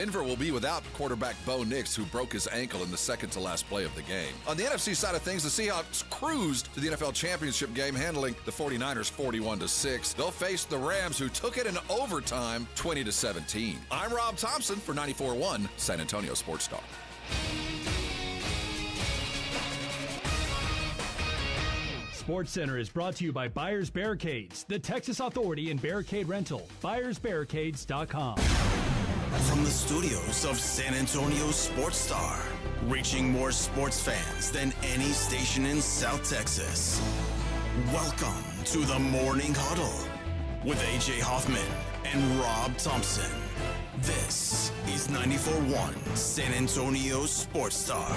Denver will be without quarterback Bo Nix, who broke his ankle in the second-to-last play of the game. On the NFC side of things, the Seahawks cruised to the NFL Championship game, handling the 49ers 41-6. They'll face the Rams, who took it in overtime 20-17. I'm Rob Thompson for 94.1 San Antonio Sports Star. SportsCenter is brought to you by Buyers Barricades, the Texas Authority in Barricade Rental. BuyersBarricades.com. From the studios of San Antonio Sports Star, reaching more sports fans than any station in South Texas. Welcome to the Morning Huddle with A.J. Hoffman and Rob Thompson. This is 94.1 San Antonio Sports Star.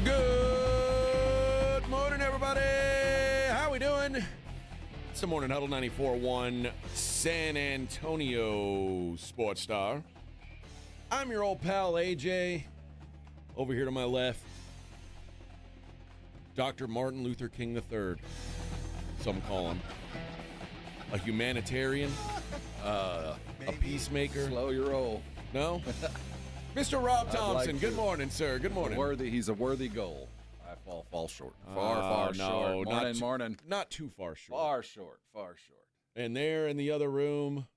Good morning, everybody. How we doing? It's the Morning Huddle, 94.1 San Antonio Sports Star. I'm your old pal, AJ. Over here to my left, Dr. Martin Luther King III. Some call him. A humanitarian. A peacemaker. Slow your roll. No? Mr. Rob Thompson, good morning, sir. Good morning. He's a worthy goal. I fall short. Far short. Morning. Not too far short. Far short. And there in the other room,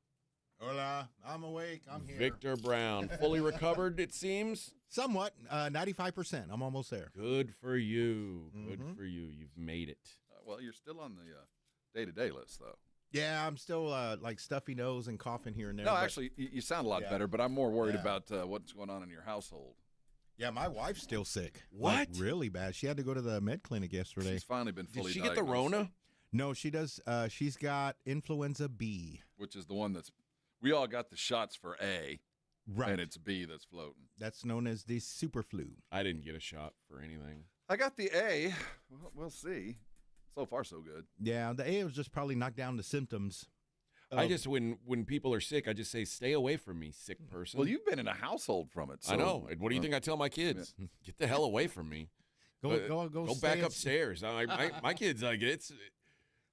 Hola, I'm awake. I'm here. Victor Brown, fully recovered, it seems. Somewhat, 95%. I'm almost there. Good for you. Good for you. You've made it. Well, you're still on the day-to-day list, though. Yeah, I'm still like stuffy nose and coughing here and there. No, actually, you sound a lot better, but I'm more worried Yeah. about what's going on in your household. Yeah, my wife's still sick. What? Like, really bad. She had to go to the med clinic yesterday. She's finally been fully Did she get the diagnosed, Rona? No, she does. She's got influenza B. which is the one we all got the shots for A, Right. and it's B that's floating. That's known as the super flu. I didn't get a shot for anything. I got the A. Well, we'll see. So far, so good. Yeah, the A was just probably knocked down the symptoms. I just, when people are sick, I just say, stay away from me, sick person. Well, you've been in a household from it. So, I know. And what do you think I tell my kids? Get the hell away from me. Go stay back in- upstairs. My kids, like, it's...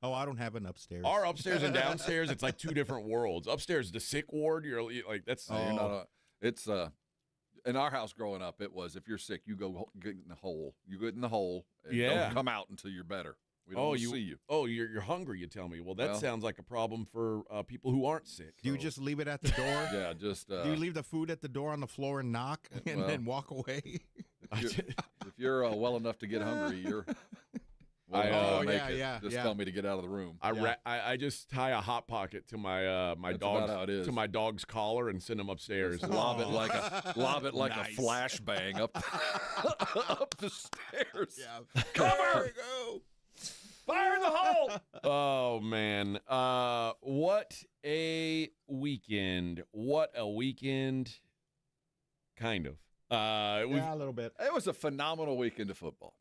Oh, I don't have an upstairs. Our upstairs and downstairs, it's like two different worlds. Upstairs, the sick ward, you're like, that's... you're not it's in our house growing up, it was if you're sick, you go get in the hole. You get in the hole and don't come out until you're better. We don't see you. Oh, you're hungry, you tell me. Well, that sounds like a problem for people who aren't sick. Do you just leave it at the door? Yeah, just... Do you leave the food at the door on the floor and knock and then walk away? if you're well enough to get hungry, you're... Just tell me to get out of the room. I just tie a hot pocket to my to my dog's collar and send him upstairs. Lob it like a Nice. flashbang up up the stairs. Yeah. Cover! Go. Fire in the hole! Oh man, what a weekend! What a weekend! Kind of. Yeah, a little bit. It was a phenomenal weekend of football.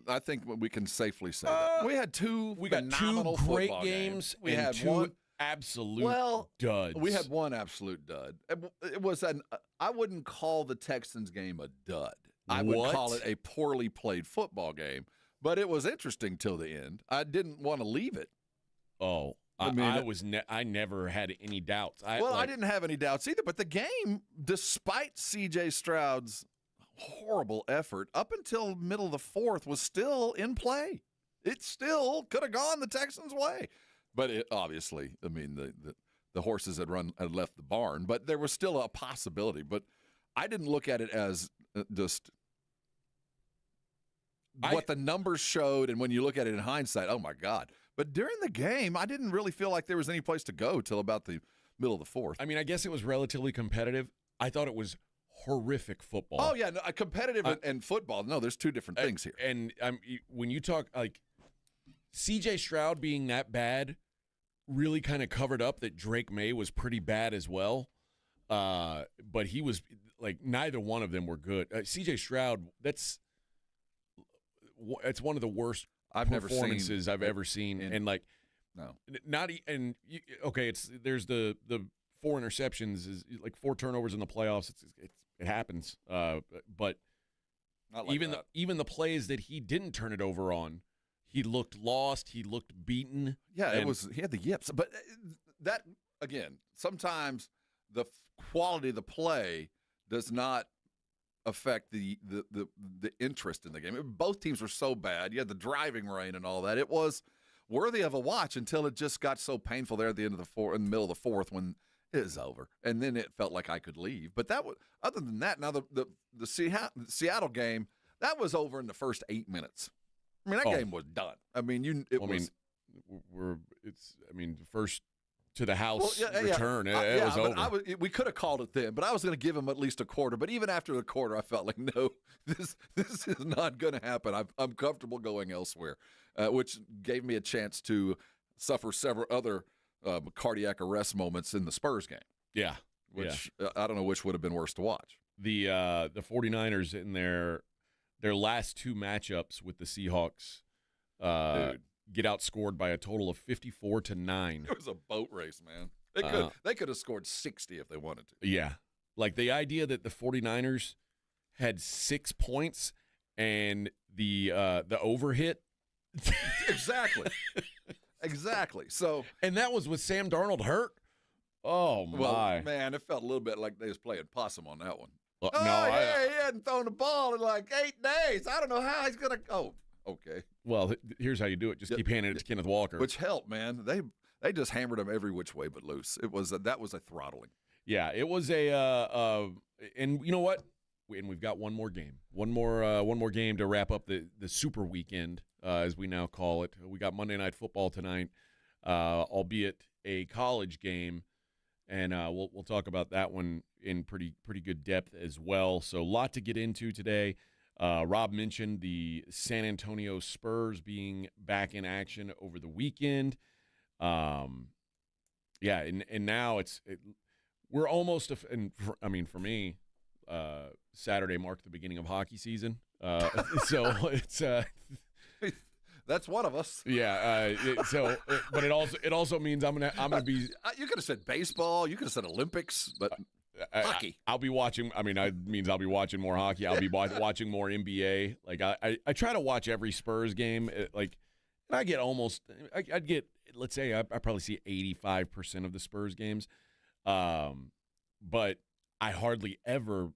I think we can safely say that. We had two phenomenal great football games. We and had two one absolute duds. We had one absolute dud. It was I wouldn't call the Texans game a dud. I would call it a poorly played football game. But it was interesting till the end. I didn't want to leave it. Oh, I never had any doubts. I didn't have any doubts either. But the game, despite C.J. Stroud's horrible effort, up until middle of the fourth, was still in play. It still could have gone the Texans' way. But obviously, I mean, the horses had left the barn. But there was still a possibility. But I didn't look at it as just what the numbers showed, and when you look at it in hindsight, oh my God. But during the game, I didn't really feel like there was any place to go till about the middle of the fourth. I mean, I guess it was relatively competitive. I thought it was horrific football. Oh, yeah, no, competitive and football. No, there's two different things here. And when you talk, like, C.J. Stroud being that bad really kind of covered up that Drake May was pretty bad as well. But he was, like, neither one of them were good. C.J. Stroud, it's one of the worst performances I've ever seen. And like, no, there's the 4 interceptions, is like 4 turnovers in the playoffs. It happens. But not like even the plays that he didn't turn it over on, he looked lost. He looked beaten. Yeah, he had the yips. But that, again, sometimes the quality of the play does not affect the interest in the game. Both teams were so bad. You had the driving rain and all that. It was worthy of a watch until it just got so painful there at the end of the fourth, in the middle of the fourth, when it was over, and then it felt like I could leave. But that was, other than that, now the Seattle game, that was over in the first 8 minutes. I mean, that game was done. I mean, first to the house return. It was over. We could have called it then, but I was going to give him at least a quarter. But even after the quarter, I felt like, no, this is not going to happen. I'm comfortable going elsewhere, which gave me a chance to suffer several other cardiac arrest moments in the Spurs game. Yeah. Which I don't know which would have been worse to watch. The 49ers in their last two matchups with the Seahawks get outscored by a total of 54-9. It was a boat race, man. They could have scored 60 if they wanted to. Yeah. Like the idea that the 49ers had 6 points and the over hit. Exactly. Exactly. So, and that was with Sam Darnold hurt. Oh my. Well, man, it felt a little bit like they was playing possum on that one. Well, he hadn't thrown the ball in like 8 days. I don't know how he's going to go. Okay. Well, here's how you do it. Just keep handing it to Kenneth Walker. Which helped, man. They just hammered him every which way but loose. That was a throttling. Yeah, it was and you know what? And we've got one more game. One more game to wrap up the super weekend, as we now call it. We got Monday Night Football tonight, albeit a college game, and we'll talk about that one in pretty good depth as well. So a lot to get into today. Rob mentioned the San Antonio Spurs being back in action over the weekend. And now we're almost for me, Saturday marked the beginning of hockey season. So it's that's one of us. Yeah. But it also means I'm gonna be. You could have said baseball. You could have said Olympics, but. Hockey. I'll be watching. It means I'll be watching more hockey. I'll be watching more NBA. Like I try to watch every Spurs game. And I get I'd get, let's say I probably see 85% of the Spurs games. But I hardly ever,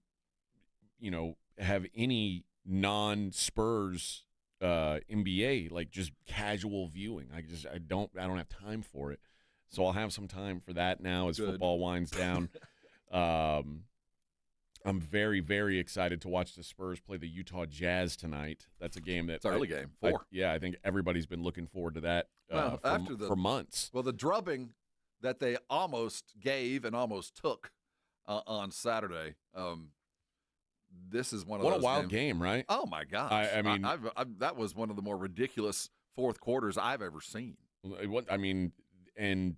have any non-Spurs NBA, like just casual viewing. I don't have time for it. So I'll have some time for that now as football winds down. I'm very, very excited to watch the Spurs play the Utah Jazz tonight. That's a game it's an early game. 4. I think everybody's been looking forward to that for months. Well, the drubbing that they almost gave and almost took on Saturday. This is one of those. What a wild game, right? Oh my gosh! I mean, that was one of the more ridiculous fourth quarters I've ever seen. And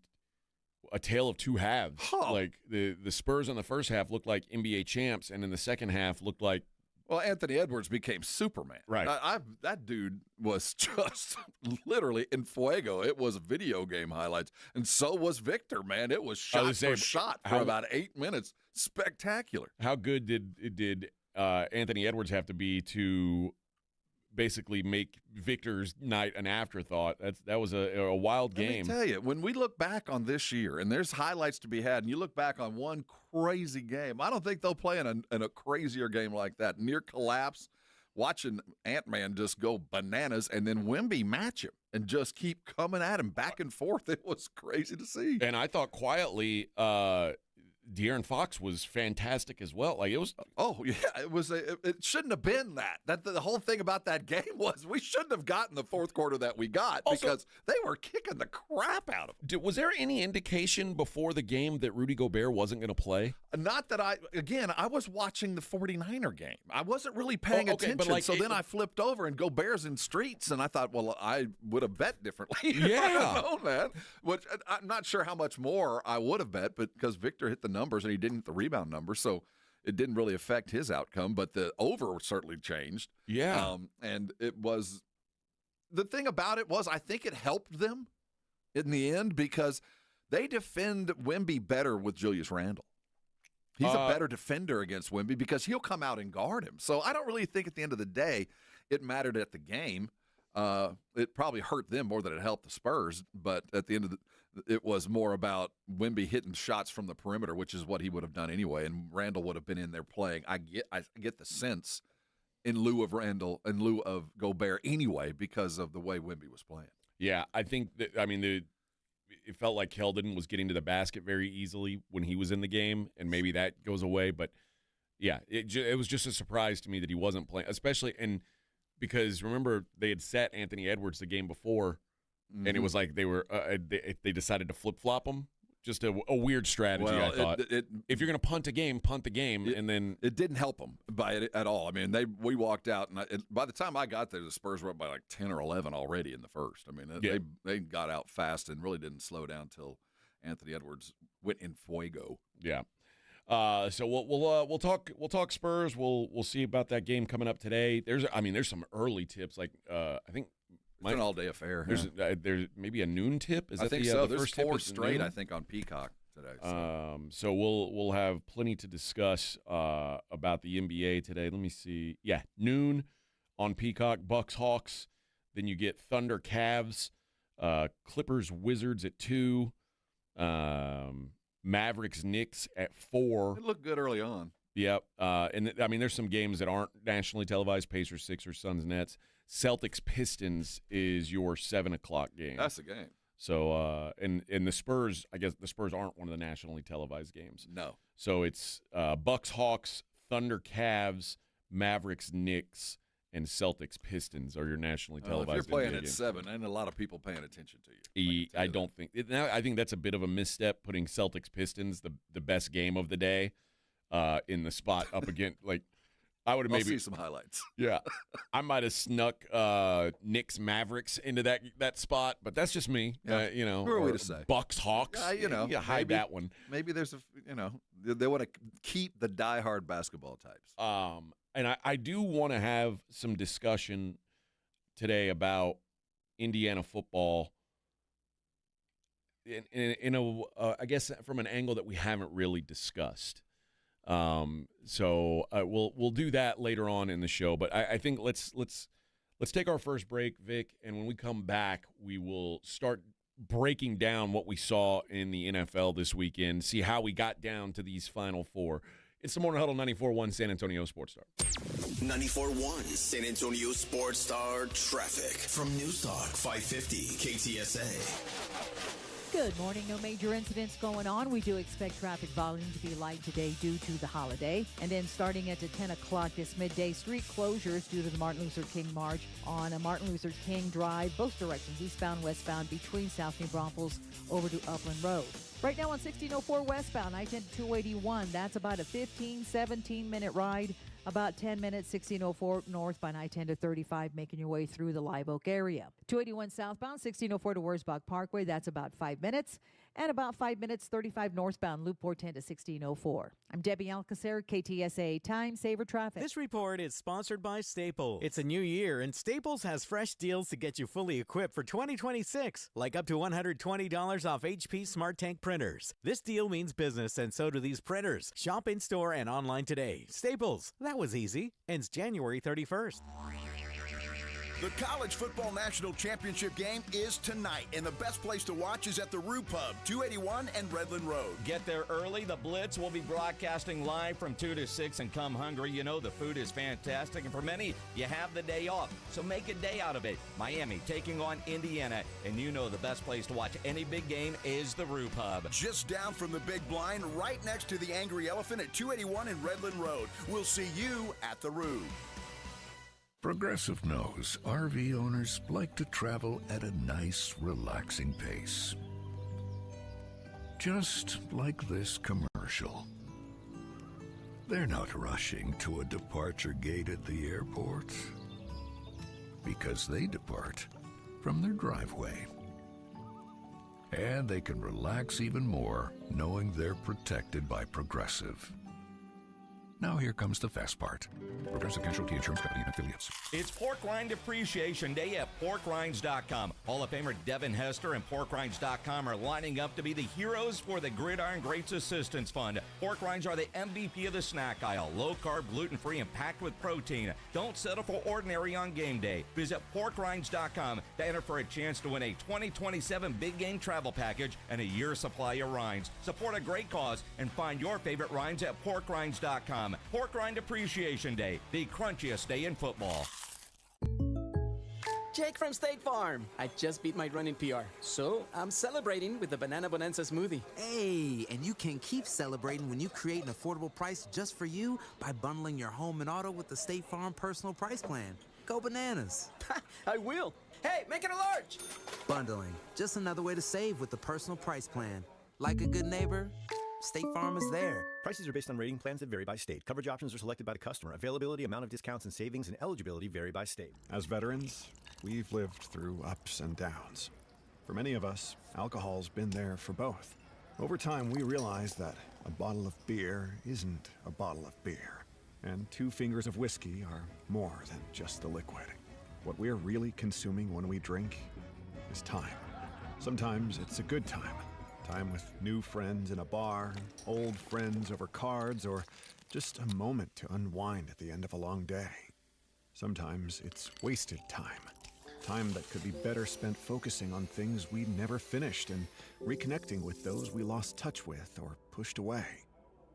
a tale of two halves. Huh. Like the Spurs in the first half looked like NBA champs, and in the second half looked like. Well, Anthony Edwards became Superman. Right. That dude was just literally in fuego. It was video game highlights. And so was Victor, man. It was shot for shot for about 8 minutes. Spectacular. How good did Anthony Edwards have to be to basically make Victor's night an afterthought? That was a wild game. Let me tell you, when we look back on this year, and there's highlights to be had, and you look back on one crazy game, I don't think they'll play in a crazier game like that. Near collapse, watching Ant-Man just go bananas, and then Wemby match him and just keep coming at him back and forth. It was crazy to see. And I thought quietly, De'Aaron Fox was fantastic as well. Like it was. Oh yeah, it was. It shouldn't have been that. The whole thing about that game was we shouldn't have gotten the fourth quarter that we got because they were kicking the crap out of them. Was there any indication before the game that Rudy Gobert wasn't going to play? Not that I was watching the 49er game. I wasn't really paying attention. So then I flipped over and Gobert's in streets, and I thought, well, I would have bet differently. Yeah, I don't know, man. Which I'm not sure how much more I would have bet, but because Victor hit the numbers and he didn't hit the rebound numbers, so it didn't really affect his outcome, but the over certainly changed. Yeah. And it was – the thing about it was I think it helped them in the end because they defend Wemby better with Julius Randle. He's a better defender against Wemby because he'll come out and guard him. So I don't really think at the end of the day it mattered at the game. It probably hurt them more than it helped the Spurs, but at the end of it was more about Wemby hitting shots from the perimeter, which is what he would have done anyway, and Randall would have been in there playing. I get the sense in lieu of Randall, in lieu of Gobert anyway, because of the way Wemby was playing. Yeah, I think that, it felt like Keldon was getting to the basket very easily when he was in the game, and maybe that goes away. But, yeah, it was just a surprise to me that he wasn't playing, especially because, remember, they had set Anthony Edwards the game before, and it was like they were they decided to flip-flop him. Just a weird strategy, I thought. If you're going to punt a game, punt the game, and then it didn't help them at all. I mean, we walked out, and by the time I got there, the Spurs were up by like 10 or 11 already in the first. I mean, they got out fast and really didn't slow down until Anthony Edwards went in fuego. Yeah. So we'll talk Spurs. We'll see about that game coming up today. There's some early tips. Like I think. It's an all-day affair. There's maybe a noon tip. I think so. There's 4 straight, I think, on Peacock today. So we'll have plenty to discuss about the NBA today. Let me see. Yeah, noon on Peacock. Bucks Hawks. Then you get Thunder Cavs, Clippers Wizards at 2, Mavericks Knicks at 4. It looked good early on. Yep. And there's some games that aren't nationally televised. Pacers, Sixers, Suns, Nets. Celtics Pistons is your 7:00 game. That's the game. So and the Spurs, I guess the Spurs aren't one of the nationally televised games. No. So it's Bucks Hawks, Thunder Cavs, Mavericks Knicks, and Celtics Pistons are your nationally televised. If you're playing NBA at games. 7, and a lot of people paying attention to you. I think that's a bit of a misstep putting Celtics Pistons, the best game of the day, in the spot up against like. I would have maybe see some highlights. Yeah, I might have snuck Knicks Mavericks into that spot, but that's just me. Yeah. Who are we to say? Bucks Hawks. Hide that one. Maybe there's they want to keep the diehard basketball types. And I do want to have some discussion today about Indiana football. I guess from an angle that we haven't really discussed. So we'll do that later on in the show. But I think let's take our first break, Vic, and when we come back, we will start breaking down what we saw in the NFL this weekend, see how we got down to these Final Four. It's the Morning Huddle 94.1 San Antonio Sports Star. 94.1 San Antonio Sports Star traffic from News Talk 550 KTSA. Good morning. No major incidents going on. We do expect traffic volume to be light today due to the holiday. And then starting at 10 o'clock this midday, street closures due to the Martin Luther King March on a Martin Luther King Drive, both directions, eastbound, westbound, between South New Braunfels over to Upland Road. Right now on 1604 westbound, I-10 to 281, that's about a 15, 17-minute ride. About 10 minutes, 1604 northbound I-10 to 35, making your way through the Live Oak area. 281 southbound, 1604 to Wurzbach Parkway, that's about 5 minutes. And about 5 minutes, 35 northbound, Loop 410 to 1604. I'm Debbie Alcacer, KTSA Time Saver Traffic. This report is sponsored by Staples. It's a new year, and Staples has fresh deals to get you fully equipped for 2026, like up to $120 off HP Smart Tank printers. This deal means business, and so do these printers. Shop in-store and online today. Staples, that was easy. Ends January 31st. The College Football National Championship game is tonight, and the best place to watch is at the Rue Pub, 281 and Redland Road. Get there early. The Blitz will be broadcasting live from 2 to 6, and come hungry. You know the food is fantastic, and for many, you have the day off, so make a day out of it. Miami taking on Indiana, and you know the best place to watch any big game is the Rue Pub. Just down from the Big Blind, right next to the Angry Elephant at 281 and Redland Road. We'll see you at the Rue. Progressive knows RV owners like to travel at a nice, relaxing pace. Just like this commercial. They're not rushing to a departure gate at the airport because they depart from their driveway. And they can relax even more knowing they're protected by Progressive. Now here comes the fast part. Progressive Casualty Insurance Company and Affiliates. It's Pork Rind Appreciation Day at PorkRinds.com. Hall of Famer Devin Hester and PorkRinds.com are lining up to be the heroes for the Gridiron Greats Assistance Fund. Pork rinds are the MVP of the snack aisle. Low-carb, gluten-free, and packed with protein. Don't settle for ordinary on game day. Visit PorkRinds.com to enter for a chance to win a 2027 Big Game Travel Package and a year's supply of rinds. Support a great cause and find your favorite rinds at PorkRinds.com. Pork Rind Appreciation Day, the crunchiest day in football. Jake from State Farm. I just beat my running PR, so I'm celebrating with the Banana Bonanza smoothie. Hey, and you can keep celebrating when you create an affordable price just for you by bundling your home and auto with the State Farm Personal Price Plan. Go bananas. I will. Hey, make it a large. Bundling, just another way to save with the Personal Price Plan. Like a good neighbor, State Farm is there. Prices are based on rating plans that vary by state. Coverage options are selected by the customer. Availability, amount of discounts and savings, and eligibility vary by state. As veterans, we've lived through ups and downs. For many of us, alcohol's been there for both. Over time, we realized that a bottle of beer isn't a bottle of beer. And 2 fingers of whiskey are more than just the liquid. What we're really consuming when we drink is time. Sometimes it's a good time. Time with new friends in a bar, old friends over cards, or just a moment to unwind at the end of a long day. Sometimes it's wasted time. Time that could be better spent focusing on things we never finished and reconnecting with those we lost touch with or pushed away.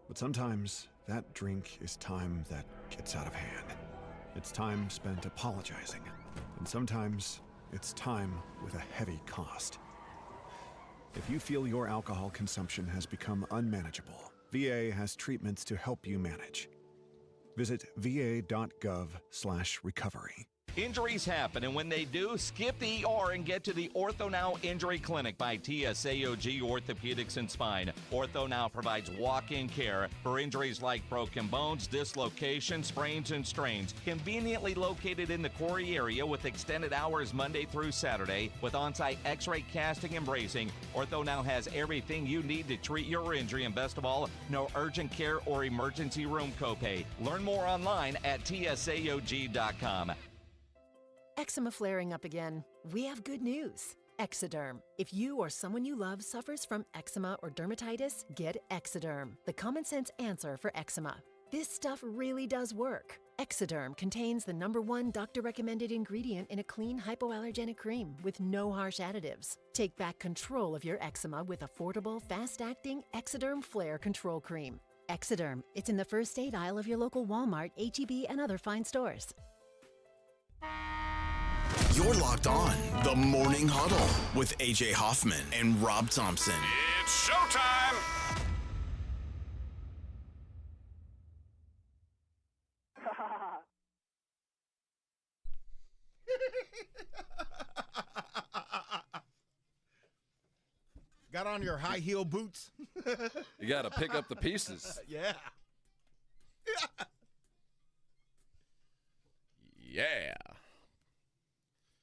But sometimes that drink is time that gets out of hand. It's time spent apologizing. And sometimes it's time with a heavy cost. If you feel your alcohol consumption has become unmanageable, VA has treatments to help you manage. Visit va.gov/recovery. Injuries happen, and when they do, skip the ER and get to the Ortho Now Injury Clinic by TSAOG Orthopedics and Spine. Ortho Now provides walk-in care for injuries like broken bones, dislocations, sprains, and strains. Conveniently located in the Corey area with extended hours Monday through Saturday with on-site x-ray casting and bracing, Ortho Now has everything you need to treat your injury, and best of all, no urgent care or emergency room copay. Learn more online at tsaog.com. Eczema flaring up again? We have good news. Exoderm. If you or someone you love suffers from eczema or dermatitis, get Exoderm, the common sense answer for eczema. This stuff really does work. Exoderm contains the #1 doctor-recommended ingredient in a clean hypoallergenic cream with no harsh additives. Take back control of your eczema with affordable, fast-acting Exoderm Flare Control Cream. Exoderm. It's in the first aid aisle of your local Walmart, H-E-B, and other fine stores. You're locked on the Morning Huddle with AJ Hoffman and Rob Thompson. It's showtime! Got on your high heel boots? You got to pick up the pieces. Yeah. Yeah.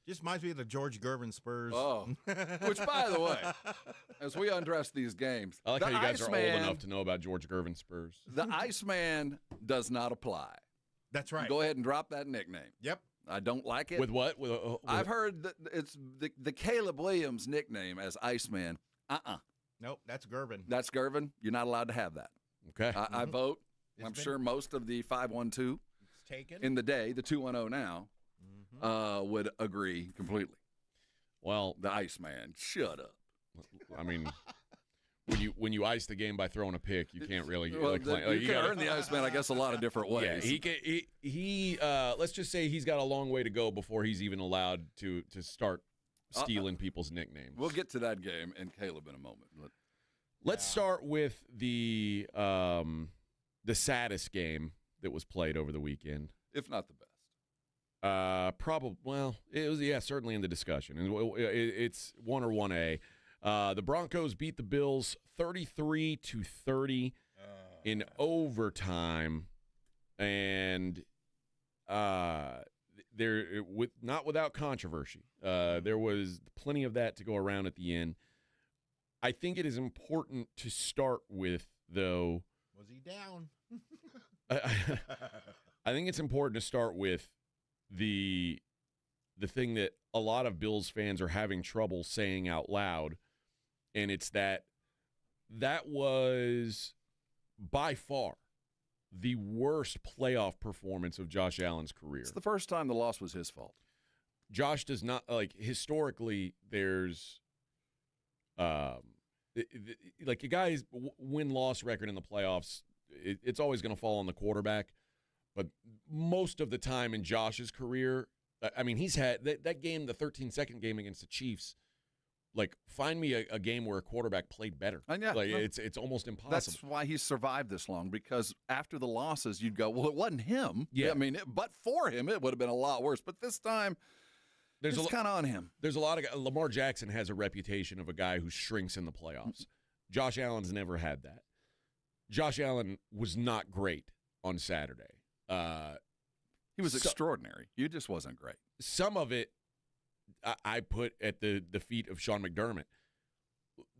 Just reminds me of the George Gervin Spurs. Oh, which, by the way, as we undress these games, I like how you guys are Iceman, old enough to know about George Gervin Spurs. The Iceman does not apply. That's right. Go ahead and drop that nickname. Yep. I don't like it. With what? I've heard that it's the Caleb Williams nickname as Iceman. Nope, that's Gervin. That's Gervin. You're not allowed to have that. Okay. I vote. It's I'm been- sure most of the 512 It's taken. in the day, the 210 now, would agree completely. Well, The Iceman. Shut up. I mean, when you ice the game by throwing a pick, you can't really. Well, you can earn the Iceman, I guess, a lot of different ways. Yeah, he let's just say he's got a long way to go before he's even allowed to start stealing people's nicknames. We'll get to that game and Caleb in a moment. Let's start with the saddest game that was played over the weekend. If not the best. Probably. Well, it was certainly in the discussion, and it's 1 or 1A. The Broncos beat the Bills 33-30 in overtime, and not without controversy. There was plenty of that to go around at the end. I think it is important to start with, though. Was he down? I think it's important to start with the thing that a lot of Bills fans are having trouble saying out loud, and it's that was by far the worst playoff performance of Josh Allen's career. It's the first time the loss was his fault. Josh does not, like, historically, there's like a guy's win-loss record in the playoffs, it's always going to fall on the quarterback. But most of the time in Josh's career, I mean, he's had that game, the 13-second game against the Chiefs. Like, find me a game where a quarterback played better. Yeah, like, it's almost impossible. That's why he's survived this long, because after the losses, you'd go, well, it wasn't him. Yeah. I mean, but for him, it would have been a lot worse. But this time, it's kind of on him. There's a lot of Lamar Jackson has a reputation of a guy who shrinks in the playoffs. Josh Allen's never had that. Josh Allen was not great on Saturday. He was extraordinary. You just wasn't great. Some of it I put at the feet of Sean McDermott.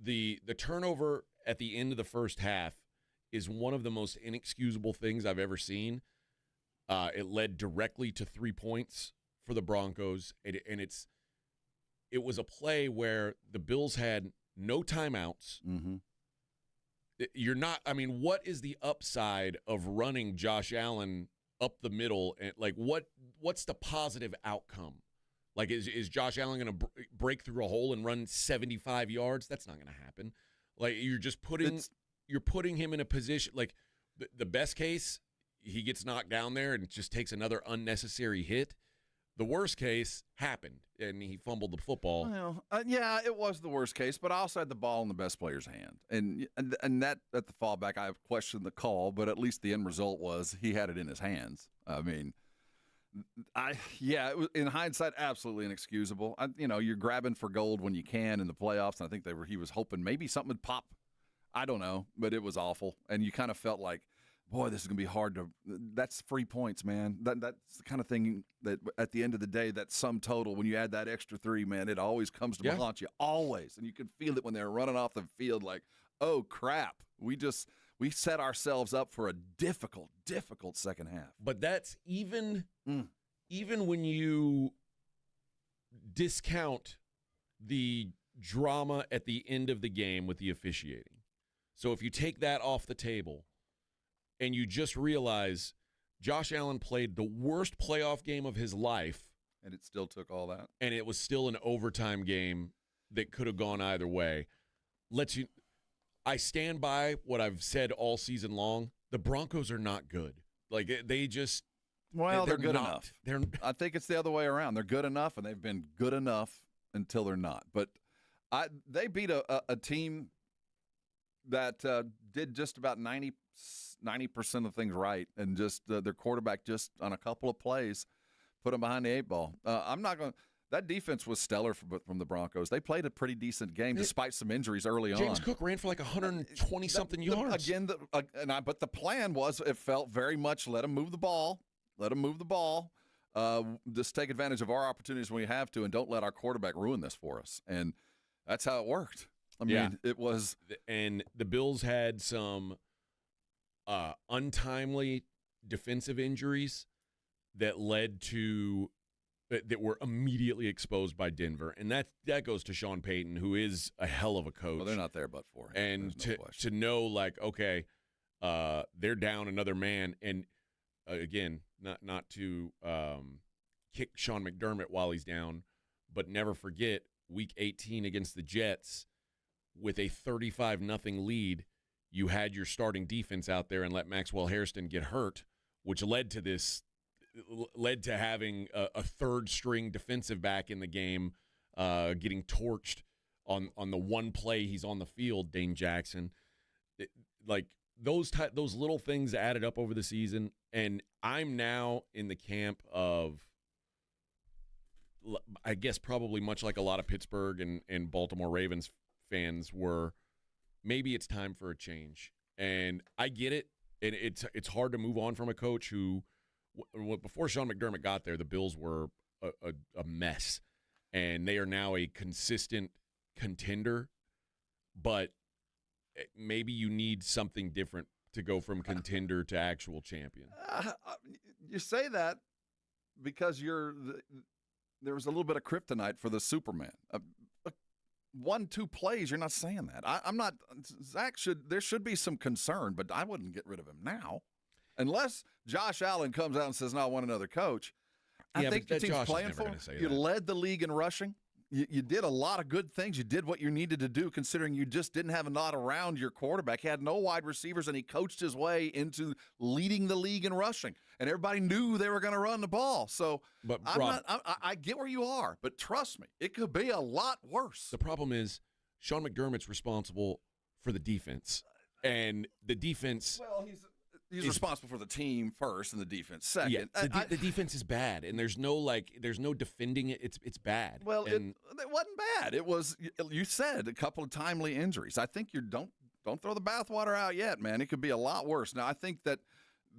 The turnover at the end of the first half is one of the most inexcusable things I've ever seen. It led directly to 3 points for the Broncos, and it was a play where the Bills had no timeouts. Mm-hmm. You're not. I mean, what is the upside of running Josh Allen up the middle? And like, what's the positive outcome? Like, is Josh Allen going to break through a hole and run 75 yards? That's not going to happen. Like, you're just putting him in a position. Like, the best case, he gets knocked down there and just takes another unnecessary hit. The worst case happened, and he fumbled the football. Well, yeah, it was the worst case, but I also had the ball in the best player's hand. And that at the fallback, I questioned the call, but at least the end result was he had it in his hands. I mean, it was, in hindsight, absolutely inexcusable. You're grabbing for gold when you can in the playoffs, and I think he was hoping maybe something would pop. I don't know, but it was awful, and you kind of felt like, boy, this is going to be hard to – that's 3 points, man. That's the kind of thing that at the end of the day, that sum total, when you add that extra 3, man, it always comes to haunt you, always. And you can feel it when they're running off the field like, oh, crap. We set ourselves up for a difficult second half. But that's even when you discount the drama at the end of the game with the officiating. So if you take that off the table – and you just realize Josh Allen played the worst playoff game of his life. And it still took all that. And it was still an overtime game that could have gone either way. I stand by what I've said all season long. The Broncos are not good. Like, they just – they're good enough. I think it's the other way around. They're good enough, and they've been good enough until they're not. But they beat a team that did just about 90% of things right, and just their quarterback just on a couple of plays put them behind the 8 ball. I'm not going. That defense was stellar from the Broncos. They played a pretty decent game despite some injuries early on. James Cook ran for like 120 something yards. Again, but the plan was, it felt very much, let them move the ball. Just take advantage of our opportunities when we have to, and don't let our quarterback ruin this for us. And that's how it worked. I mean, it was. And the Bills had some untimely defensive injuries that led to that were immediately exposed by Denver, and that goes to Sean Payton, who is a hell of a coach. Well, they're not there but for him. And to know, like, okay, they're down another man, and again, not to kick Sean McDermott while he's down, but never forget Week 18 against the Jets with a 35-0 lead. You had your starting defense out there and let Maxwell Hairston get hurt, which led to having a third-string defensive back in the game getting torched on the one play he's on the field, Dane Jackson. Those little things added up over the season, and I'm now in the camp of, I guess, probably much like a lot of Pittsburgh and Baltimore Ravens fans were, maybe it's time for a change. And I get it. And it's hard to move on from a coach who, before Sean McDermott got there, the Bills were a mess. And they are now a consistent contender. But maybe you need something different to go from contender to actual champion. You say that because there was a little bit of kryptonite for the Superman. 1-2 plays, you're not saying that. I'm not. Zach there should be some concern, but I wouldn't get rid of him now, unless Josh Allen comes out and says, "No, I want another coach." I think the team's playing for him. You led the league in rushing. You did a lot of good things. You did what you needed to do, considering you just didn't have a lot around your quarterback. He had no wide receivers, and he coached his way into leading the league in rushing. And everybody knew they were going to run the ball. So I get where you are, but trust me, it could be a lot worse. The problem is Sean McDermott's responsible for the defense. And the defense... Well, He's responsible for the team first and the defense second. Yeah, the defense is bad, and there's no defending it. It's bad. Well, it wasn't bad. It was, you said, a couple of timely injuries. I think you don't throw the bathwater out yet, man. It could be a lot worse. Now, I think that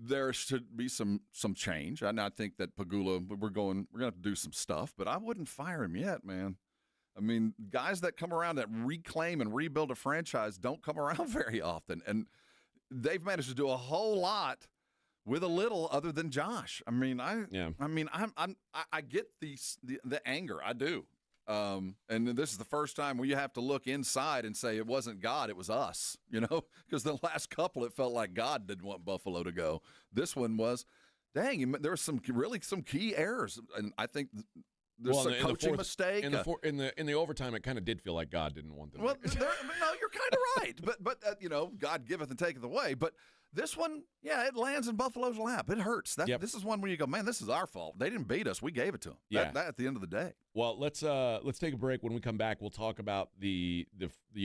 there should be some change, and I think that Pagula, we're going to have to do some stuff, but I wouldn't fire him yet, man. I mean, guys that come around that reclaim and rebuild a franchise don't come around very often, and they've managed to do a whole lot with a little other than Josh. I get the anger. I do. And this is the first time where you have to look inside and say it wasn't God, it was us, because the last couple it felt like God didn't want Buffalo to go. This one was, dang, there were some key errors, and I think there's a coaching mistake. In the overtime, it kind of did feel like God didn't want them. Well, no, you're kind of right. But God giveth and taketh away. But this one, it lands in Buffalo's lap. It hurts. This is one where you go, man, this is our fault. They didn't beat us. We gave it to them. Yeah. That at the end of the day. Well, let's take a break. When we come back, we'll talk about the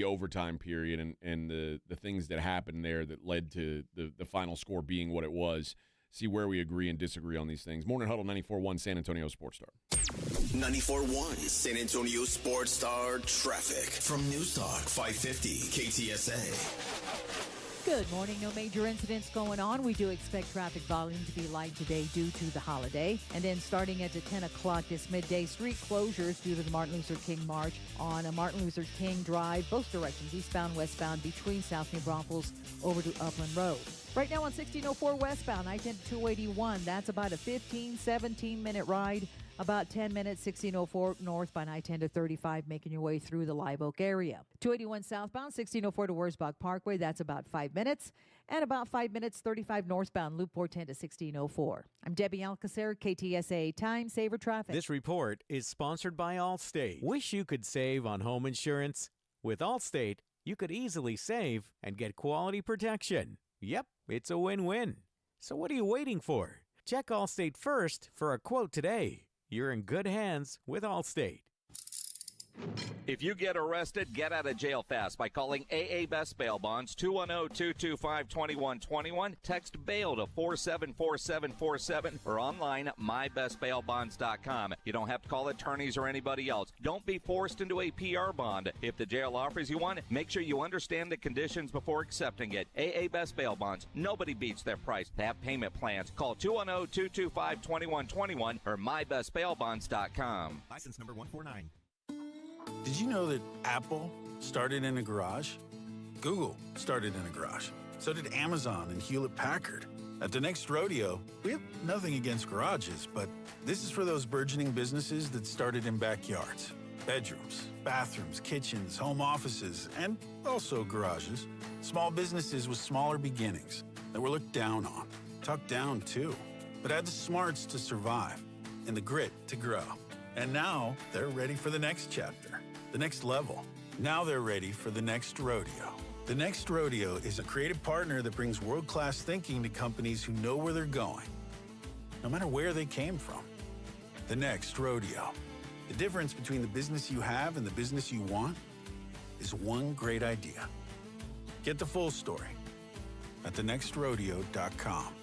overtime period and the things that happened there that led to the final score being what it was. See where we agree and disagree on these things. Morning Huddle 94.1 San Antonio Sports Star. 94.1 San Antonio Sports Star traffic from Newstalk 550 KTSA. Good morning. No major incidents going on. We do expect traffic volume to be light today due to the holiday. And then starting at 10 o'clock this midday, street closures due to the Martin Luther King March on a Martin Luther King Drive, both directions, eastbound, westbound, between South New Braunfels over to Upland Road. Right now on 1604 westbound, I-10 to 281, that's about a 17-minute ride. About 10 minutes, 1604 northbound I-10 to 35, making your way through the Live Oak area. 281 southbound, 1604 to Wurzbach Parkway, that's about 5 minutes. And about 5 minutes, 35 northbound, Loop 410 to 1604. I'm Debbie Alcacer, KTSA Time Saver Traffic. This report is sponsored by Allstate. Wish you could save on home insurance? With Allstate, you could easily save and get quality protection. Yep, it's a win-win. So what are you waiting for? Check Allstate first for a quote today. You're in good hands with Allstate. If you get arrested, get out of jail fast by calling AA Best Bail Bonds, 210-225-2121. Text bail to 474747 or online at mybestbailbonds.com. You don't have to call attorneys or anybody else. Don't be forced into a PR bond. If the jail offers you one, make sure you understand the conditions before accepting it. AA Best Bail Bonds. Nobody beats their price. They have payment plans. Call 210-225-2121 or mybestbailbonds.com. License number 149. Did you know that Apple started in a garage? Google started in a garage. So did Amazon and Hewlett-Packard. At the next rodeo, we have nothing against garages, but this is for those burgeoning businesses that started in backyards. Bedrooms, bathrooms, kitchens, home offices, and also garages. Small businesses with smaller beginnings that were looked down on, tucked down too, but had the smarts to survive and the grit to grow. And now they're ready for the next chapter, the next level. Now they're ready for the next rodeo. The Next Rodeo is a creative partner that brings world-class thinking to companies who know where they're going, no matter where they came from. The Next Rodeo. The difference between the business you have and the business you want is one great idea. Get the full story at thenextrodeo.com.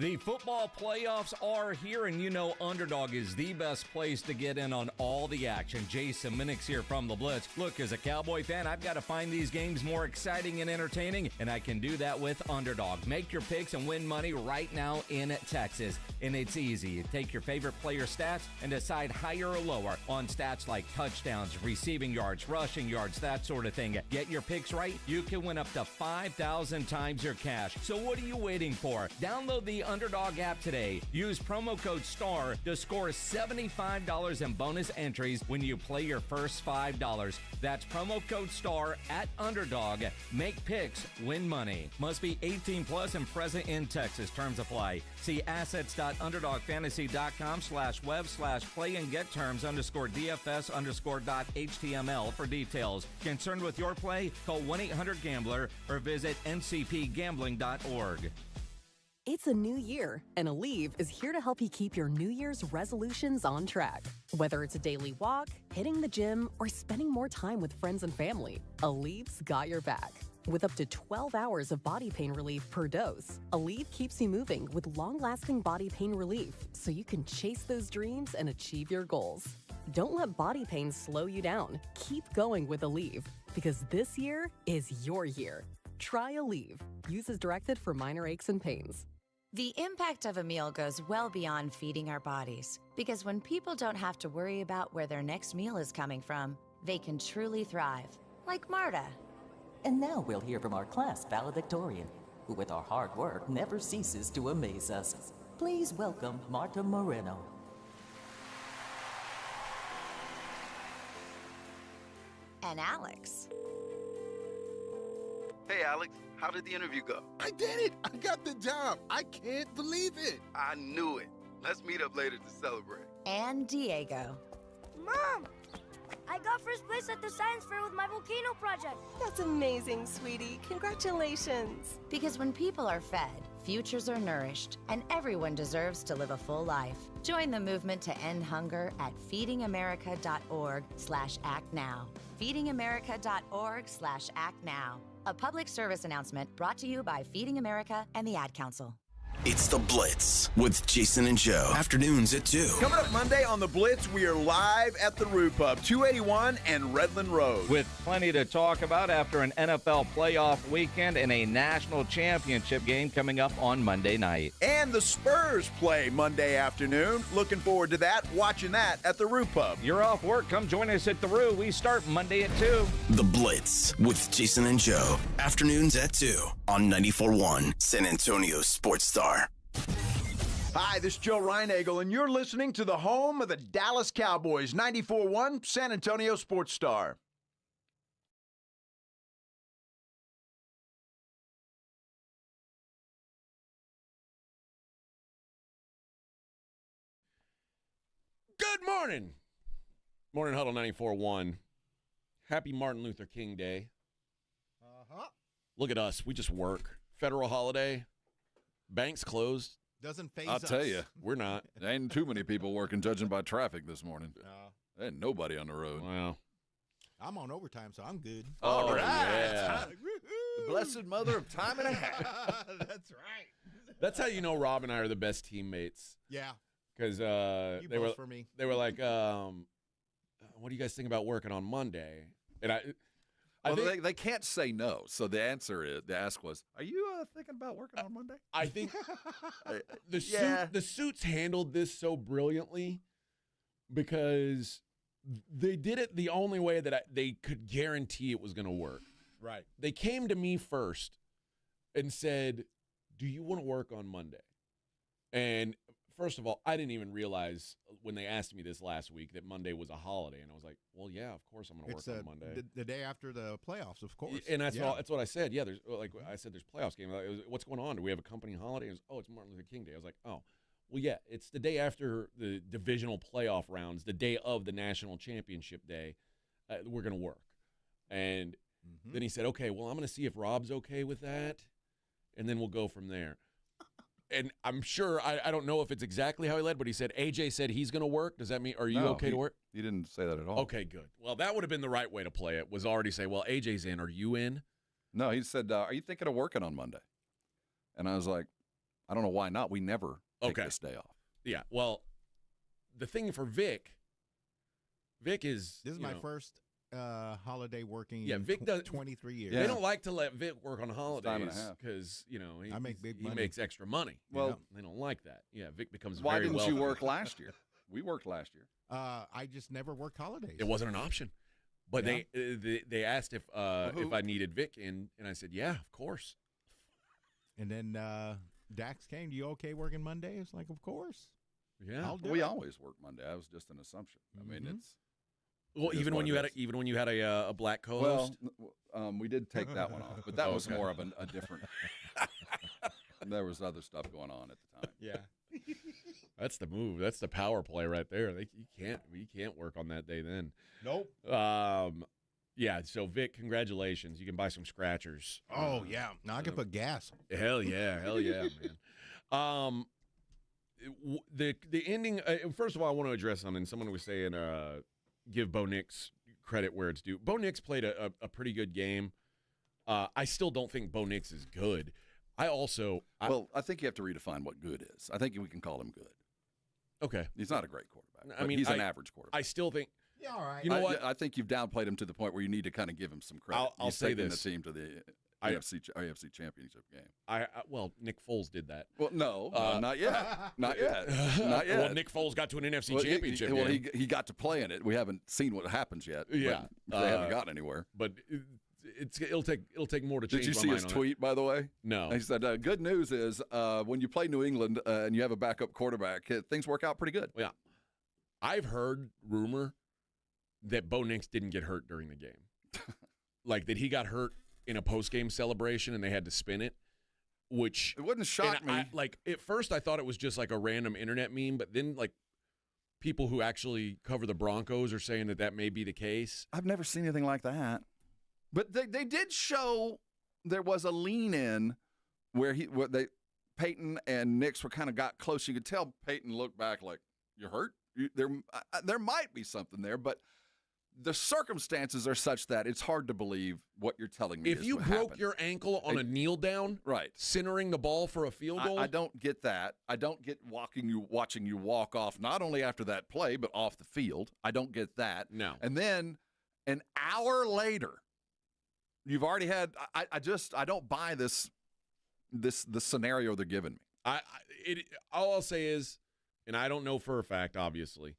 The football playoffs are here, and you know Underdog is the best place to get in on all the action. Jason Minix here from The Blitz. Look, as a Cowboy fan, I've got to find these games more exciting and entertaining, and I can do that with Underdog. Make your picks and win money right now in Texas, and it's easy. You take your favorite player stats and decide higher or lower on stats like touchdowns, receiving yards, rushing yards, that sort of thing. Get your picks right, you can win up to 5,000 times your cash. So what are you waiting for? Download the Underdog app today. Use promo code STAR to score $75 in bonus entries when you play your first $5. That's promo code STAR at Underdog. Make picks, win money. Must be 18 plus and present in Texas. Terms apply. See assets.underdogfantasy.com/web/play and get terms _DFS_.html for details. Concerned with your play? Call 1-800-GAMBLER or visit ncpgambling.org. It's a new year, and Aleve is here to help you keep your New Year's resolutions on track. Whether it's a daily walk, hitting the gym, or spending more time with friends and family, Aleve's got your back. With up to 12 hours of body pain relief per dose, Aleve keeps you moving with long-lasting body pain relief so you can chase those dreams and achieve your goals. Don't let body pain slow you down. Keep going with Aleve, because this year is your year. Try Aleve. Use as directed for minor aches and pains. The impact of a meal goes well beyond feeding our bodies, because when people don't have to worry about where their next meal is coming from, they can truly thrive, like Marta. And now we'll hear from our class valedictorian, who with our hard work never ceases to amaze us. Please welcome Marta Moreno. And Alex. Hey, Alex, how did the interview go? I did it! I got the job! I can't believe it! I knew it. Let's meet up later to celebrate. And Diego. Mom! I got first place at the science fair with my volcano project. That's amazing, sweetie. Congratulations. Because when people are fed, futures are nourished, and everyone deserves to live a full life. Join the movement to end hunger at feedingamerica.org/actnow. feedingamerica.org/actnow. A public service announcement brought to you by Feeding America and the Ad Council. It's The Blitz with Jason and Joe. Afternoons at 2. Coming up Monday on The Blitz, we are live at the Roo Pub, 281 and Redland Road. With plenty to talk about after an NFL playoff weekend and a national championship game coming up on Monday night. And the Spurs play Monday afternoon. Looking forward to that. Watching that at the Roo Pub. You're off work. Come join us at the Roo. We start Monday at 2. The Blitz with Jason and Joe. Afternoons at 2 on 94.1 San Antonio Sports Star. Hi, this is Joe Reinagel, and you're listening to the home of the Dallas Cowboys, 94.1 San Antonio Sports Star. Good morning. Morning Huddle 94.1. Happy Martin Luther King Day. Look at us. We just work. Federal holiday. Banks closed. Doesn't phase I'll us. tell you. We're not. There ain't too many people working, judging by traffic this morning. There ain't nobody on the road. Wow. I'm on overtime, so I'm good. All right. Yeah. The blessed mother of time and a half. That's right. That's how you know Rob and I are the best teammates. Yeah. Because You they were both for me. They were like, what do you guys think about working on Monday? And I Well, think, they can't say no. So the ask was, are you thinking about working on Monday? I think Yeah. the suits handled this so brilliantly because they did it the only way that they could guarantee it was going to work. Right. They came to me first and said, do you want to work on Monday? And first of all, I didn't even realize when they asked me this last week that Monday was a holiday. And I was like, well, yeah, of course I'm going to work on Monday. The day after the playoffs, of course. And that's what I said. Yeah, there's like I said, there's playoffs game. What's going on? Do we have a company holiday? It was, it's Martin Luther King Day. I was like, oh, well, yeah, it's the day after the divisional playoff rounds, the day of the national championship day. We're going to work. And then he said, okay, well, I'm going to see if Rob's okay with that, and then we'll go from there. And I'm sure, I don't know if it's exactly how he led, but he said, AJ said he's going to work. Does that mean, are you okay to work? He didn't say that at all. Okay, good. Well, that would have been the right way to play it, was already say, well, AJ's in. Are you in? No, he said, are you thinking of working on Monday? And I was like, I don't know why not. We never take this day off. Yeah. Well, the thing for Vic is This is my first holiday working Yeah, Vic does 23 years. They don't like to let Vic work on time and a holidays half. because I make big he money. makes extra money. Well, they don't like that. Yeah, Vic becomes Why very didn't wealthy. you work last year? We worked last year. I just never worked holidays. It wasn't an option. But Yeah. they asked if I needed Vic in, and I said, yeah, of course. And then Dax came. You okay working Monday? It's like, of course. Yeah. I'll do We it. always work Monday. That was just an assumption. I mean, it's Well, it is even when what you it had is. even when you had a black co-host. Well, we did take that one off, but that was Okay. more of a different. There was other stuff going on at the time. Yeah. That's the move. That's the power play right there. You can't work on that day then. Nope. Yeah. So Vic, congratulations. You can buy some scratchers. Oh yeah. Now I can put gas. Hell yeah, man. The ending. First of all, I want to address something. Someone was saying, give Bo Nix credit where it's due. Bo Nix played a pretty good game. I still don't think Bo Nix is good. I think you have to redefine what good is. I think we can call him good. Okay. He's not a great quarterback. I mean, he's an average quarterback. I still think. Yeah, all right. You know what? I think you've downplayed him to the point where you need to kind of give him some credit. I'll He's say taken this. the team to the AFC Championship game. Well, Nick Foles did that. Well, no, not yet. Not yet. Not yet. Well, Nick Foles got to an NFC Championship game. He got to play in it. We haven't seen what happens yet. Yeah. But they haven't gotten anywhere. But it'll take more to change. Did you my see mind his on tweet, by the way? No. He said, good news is when you play New England and you have a backup quarterback, things work out pretty good. Yeah. I've heard rumor that Bo Nix didn't get hurt during the game. Like that he got hurt in a post-game celebration and they had to spin it, which it wouldn't shock me. At first I thought it was just like a random internet meme, but then like people who actually cover the Broncos are saying that may be the case. I've never seen anything like that. But they did show there was a lean in where Peyton and Nix were kind of got close. You could tell Peyton looked back like, "You hurt?" There might be something there, but the circumstances are such that it's hard to believe what you're telling me. If you broke your ankle on a kneel down, right, centering the ball for a field goal, I don't get that. I don't get watching you walk off not only after that play but off the field. I don't get that. No. And then an hour later, you've already had. I don't buy the scenario they're giving me. All I'll say is, and I don't know for a fact, obviously,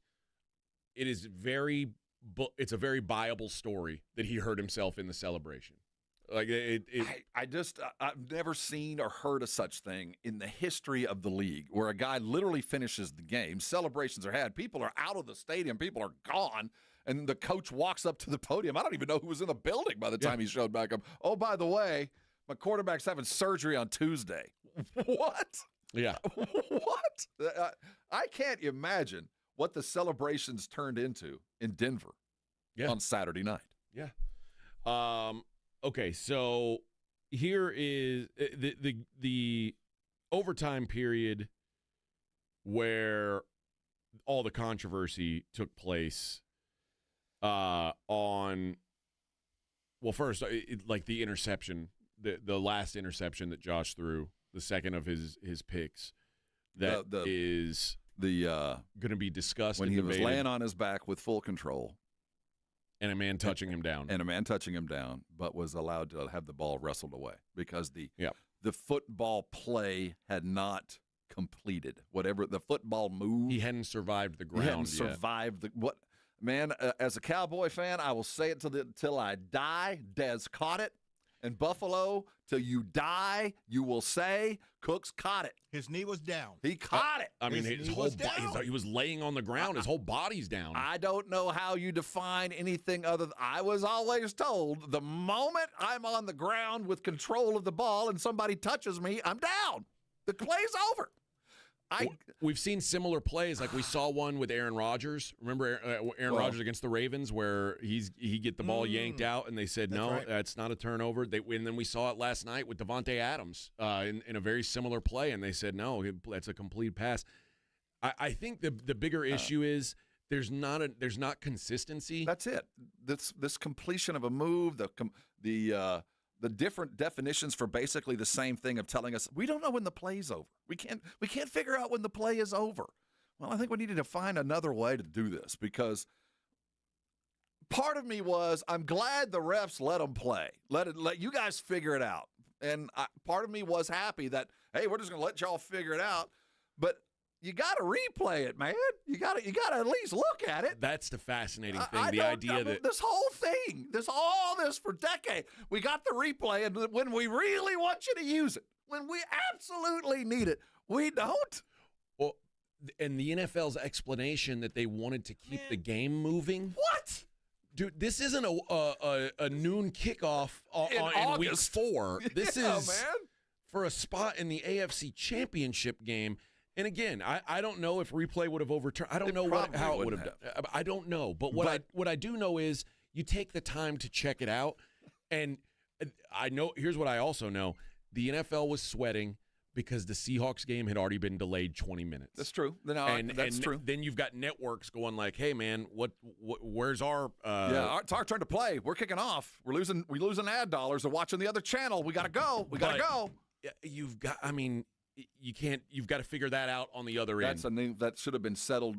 it's a very viable story that he hurt himself in the celebration. Like I've never seen or heard of such thing in the history of the league where a guy literally finishes the game. Celebrations are had. People are out of the stadium. People are gone. And the coach walks up to the podium. I don't even know who was in the building by the time he showed back up. Oh, by the way, my quarterback's having surgery on Tuesday. What? Yeah. What? I can't imagine what the celebrations turned into in Denver on Saturday night. Yeah. Okay, so here is the overtime period where all the controversy took place first, like the interception, the last interception that Josh threw, the second of his picks, that is going to be discussed when and he was debated. laying on his back with full control. And a man touching him down. But was allowed to have the ball wrestled away because the football play had not completed. Whatever the football move. He hadn't survived the ground He hadn't survived what? Man, as a Cowboy fan, I will say it till I die. Dez caught it. In Buffalo, till you die, you will say Cooks caught it. His knee was down. He caught it. I mean, his whole he was laying on the ground. His whole body's down. I don't know how you define anything other than I was always told the moment I'm on the ground with control of the ball and somebody touches me, I'm down. The play's over. We've seen similar plays, like we saw one with Aaron Rodgers. Remember Aaron Rodgers against the Ravens, where he get the ball yanked out, and they said that's not a turnover. And then we saw it last night with Devontae Adams in a very similar play, and they said no, that's a complete pass. I think the bigger issue is there's not consistency. That's it. This completion of a move, the the different definitions for basically the same thing of telling us we don't know when the play's over. We can't figure out when the play is over. Well, I think we needed to find another way to do this because part of me was I'm glad the refs let them play. Let you guys figure it out. And part of me was happy that, hey, we're just going to let y'all figure it out. But you got to replay it, man. You got to at least look at it. That's the fascinating thing. The idea that this whole thing, all this for decades, we got the replay, and when we really want you to use it, when we absolutely need it, we don't. Well, and the NFL's explanation that they wanted to keep the game moving. What? Dude, this isn't a noon kickoff in week 4. This is for a spot in the AFC Championship game. And again, I don't know if replay would have overturned. I don't know how it would have done. I don't know. But what I do know is you take the time to check it out. And I know, here's what I also know. The NFL was sweating because the Seahawks game had already been delayed 20 minutes. That's true. That's true. Then you've got networks going like, "Hey, man, where's our?" It's our turn to play. We're kicking off. We're losing ad dollars. They're watching the other channel. We got to go. You've got. I mean, you can't. You've got to figure that out on the other end. That should have been settled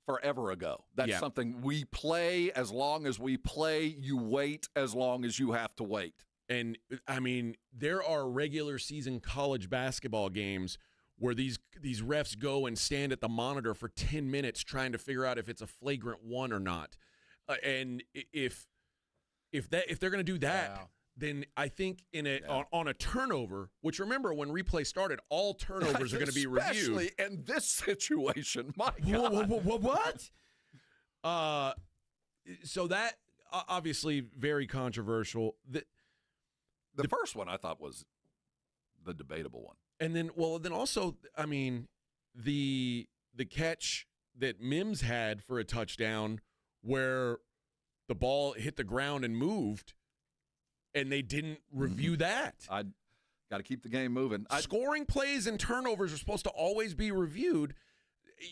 forever ago. That's something we play as long as we play. You wait as long as you have to wait. And, I mean, there are regular season college basketball games where these refs go and stand at the monitor for 10 minutes trying to figure out if it's a flagrant one or not. And if they're going to do that, then I think on a turnover, which remember when replay started, all turnovers are going to be reviewed. Especially in this situation. My God. What? So that, obviously, very controversial. The first one I thought was the debatable one. And then also, I mean, the catch that Mims had for a touchdown where the ball hit the ground and moved, and they didn't review that. I got to keep the game moving. Scoring plays and turnovers are supposed to always be reviewed.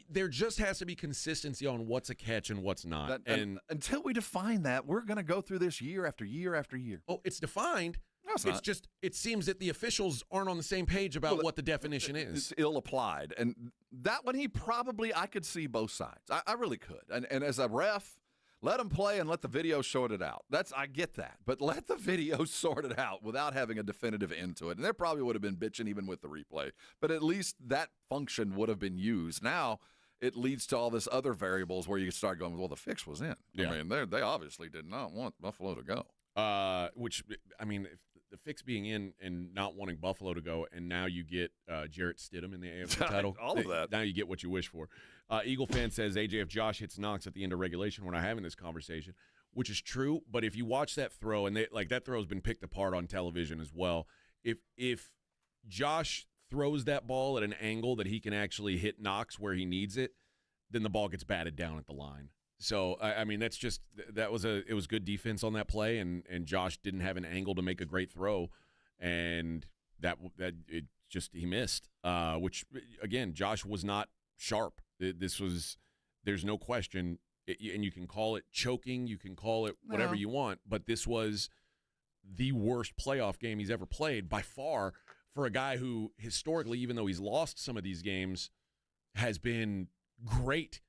There just has to be consistency on what's a catch and what's not. And until we define that, we're going to go through this year after year after year. Oh, it's defined. No, it's not. Just it seems that the officials aren't on the same page about what the definition is. It's ill-applied. And that one, I could see both sides. I really could. And as a ref, let them play and let the video sort it out. I get that. But let the video sort it out without having a definitive end to it. And there probably would have been bitching even with the replay. But at least that function would have been used. Now it leads to all this other variables where you start going, well, the fix was in. Yeah. I mean, they obviously did not want Buffalo to go. Which, I mean, if the fix being in and not wanting Buffalo to go, and now you get Jarrett Stidham in the AFC title. All of that. Now you get what you wish for. Eagle fan says, AJ, if Josh hits Knox at the end of regulation, we're not having this conversation, which is true. But if you watch that throw, and that throw has been picked apart on television as well, if Josh throws that ball at an angle that he can actually hit Knox where he needs it, then the ball gets batted down at the line. So, I mean, it was good defense on that play, and Josh didn't have an angle to make a great throw, and he missed, which, again, Josh was not sharp. There's no question, and you can call it choking, you can call it whatever you want, but this was the worst playoff game he's ever played by far for a guy who historically, even though he's lost some of these games, has been great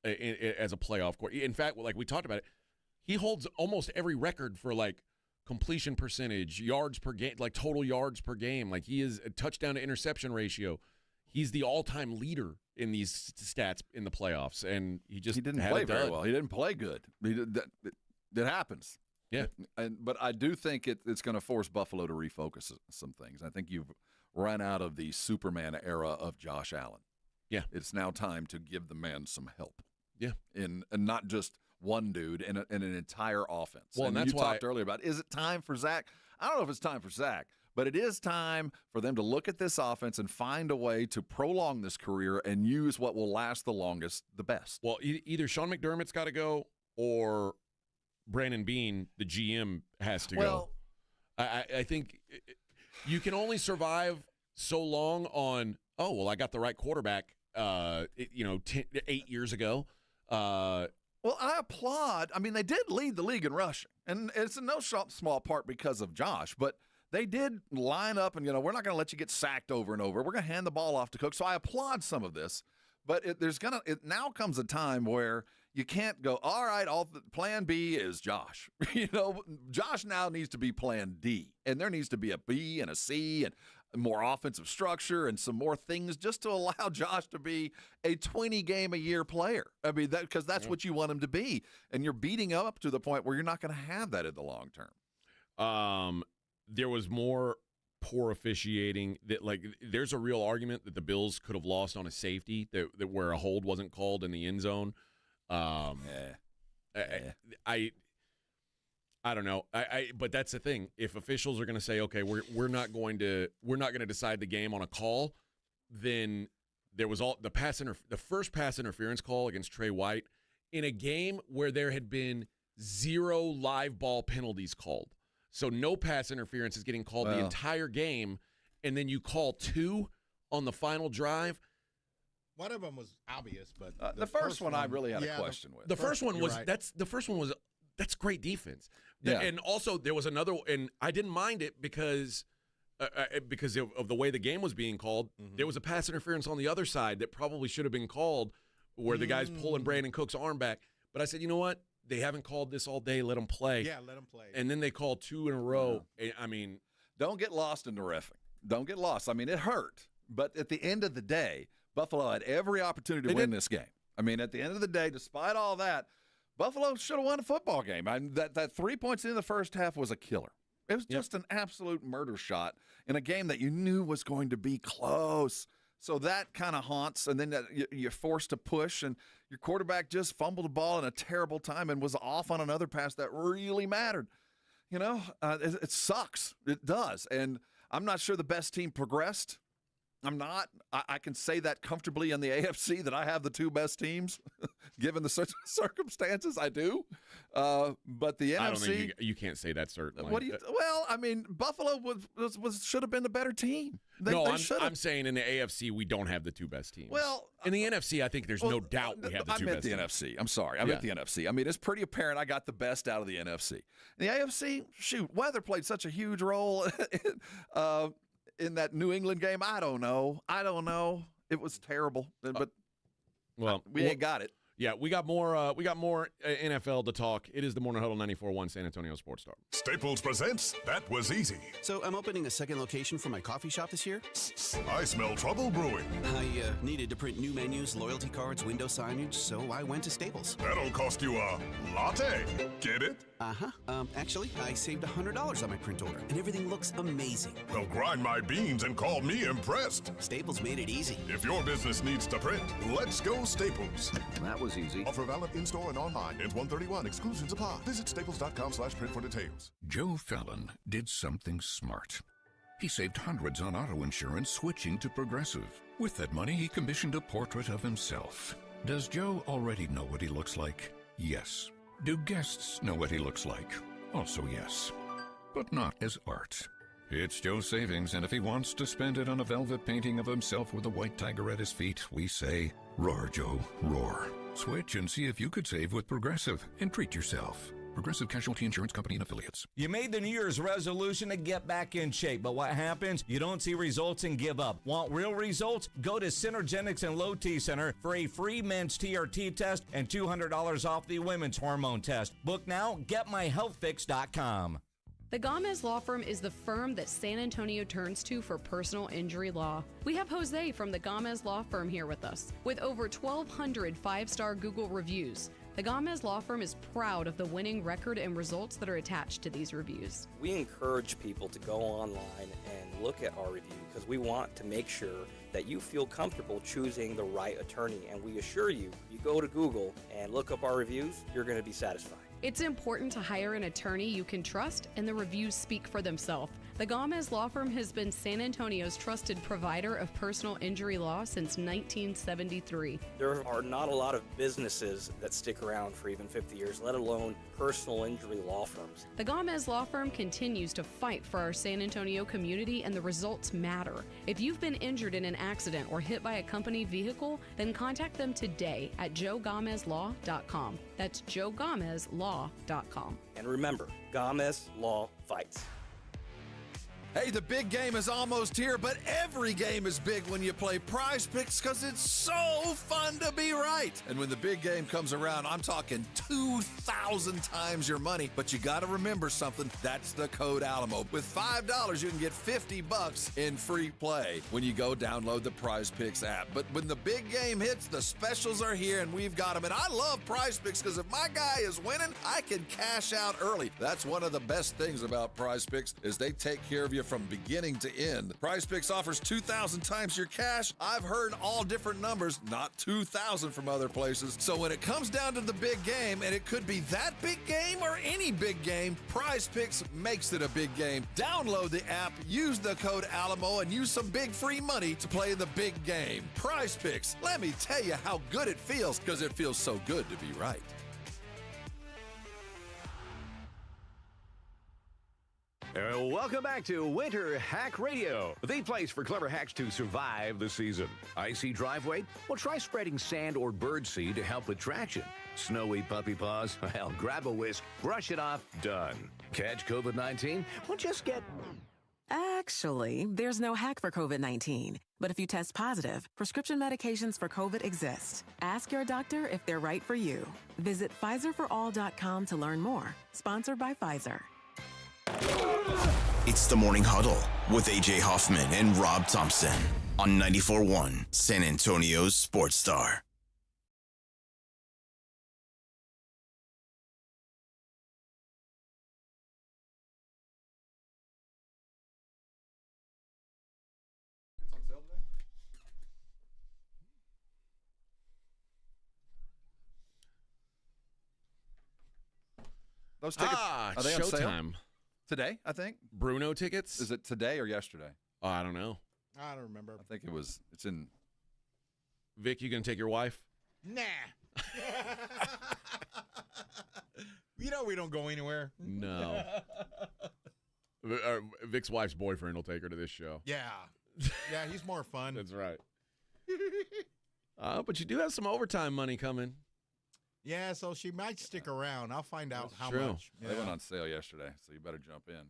as a playoff quarterback. In fact, like we talked about it, he holds almost every record for like completion percentage, yards per game, like total yards per game. Like he is a touchdown to interception ratio. He's the all-time leader in these stats in the playoffs, and he didn't play very well. He didn't play good. That happens. Yeah, but I do think it's going to force Buffalo to refocus some things. I think you've run out of the Superman era of Josh Allen. Yeah, it's now time to give the man some help. Yeah, and not just one dude in an entire offense. Well, and that's you why talked earlier about, is it time for Zach? I don't know if it's time for Zach, but it is time for them to look at this offense and find a way to prolong this career and use what will last the longest, the best. Well, either Sean McDermott's got to go or Brandon Beane, the GM, has to go. I think you can only survive so long on, I got the right quarterback, 8 years ago. Well, I applaud. I mean, they did lead the league in rushing, And it's in no small part because of Josh, but they did line up and, we're not going to let you get sacked over and over. We're going to hand the ball off to Cook. So I applaud some of this, but it now comes a time where you can't go, all right, plan B is Josh. Josh now needs to be plan D, and there needs to be a B and a C and more offensive structure and some more things just to allow Josh to be a 20-game-a-year player. I mean, because that's what you want him to be, and you're beating him up to the point where you're not going to have that in the long term. There was more poor officiating. There's a real argument that the Bills could have lost on a safety that where a hold wasn't called in the end zone. I don't know. But that's the thing. If officials are going to say, okay, we're not going to decide the game on a call, then there was the first pass interference call against Trey White in a game where there had been 0 live ball penalties called. So no pass interference is getting called the entire game, and then you call 2 on the final drive. One of them was obvious, but the first one I really had a question with. The first one was right. that's great defense. Yeah. And also there was another, and I didn't mind it because of the way the game was being called. Mm-hmm. There was a pass interference on the other side that probably should have been called, where the guy's pulling Brandon Cook's arm back. But I said, you know what? They haven't called this all day. Let them play. Yeah, let them play. And then they called 2 in a row. I mean, don't get lost in the reffing. Don't get lost. I mean, it hurt, but at the end of the day, Buffalo had every opportunity to win this game. I mean, at the end of the day, despite all that, Buffalo should have won a football game. That 3 points in the first half was a killer. It was just an absolute murder shot in a game that you knew was going to be close. So that kind of haunts, and then you're forced to push, and your quarterback just fumbled the ball in a terrible time and was off on another pass that really mattered. It sucks. It does. And I'm not sure the best team progressed. I'm not. I can say that comfortably in the AFC that I have the 2 best teams, given the circumstances. I do. But the NFC, I don't think you can't say that certainly. Well, I mean, Buffalo should have been the better team. I'm saying in the AFC we don't have the 2 best teams. Well, in the NFC, I think there's no doubt we have the 2 best teams. I meant the NFC. I'm sorry. I meant the NFC. I mean, it's pretty apparent I got the best out of the NFC. In the AFC, shoot, weather played such a huge role in that New England game. I don't know. It was terrible, but we ain't got it. Yeah, we got more NFL to talk. It is the Morning Huddle 94.1 San Antonio Sports Star. Staples presents That Was Easy. So I'm opening a second location for my coffee shop this year. I smell trouble brewing. I needed to print new menus, loyalty cards, window signage, so I went to Staples. That'll cost you a latte. Get it? Uh-huh. Actually, I saved $100 on my print order, and everything looks amazing. Well, grind my beans and call me impressed. Staples made it easy. If your business needs to print, let's go Staples. That was easy. Offer valid in-store and online. Ends 1/31. Exclusions apply. Visit staples.com/print for details. Joe Fallon did something smart. He saved hundreds on auto insurance switching to Progressive. With that money, he commissioned a portrait of himself. Does Joe already know what he looks like? Yes. Do guests know what he looks like? Also yes. But not as art. It's Joe's savings, and if he wants to spend it on a velvet painting of himself with a white tiger at his feet, we say, roar, Joe, roar. Switch and see if you could save with Progressive and treat yourself. Progressive Casualty Insurance Company and Affiliates. You made the New Year's resolution to get back in shape, but what happens? You don't see results and give up. Want real results? Go to Synergenics and Low T Center for a free men's TRT test and $200 off the women's hormone test. Book now, getmyhealthfix.com. The Gomez Law Firm is the firm that San Antonio turns to for personal injury law. We have Jose from the Gomez Law Firm here with us. With over 1,200 five-star Google reviews, the Gomez Law Firm is proud of the winning record and results that are attached to these reviews. We encourage people to go online and look at our review because we want to make sure that you feel comfortable choosing the right attorney. And we assure you, you go to Google and look up our reviews, you're going to be satisfied. It's important to hire an attorney you can trust, and the reviews speak for themselves. The Gomez Law Firm has been San Antonio's trusted provider of personal injury law since 1973. There are not a lot of businesses that stick around for even 50 years, let alone personal injury law firms. The Gomez Law Firm continues to fight for our San Antonio community, and the results matter. If you've been injured in an accident or hit by a company vehicle, then contact them today at joegomezlaw.com. That's joegomezlaw.com. And remember, Gomez Law Fights. Hey, the big game is almost here, but every game is big when you play Prize Picks because it's so fun to be right. And when the big game comes around, I'm talking 2,000 times your money. But you got to remember something. That's the code Alamo. With $5, you can get $50 in free play when you go download the Prize Picks app. But when the big game hits, the specials are here, and we've got them. And I love Prize Picks because if my guy is winning, I can cash out early. That's one of the best things about Prize Picks is they take care of you from beginning to end. Prize Picks offers 2,000 times your cash. I've heard all different numbers, not 2,000 from other places. So when it comes down to the big game, and it could be that big game or any big game, Prize Picks makes it a big game. Download the app, use the code Alamo, and use some big free money to play the big game. Prize Picks, let me tell you how good it feels, because it feels so good to be right. Welcome back to Winter Hack Radio, the place for clever hacks to survive the season. Icy driveway? Well, try spreading sand or birdseed to help with traction. Snowy puppy paws? Well, grab a whisk, brush it off, done. Catch COVID-19? Well, just get... Actually, there's no hack for COVID-19. But if you test positive, prescription medications for COVID exist. Ask your doctor if they're right for you. Visit PfizerForAll.com to learn more. Sponsored by Pfizer. It's the Morning Huddle with A.J. Hoffman and Rob Thompson on 94.1 San Antonio's Sports Star. Those tickets, are they on sale? Showtime. Today, I think. Bruno tickets? Is it today or yesterday? Oh, I don't know. I don't remember. I think it's in. Vic, you going to take your wife? Nah. You know we don't go anywhere. No. Vic's wife's boyfriend will take her to this show. Yeah. Yeah, he's more fun. That's right. But you do have some overtime money coming. Yeah, so she might stick around. I'll find out how true. much. They went on sale yesterday, so you better jump in.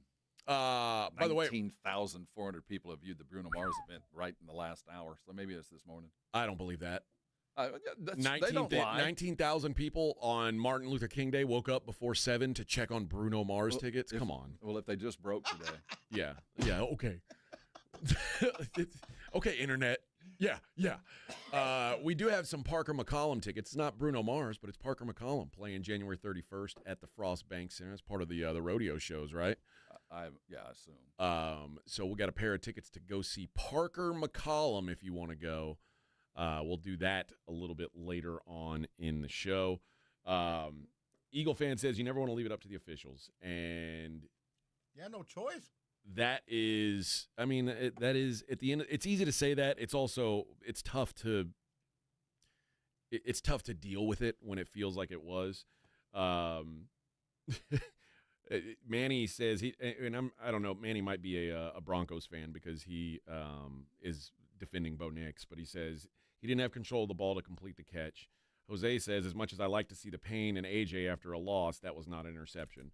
By the way, 19,400 people have viewed the Bruno Mars event right in the last hour, so maybe it's this morning. I don't believe that. They don't lie. 19,000 people on Martin Luther King Day woke up before 7 to check on Bruno Mars tickets. Come on. Well, if they just broke today. Yeah, okay. Okay, Internet. Yeah. We do have some Parker McCollum tickets. It's not Bruno Mars, but it's Parker McCollum playing January 31st at the Frost Bank Center. It's part of the rodeo shows, right? I assume. So we got a pair of tickets to go see Parker McCollum if you want to go. We'll do that a little bit later on in the show. Eagle fan says you never want to leave it up to the officials, and yeah, no choice. that is, I mean, that is at the end. It's easy to say that. It's also it's tough to deal with it when it feels like it was. Manny says I don't know. Manny might be a Broncos fan because he is defending Bo Nix, but he says he didn't have control of the ball to complete the catch. Jose says, as much as I like to see the pain in AJ after a loss, that was not an interception.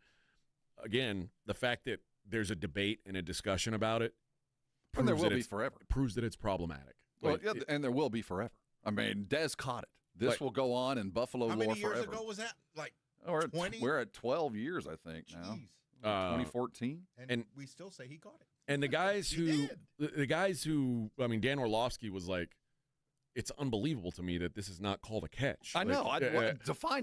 Again, the fact that there's a debate and a discussion about it and there will be forever. Proves that it's problematic. Well, yeah, and there will be forever. I mean, Dez caught it. This will go on in Buffalo lore forever. How many years ago was that? Like 20? We're at 12 years, I think, now. 2014. And we still say he caught it. And the guys who, I mean, Dan Orlovsky was like, it's unbelievable to me that this is not called a catch. I know.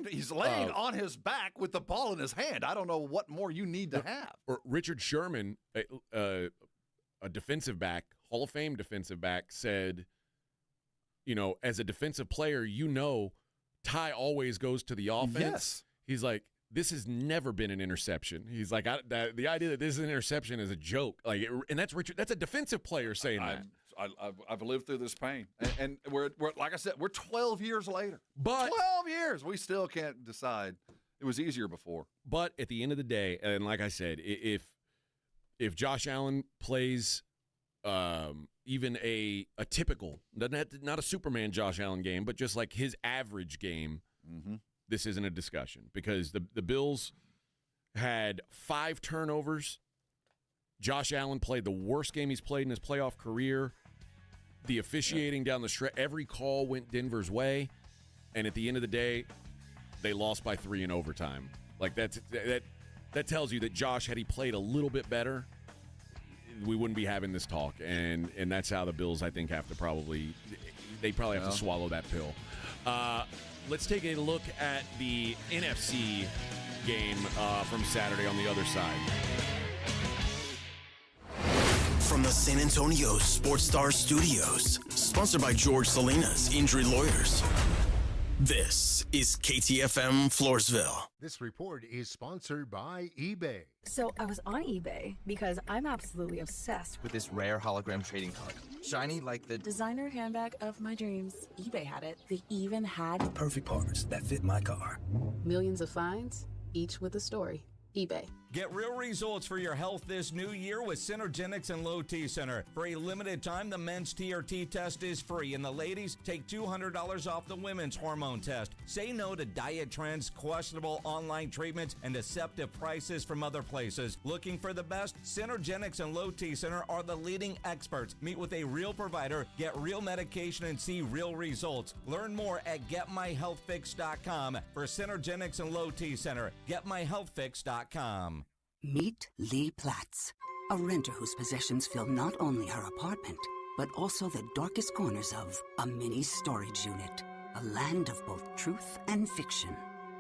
He's laying on his back with the ball in his hand. I don't know what more you need to have. Or Richard Sherman, a defensive back, Hall of Fame defensive back, said, you know, as a defensive player, Ty always goes to the offense. Yes. He's like, this has never been an interception. He's like, the idea that this is an interception is a joke. Like, and that's Richard. That's a defensive player saying that. I've lived through this pain, and we're like I said, we're 12 years later. But 12 years, we still can't decide It was easier before. But at the end of the day, and like I said, if Josh Allen plays even a typical, not a Superman Josh Allen game, but just like his average game, this isn't a discussion because the Bills had 5 turnovers. Josh Allen played the worst game he's played in his playoff career. The officiating down the stretch, every call went Denver's way. And at the end of the day, they lost by 3 in overtime. Like that tells you that Josh, had he played a little bit better, we wouldn't be having this talk. And that's how the Bills, I think, have to probably have to swallow that pill. Let's take a look at the NFC game from Saturday on the other side. From the San Antonio Sports Star Studios, sponsored by George Salinas Injury Lawyers. This is KTFM Floresville. This report is sponsored by eBay. So I was on eBay because I'm absolutely obsessed with this rare hologram trading card. Shiny like the designer handbag of my dreams. eBay had it. They even had the perfect parts that fit my car. Millions of finds, each with a story. eBay. Get real results for your health this new year with Synergenics and Low T Center. For a limited time, the men's TRT test is free, and the ladies take $200 off the women's hormone test. Say no to diet trends, questionable online treatments, and deceptive prices from other places. Looking for the best? Synergenics and Low T Center are the leading experts. Meet with a real provider, get real medication, and see real results. Learn more at GetMyHealthFix.com for Synergenics and Low T Center. GetMyHealthFix.com. Meet Lee Platts, a renter whose possessions fill not only her apartment, but also the darkest corners of a mini storage unit. A land of both truth and fiction.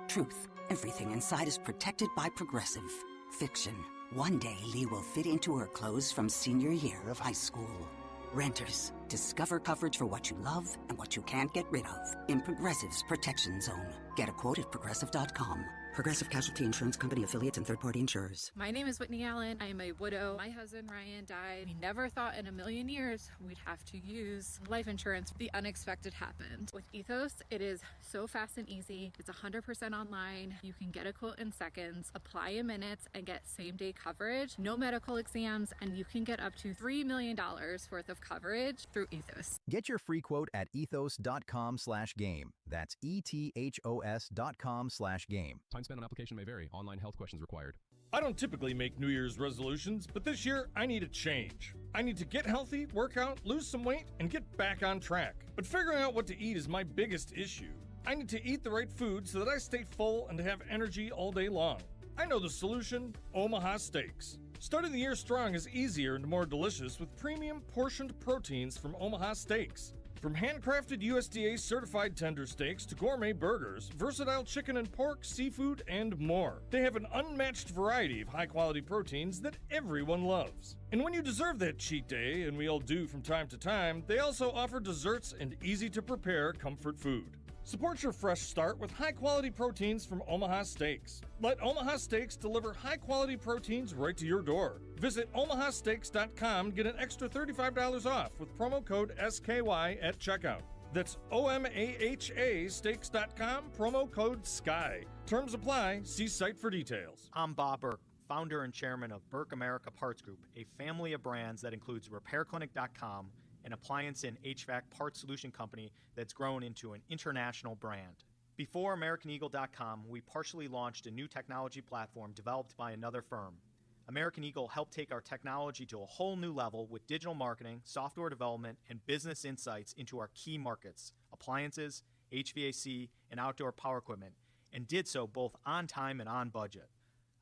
Truth, everything inside is protected by Progressive. Fiction, one day Lee will fit into her clothes from senior year of high school. Renters, discover coverage for what you love and what you can't get rid of in Progressive's Protection Zone. Get a quote at Progressive.com. Progressive Casualty Insurance Company affiliates and third-party insurers. My name is Whitney Allen. I am a widow. My husband, Ryan, died. We never thought in a million years we'd have to use life insurance. The unexpected happened. With Ethos, it is so fast and easy. It's 100% online. You can get a quote in seconds, apply in minutes, and get same-day coverage. No medical exams, and you can get up to $3 million worth of coverage through Ethos. Get your free quote at ethos.com/game. That's ethos.com/game. Time spent on application may vary. Online health questions required. I don't typically make New Year's resolutions, but this year I need a change. I need to get healthy, work out, lose some weight, and get back on track. But figuring out what to eat is my biggest issue. I need to eat the right food so that I stay full and have energy all day long. I know the solution: Omaha Steaks. Starting the year strong is easier and more delicious with premium portioned proteins from Omaha Steaks. From handcrafted USDA-certified tender steaks to gourmet burgers, versatile chicken and pork, seafood, and more. They have an unmatched variety of high-quality proteins that everyone loves. And when you deserve that cheat day, and we all do from time to time, they also offer desserts and easy-to-prepare comfort food. Support your fresh start with high-quality proteins from Omaha Steaks. Let Omaha Steaks deliver high-quality proteins right to your door. Visit omahasteaks.com and get an extra $35 off with promo code SKY at checkout. That's OMAHA steaks.com, promo code SKY. Terms apply. See site for details. I'm Bob Burke, founder and chairman of Burke America Parts Group, a family of brands that includes RepairClinic.com, an appliance and HVAC parts solution company that's grown into an international brand. Before AmericanEagle.com, we partially launched a new technology platform developed by another firm. American Eagle helped take our technology to a whole new level with digital marketing, software development, and business insights into our key markets, appliances, HVAC, and outdoor power equipment, and did so both on time and on budget.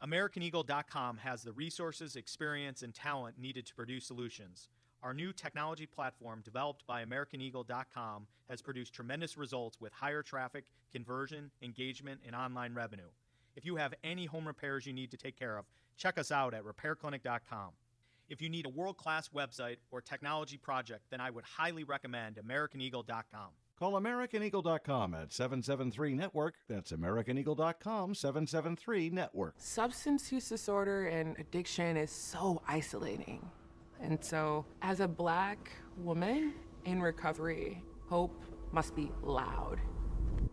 AmericanEagle.com has the resources, experience, and talent needed to produce solutions. Our new technology platform, developed by AmericanEagle.com, has produced tremendous results with higher traffic, conversion, engagement, and online revenue. If you have any home repairs you need to take care of, check us out at RepairClinic.com. If you need a world-class website or technology project, then I would highly recommend AmericanEagle.com. Call AmericanEagle.com at 773-NETWORK. That's AmericanEagle.com, 773-NETWORK. Substance use disorder and addiction is so isolating. And so, as a Black woman in recovery, hope must be loud.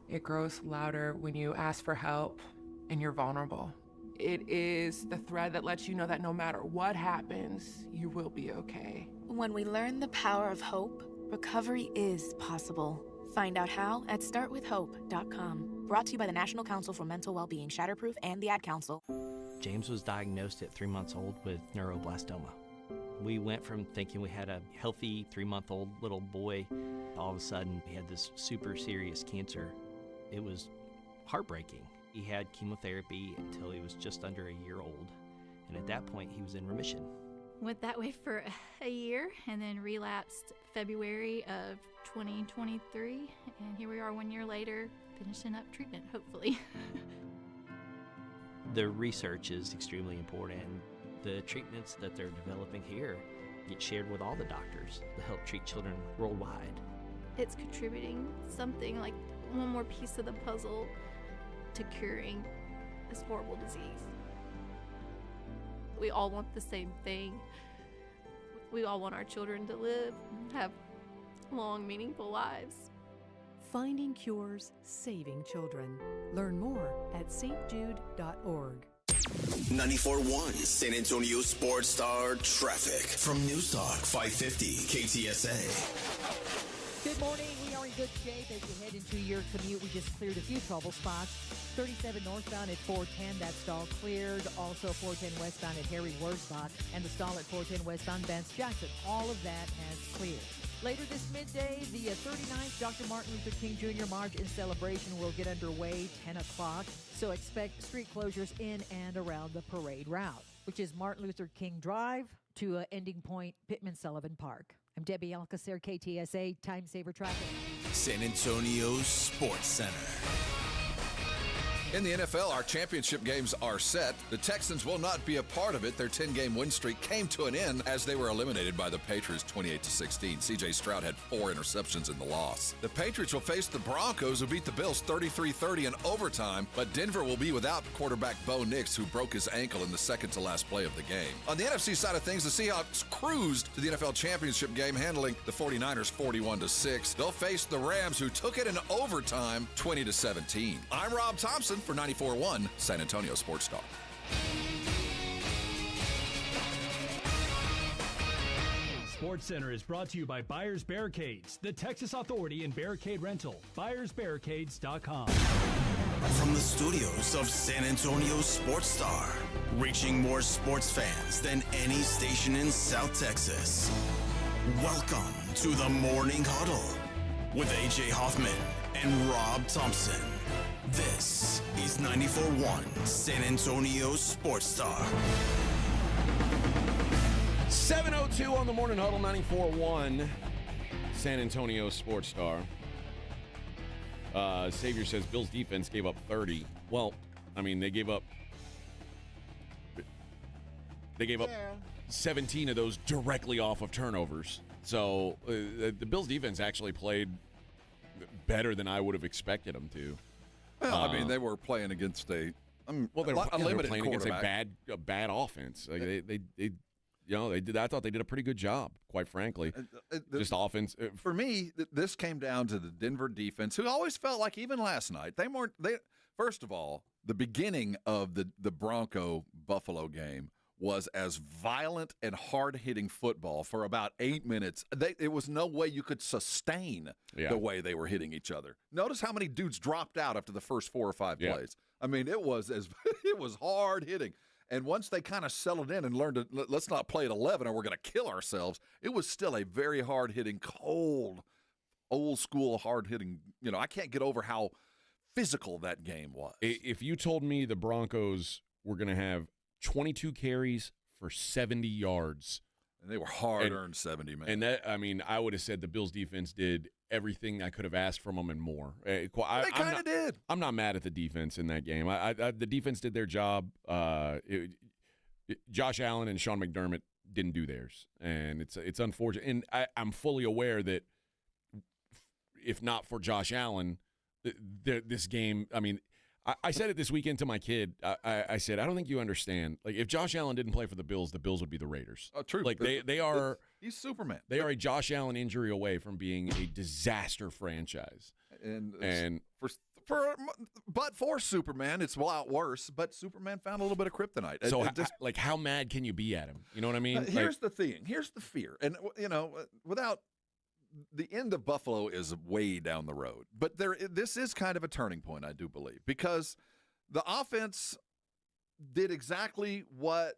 It grows louder when you ask for help, and you're vulnerable. It is the thread that lets you know that no matter what happens, you will be okay. When we learn the power of hope, recovery is possible. Find out how at startwithhope.com. Brought to you by the National Council for Mental Wellbeing, Shatterproof, and the Ad Council. James was diagnosed at 3 months old with neuroblastoma. We went from thinking we had a healthy 3-month-old little boy, all of a sudden we had this super serious cancer. It was heartbreaking. He had chemotherapy until he was just under a year old, and at that point he was in remission. Went that way for a year and then relapsed February of 2023, and here we are 1 year later finishing up treatment, hopefully. The research is extremely important. The treatments that they're developing here get shared with all the doctors to help treat children worldwide. It's contributing something like one more piece of the puzzle to curing this horrible disease. We all want the same thing. We all want our children to live, have long, meaningful lives. Finding cures, saving children. Learn more at stjude.org. 94.1 San Antonio Sports Star traffic from News Talk 550 KTSA. Good morning. We are in good shape as you head into your commute. We just cleared a few trouble spots. 37 northbound at 410, that stall cleared. Also 410 westbound at Harry Wurzbach and the stall at 410 westbound Vance Jackson. All of that has cleared. Later this midday, the 39th Dr. Martin Luther King Jr. March in celebration will get underway 10 o'clock. So expect street closures in and around the parade route, which is Martin Luther King Drive to ending point Pittman-Sullivan Park. I'm Debbie Alcacer, KTSA Time Saver Traffic. San Antonio Sports Center. In the NFL, our championship games are set. The Texans will not be a part of it. Their 10-game win streak came to an end as they were eliminated by the Patriots 28-16. C.J. Stroud had 4 interceptions in the loss. The Patriots will face the Broncos, who beat the Bills 33-30 in overtime, but Denver will be without quarterback Bo Nix, who broke his ankle in the second-to-last play of the game. On the NFC side of things, the Seahawks cruised to the NFL championship game, handling the 49ers 41-6. They'll face the Rams, who took it in overtime 20-17. I'm Rob Thompson for 94.1 San Antonio Sports Star. Sports Center is brought to you by Buyers Barricades, the Texas Authority in Barricade Rental. BuyersBarricades.com. From the studios of San Antonio Sports Star, reaching more sports fans than any station in South Texas. Welcome to the Morning Huddle with A.J. Hoffman and Rob Thompson. This is 94.1 San Antonio Sports Star. 7:02 on the Morning Huddle, 94.1 San Antonio Sports Star. Savior says Bills defense gave up 30. Well, I mean, they gave up 17 of those directly off of turnovers. So the Bills defense actually played better than I would have expected them to. Well, I mean, they were playing against a they were playing against a bad offense. Like they did. I thought they did a pretty good job, quite frankly. Just offense. For me, this came down to the Denver defense, who always felt like, even last night, first of all, the beginning of the Bronco-Buffalo game was as violent and hard-hitting football for about 8 minutes. It was no way you could sustain the way they were hitting each other. Notice how many dudes dropped out after the first 4 or 5 plays. I mean, it was hard-hitting. And once they kind of settled in and learned to, let's not play at 11 or we're going to kill ourselves, it was still a very hard-hitting, cold, old-school hard-hitting. I can't get over how physical that game was. If you told me the Broncos were going to have 22 carries for 70 yards. And they were hard-earned 70, man. And that, I mean, I would have said the Bills defense did everything I could have asked from them and more. They kind of did. I'm not mad at the defense in that game. The defense did their job. Josh Allen and Sean McDermott didn't do theirs. And it's unfortunate. And I'm fully aware that if not for Josh Allen, this game, I mean, I said it this weekend to my kid. I said, I don't think you understand. Like, if Josh Allen didn't play for the Bills would be the Raiders. Oh, true. Like, they are. He's Superman. They are a Josh Allen injury away from being a disaster franchise. And But for Superman, it's a lot worse. But Superman found a little bit of kryptonite. So, how mad can you be at him? You know what I mean? Here's the thing. Here's the fear. And, without the end of Buffalo is way down the road. But this is kind of a turning point, I do believe, because the offense did exactly what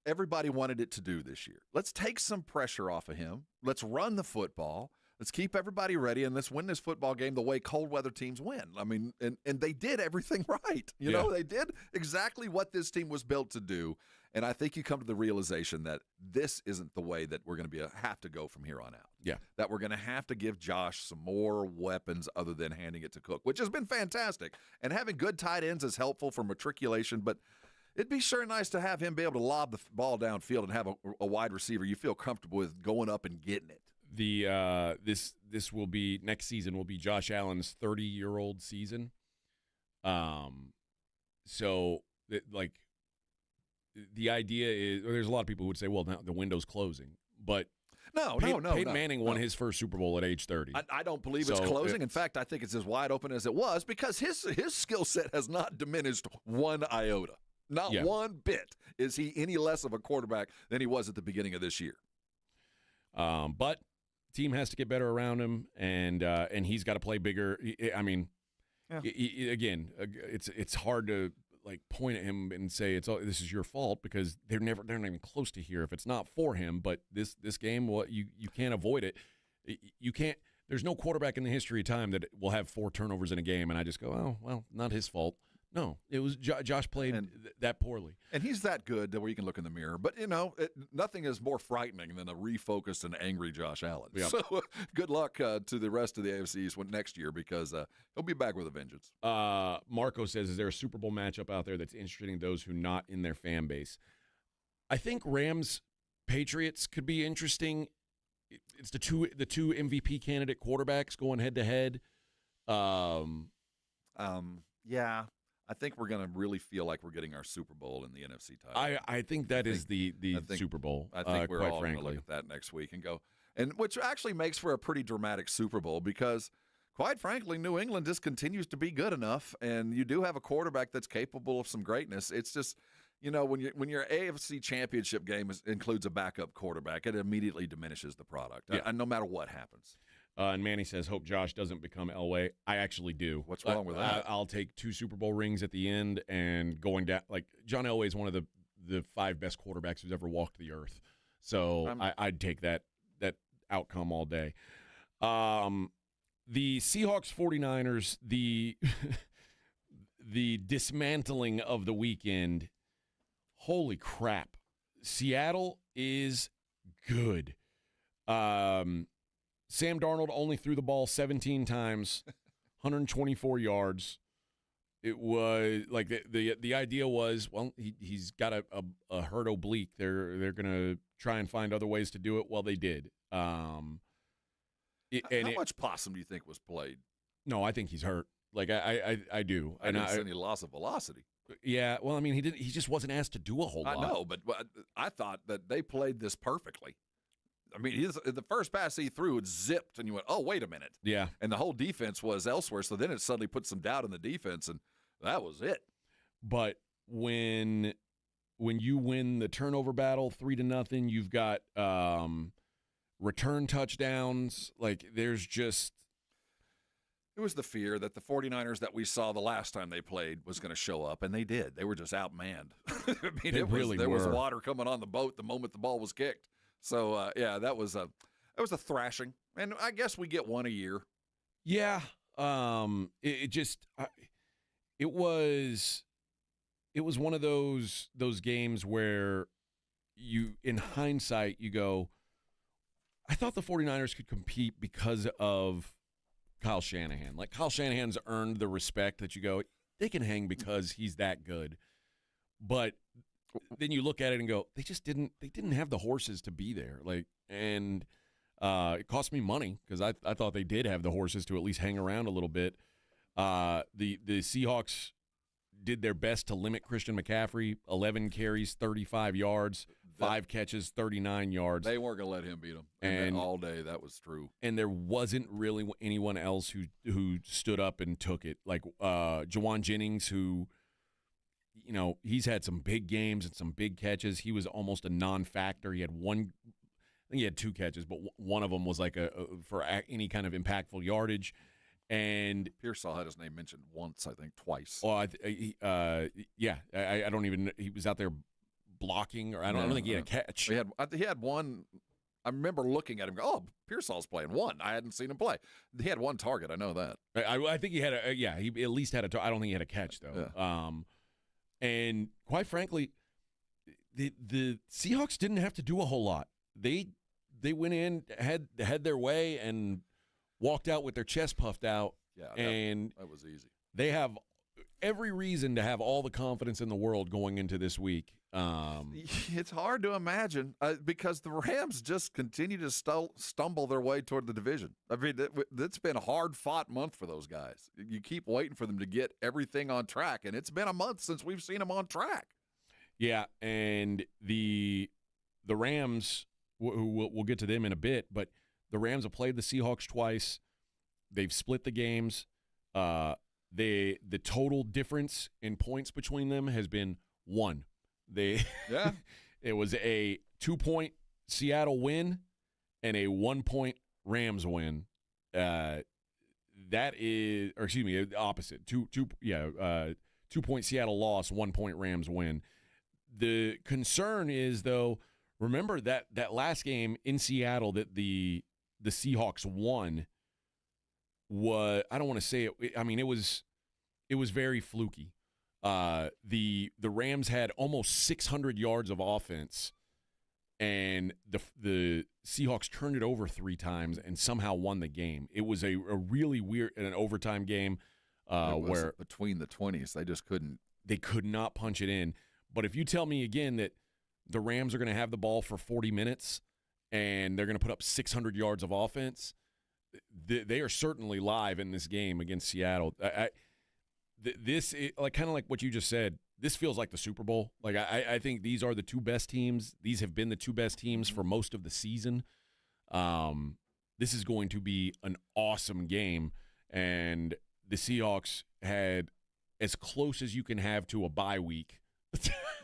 everybody wanted it to do this year. Let's take some pressure off of him. Let's run the football. Let's keep everybody ready, and let's win this football game the way cold weather teams win. I mean, and they did everything right. You know, they did exactly what this team was built to do. And I think you come to the realization that this isn't the way that we're going to have to go from here on out. Yeah. That we're going to have to give Josh some more weapons other than handing it to Cook, which has been fantastic. And having good tight ends is helpful for matriculation, but it'd be sure nice to have him be able to lob the ball downfield and have a wide receiver you feel comfortable with going up and getting it. This will be next season will be Josh Allen's 30-year-old season. So the idea is there's a lot of people who would say, well, now the window's closing, but Peyton Manning won his first Super Bowl at age 30. I don't believe it's closing. In fact, I think it's as wide open as it was because his skill set has not diminished one iota. Not one bit is he any less of a quarterback than he was at the beginning of this year. But team has to get better around him, and he's got to play bigger. I mean, again, it's hard to point at him and say this is your fault because they're not even close to here if it's not for him. But this game, you can't avoid it. You can't. There's no quarterback in the history of time that will have 4 turnovers in a game, and I just go, oh well, not his fault. No, it was Josh played that poorly. And he's that good that where you can look in the mirror. But, nothing is more frightening than a refocused and angry Josh Allen. Yep. So good luck to the rest of the AFC East next year because he'll be back with a vengeance. Marco says, is there a Super Bowl matchup out there that's interesting to those who not in their fan base? I think Rams-Patriots could be interesting. It's the two MVP candidate quarterbacks going head-to-head. Yeah. I think we're going to really feel like we're getting our Super Bowl in the NFC title. I think that is the Super Bowl. I think we're quite all going to look at that next week and go, and which actually makes for a pretty dramatic Super Bowl because, quite frankly, New England just continues to be good enough, and you do have a quarterback that's capable of some greatness. It's just, when your AFC Championship game includes a backup quarterback, it immediately diminishes the product, no matter what happens. And Manny says, hope Josh doesn't become Elway. I actually do. What's wrong with that? I'll take 2 Super Bowl rings at the end and going down. John Elway is one of the 5 best quarterbacks who's ever walked the earth. So I'd take that outcome all day. The Seahawks 49ers, the dismantling of the weekend, holy crap. Seattle is good. Sam Darnold only threw the ball 17 times, 124 yards. It was the idea was, well, he's got a hurt oblique. They're going to try and find other ways to do it. Well, they did. How much possum do you think was played? No, I think he's hurt. I do. I didn't see any loss of velocity. Yeah, well, I mean, he just wasn't asked to do a whole lot. I know, but I thought that they played this perfectly. I mean, the first pass he threw, it zipped, and you went, oh, wait a minute. Yeah. And the whole defense was elsewhere, so then it suddenly put some doubt in the defense, and that was it. But when you win the turnover battle 3-0, you've got return touchdowns. There's just – it was the fear that the 49ers that we saw the last time they played was going to show up, and they did. They were just outmanned. I mean, there was water coming on the boat the moment the ball was kicked. So, that was a thrashing. And I guess we get one a year. Yeah. It was one of those games where you, in hindsight, you go, I thought the 49ers could compete because of Kyle Shanahan. Kyle Shanahan's earned the respect that you go, they can hang because he's that good. But then you look at it and go, they didn't have the horses to be there. It cost me money because I thought they did have the horses to at least hang around a little bit. The Seahawks did their best to limit Christian McCaffrey, 11 carries, 35 yards. 5 catches, 39 yards. They weren't going to let him beat them. And all day, that was true. And there wasn't really anyone else who stood up and took it. Like Jawan Jennings, who, he's had some big games and some big catches. He was almost a non-factor. He had I think he had 2 catches, but one of them was like for any kind of impactful yardage. And Pearsall had his name mentioned once, I think twice. Well, I don't even. He was out there blocking, or I don't think he had a catch. He had one. I remember looking at him. Oh, Pearsall's playing one. I hadn't seen him play. He had 1 target. I know that. I think he had he at least had a. I don't think he had a catch though. Yeah. And quite frankly, the Seahawks didn't have to do a whole lot. They went in, had their way, and walked out with their chest puffed out. Yeah, that was easy. They have every reason to have all the confidence in the world going into this week. It's hard to imagine because the Rams just continue to stumble their way toward the division. I mean, it's been a hard-fought month for those guys. You keep waiting for them to get everything on track, and it's been a month since we've seen them on track. Yeah, and the Rams, we'll get to them in a bit, but the Rams have played the Seahawks twice. They've split the games. The total difference in points between them has been 1. It was a 2-point Seattle win and a 1-point Rams win. That is, or excuse me, the opposite. 2-point Seattle loss, 1-point Rams win. The concern is, though, remember that last game in Seattle that the Seahawks won was, I don't want to say it. I mean, it was very fluky. The Rams had almost 600 yards of offense, and the Seahawks turned it over 3 times and somehow won the game. It was a really weird an overtime game where between the 20s they just couldn't. They could not punch it in. But if you tell me again that the Rams are going to have the ball for 40 minutes and they're going to put up 600 yards of offense, they are certainly live in this game against Seattle. This, kind of like what you just said, this feels like the Super Bowl. Like I think these are the 2 best teams. These have been the 2 best teams for most of the season. This is going to be an awesome game, and the Seahawks had as close as you can have to a bye week.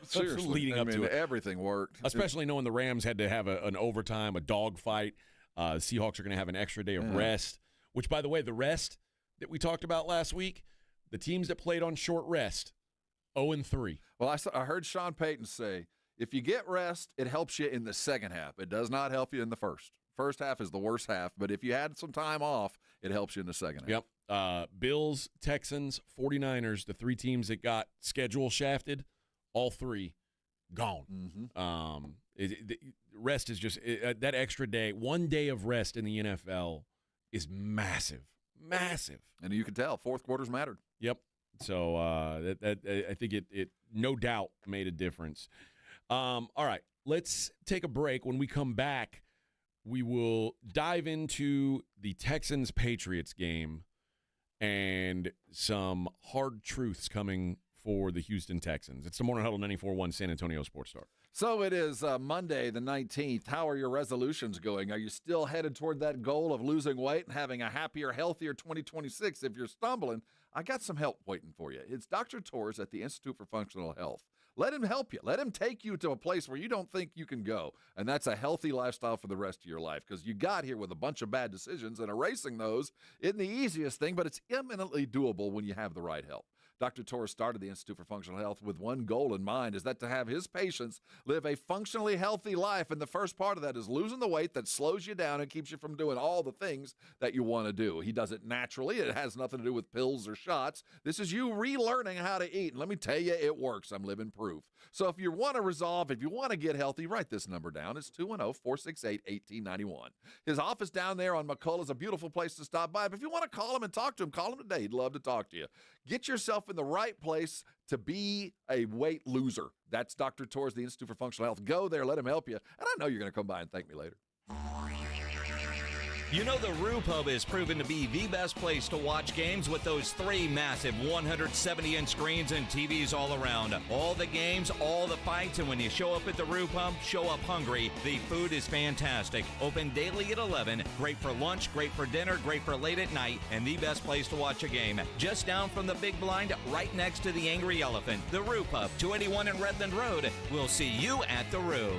Seriously, leading up to it. Everything worked. Especially knowing the Rams had to have an overtime, a dogfight. The Seahawks are going to have an extra day of rest, which, by the way, the rest that we talked about last week, the teams that played on short rest, 0-3. Well, I heard Sean Payton say, if you get rest, it helps you in the second half. It does not help you in the first. First half is the worst half, but if you had some time off, it helps you in the second half. Yep. Bills, Texans, 49ers, the 3 teams that got schedule shafted, all 3 gone. Mm-hmm. Rest is just that extra day. 1 day of rest in the NFL is massive. And you can tell 4th quarters mattered. Yep. So I think it no doubt made a difference. All right, let's take a break. When we come back, we will dive into the Texans-Patriots game and some hard truths coming for the Houston Texans. It's the Morning Huddle 94.1 San Antonio Sports Star. So it is Monday the 19th. How are your resolutions going? Are you still headed toward that goal of losing weight and having a happier, healthier 2026? If you're stumbling, I got some help waiting for you. It's Dr. Torres at the Institute for Functional Health. Let him help you. Let him take you to a place where you don't think you can go. And that's a healthy lifestyle for the rest of your life, because you got here with a bunch of bad decisions, and erasing those isn't the easiest thing, but it's eminently doable when you have the right help. Dr. Torres started the Institute for Functional Health with one goal in mind, is that to have his patients live a functionally healthy life. And the first part of that is losing the weight that slows you down and keeps you from doing all the things that you want to do. He does it naturally. It has nothing to do with pills or shots. This is you relearning how to eat. And let me tell you, it works. I'm living proof. So if you want to resolve, if you want to get healthy, write this number down. It's 210-468-1891. His office down there on McCullough is a beautiful place to stop by. But if you want to call him and talk to him, call him today. He'd love to talk to you. Get yourself in the right place to be a weight loser. That's Dr. Torres, the Institute for Functional Health. Go there, let him help you, and I know you're going to come by and thank me later. You know the Roo Pub has proven to be the best place to watch games with those 3 massive 170-inch screens and TVs all around. All the games, all the fights, and when you show up at the Roo Pub, show up hungry. The food is fantastic. Open daily at 11. Great for lunch, great for dinner, great for late at night, and the best place to watch a game. Just down from the big blind, right next to the Angry Elephant. The Roo Pub, 281 in Redland Road. We'll see you at the Roo.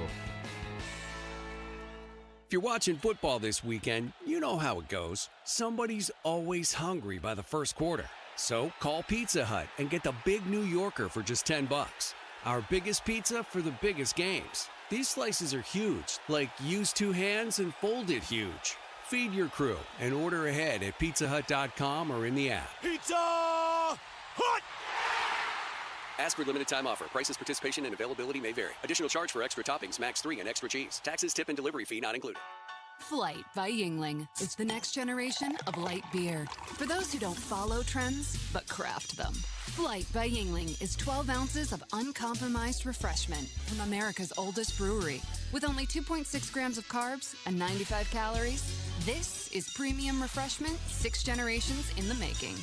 If you're watching football this weekend, you know how it goes. Somebody's always hungry by the first quarter. So call Pizza Hut and get the Big New Yorker for just $10. Our biggest pizza for the biggest games. These slices are huge, like use 2 hands and fold it huge. Feed your crew and order ahead at pizzahut.com or in the app. Pizza Hut! Ask for limited time offer. Prices, participation, and availability may vary. Additional charge for extra toppings, max 3 and extra cheese. Taxes, tip, and delivery fee not included. Flight by Yingling. It's the next generation of light beer. For those who don't follow trends, but craft them. Flight by Yingling is 12 ounces of uncompromised refreshment from America's oldest brewery. With only 2.6 grams of carbs and 95 calories, this is premium refreshment 6 generations in the making.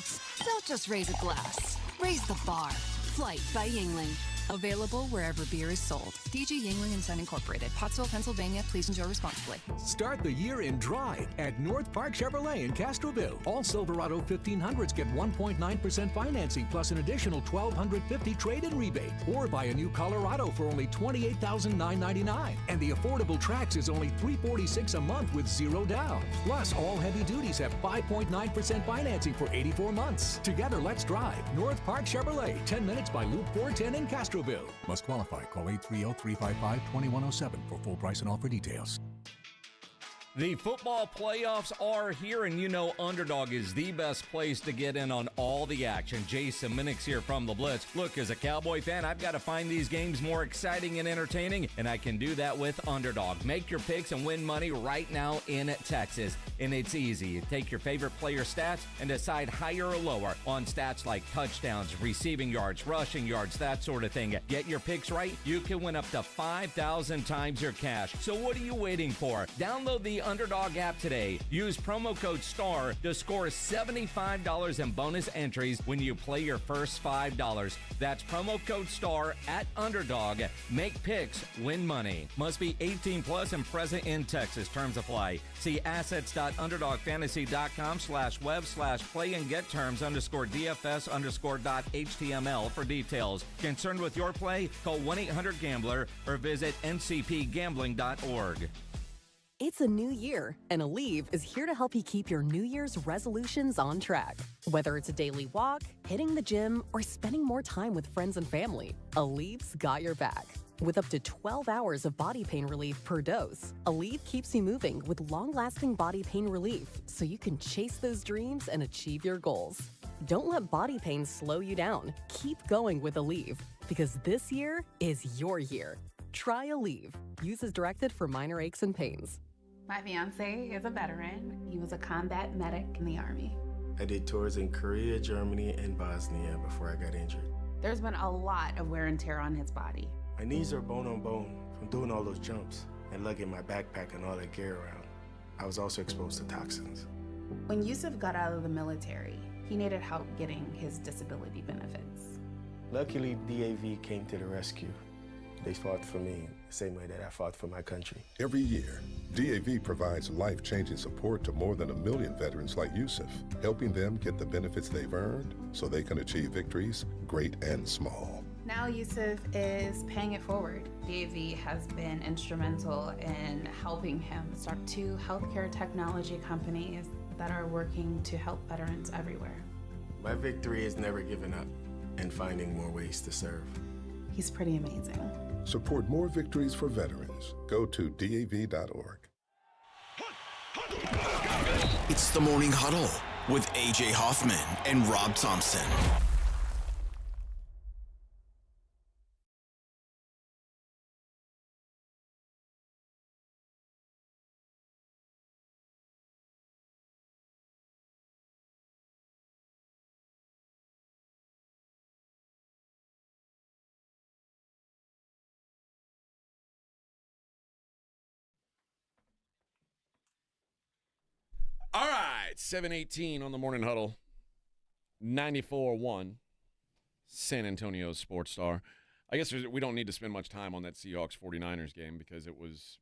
Don't just raise a glass. Raise the bar. Flight by Yingling. Available wherever beer is sold. DG Yingling and Son Incorporated, Pottsville, Pennsylvania. Please enjoy responsibly. Start the year in drive at North Park Chevrolet in Castroville. All Silverado 1500s get 1.9% financing plus an additional $1,250 trade-in rebate. Or buy a new Colorado for only $28,999. And the affordable Trax is only $346 a month with 0 down. Plus, all heavy duties have 5.9% financing for 84 months. Together, let's drive. North Park Chevrolet, 10 minutes by Loop 410 in Castroville. Must qualify. Call 830-355-2107 for full price and offer details. The football playoffs are here, and you know Underdog is the best place to get in on all the action. Jason Minix here from the Blitz. Look, as a Cowboy fan, I've got to find these games more exciting and entertaining, and I can do that with Underdog. Make your picks and win money right now in Texas, and it's easy. You take your favorite player stats and decide higher or lower on stats like touchdowns, receiving yards, rushing yards, that sort of thing. Get your picks right, you can win up to 5,000 times your cash. So what are you waiting for? Download the Underdog app today. Use promo code STAR to score $75 in bonus entries when you play your first $5. That's promo code STAR at Underdog. Make picks, win money. Must be 18 plus and present in Texas. Terms apply. See assets.underdogfantasy.com/web/play and get terms _DFS_.html for details. Concerned with your play? Call 1-800-GAMBLER or visit ncpgambling.org. It's a new year, and Aleve is here to help you keep your New Year's resolutions on track. Whether it's a daily walk, hitting the gym, or spending more time with friends and family, Aleve's got your back. With up to 12 hours of body pain relief per dose, Aleve keeps you moving with long-lasting body pain relief so you can chase those dreams and achieve your goals. Don't let body pain slow you down. Keep going with Aleve, because this year is your year. Try Aleve. Use as directed for minor aches and pains. My fiance is a veteran. He was a combat medic in the Army. I did tours in Korea, Germany, and Bosnia before I got injured. There's been a lot of wear and tear on his body. My knees are bone on bone from doing all those jumps and lugging my backpack and all that gear around. I was also exposed to toxins. When Yusuf got out of the military, he needed help getting his disability benefits. Luckily, DAV came to the rescue. They fought for me the same way that I fought for my country. Every year, DAV provides life-changing support to more than 1 million veterans like Yusuf, helping them get the benefits they've earned so they can achieve victories, great and small. Now Yusuf is paying it forward. DAV has been instrumental in helping him start 2 healthcare technology companies that are working to help veterans everywhere. My victory is never giving up and finding more ways to serve. He's pretty amazing. Support more victories for veterans. Go to DAV.org. It's the Morning Huddle with AJ Hoffman and Rob Thompson. All right, 7:18 on the Morning Huddle. 94-1, San Antonio Sports Star. I guess we don't need to spend much time on that Seahawks-49ers game because it was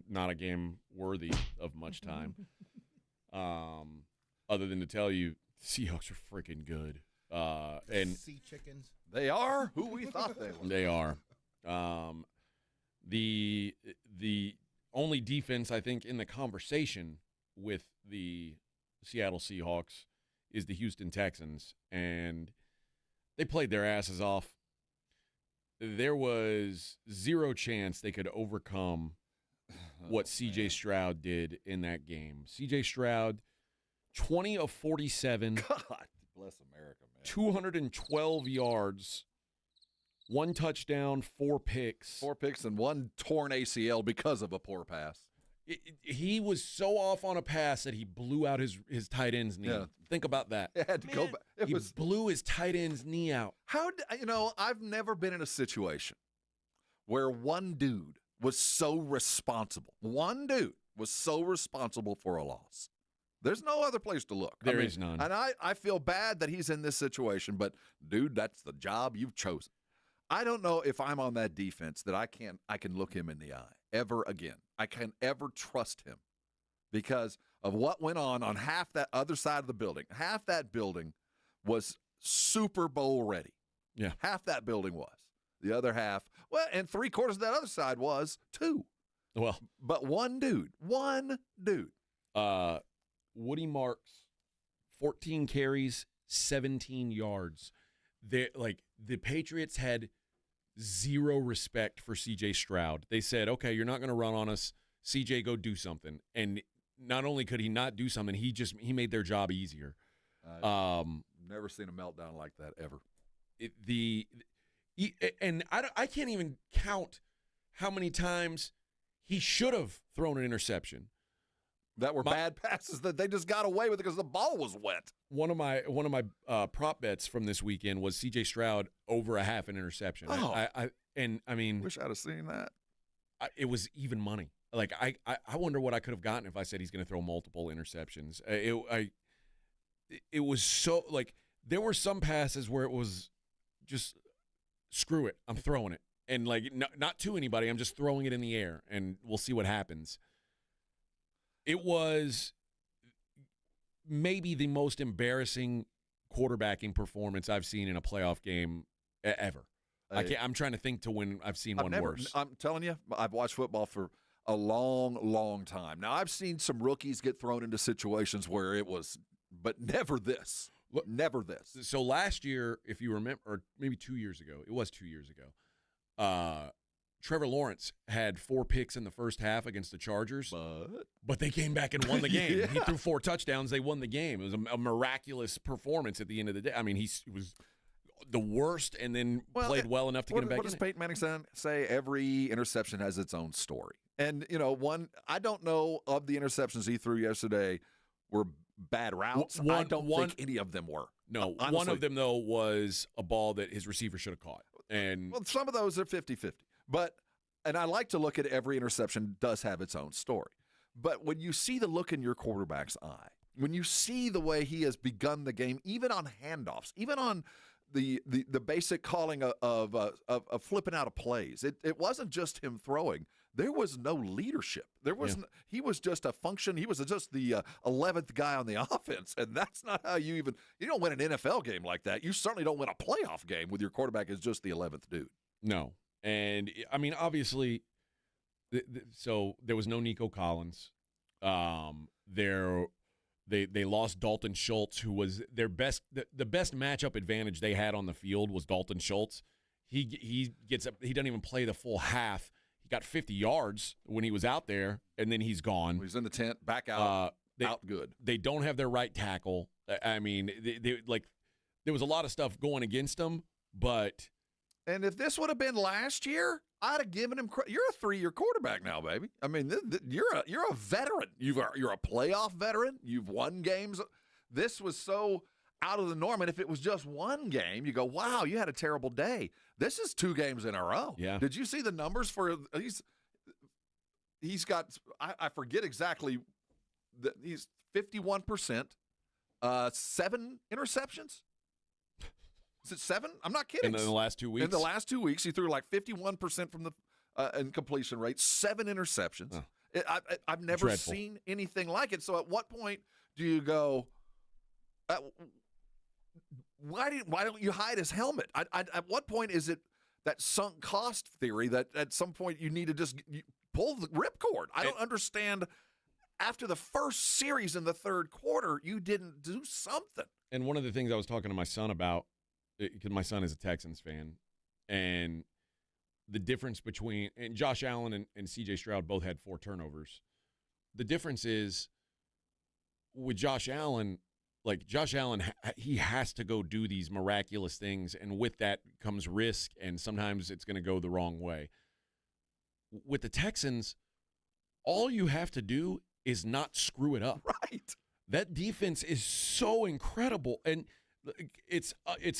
not a game worthy of much time. Other than to tell you, Seahawks are freaking good. And sea chickens. They are who we thought they were. They are. The only defense, I think, in the conversation with the Seattle Seahawks is the Houston Texans, and they played their asses off. There was zero chance they could overcome what C.J. Stroud did in that game. C.J. Stroud, 20 of 47. God bless America, man. 212 yards, 1 touchdown, 4 picks. 4 picks and 1 torn ACL because of a poor pass. He was so off on a pass that he blew out his tight end's knee. Yeah. Think about that. It had to go back. He blew his tight end's knee out. I've never been in a situation where one dude was so responsible. One dude was so responsible for a loss. There's no other place to look. There is none. And I feel bad that he's in this situation, but, dude, that's the job you've chosen. I don't know if I'm on that defense that I can look him in the eye ever again. I can ever trust him because of what went on half that other side of the building. Half that building was Super Bowl ready. Yeah. Half that building was. The other half, well, and 3/4 of that other side was too. Well, but one dude. Woody Marks, 14 carries, 17 yards. The Patriots had zero respect for C.J. Stroud. They said, okay, you're not going to run on us. C.J., go do something. And not only could he not do something, he made their job easier. Never seen a meltdown like that ever. I can't even count how many times he should have thrown an interception. That were bad passes that they just got away with because the ball was wet. One of my prop bets from this weekend was C.J. Stroud over a half an interception. Oh. I mean, wish I'd have seen that. It was even money. Like I wonder what I could have gotten if I said he's going to throw multiple interceptions. It was so like there were some passes where it was just screw it, I'm throwing it, and like not to anybody, I'm just throwing it in the air, and we'll see what happens. It was maybe the most embarrassing quarterbacking performance I've seen in a playoff game ever. I'm trying to think to when I've seen one worse. I'm telling you, I've watched football for a long, long time. Now, I've seen some rookies get thrown into situations where it was, but never this. Never this. So last year, if you remember, or maybe 2 years ago, it was 2 years ago, Trevor Lawrence had 4 picks in the first half against the Chargers, but they came back and won the game. Yeah. He threw 4 touchdowns. They won the game. It was a miraculous performance at the end of the day. I mean, he was the worst and then played well enough to get him back in. What does Peyton Manning say? Every interception has its own story. And, I don't know of the interceptions he threw yesterday were bad routes. I don't think any of them were. No, honestly. One of them, though, was a ball that his receiver should have caught. And some of those are 50-50. And I like to look at every interception does have its own story. But when you see the look in your quarterback's eye, when you see the way he has begun the game, even on handoffs, even on the basic calling of flipping out of plays, it wasn't just him throwing. There was no leadership. He was just a function. He was just the 11th guy on the offense, and that's not how you don't win an NFL game like that. You certainly don't win a playoff game with your quarterback as just the 11th dude. No. And, I mean, obviously, so there was no Nico Collins. They lost Dalton Schultz, who was their best. The best matchup advantage they had on the field was Dalton Schultz. He gets up. He doesn't even play the full half. He got 50 yards when he was out there, and then he's gone. He's in the tent, back out, out good. They don't have their right tackle. I mean, there was a lot of stuff going against them, but. And if this would have been last year, I'd have given him credit. You're a 3-year quarterback now, baby. I mean, you're a veteran. You're a playoff veteran. You've won games. This was so out of the norm. And if it was just one game, you go, wow, you had a terrible day. This is 2 games in a row. Yeah. Did you see the numbers for he's got, I forget exactly He's 51%, 7 interceptions. Is it 7? I'm not kidding. In the last 2 weeks? In the last 2 weeks, he threw like 51% from the incompletion rate, 7 interceptions. Oh. I've never Dreadful. seen anything like it. So at what point do you go, why don't you hide his helmet? At what point is it that sunk cost theory that at some point you need to just pull the ripcord? I don't understand. After the first series in the third quarter, you didn't do something. And one of the things I was talking to my son about, because my son is a Texans fan, and the difference between – and Josh Allen and C.J. Stroud both had 4 turnovers. The difference is with Josh Allen, he has to go do these miraculous things, and with that comes risk, and sometimes it's going to go the wrong way. With the Texans, all you have to do is not screw it up. Right. That defense is so incredible, and it's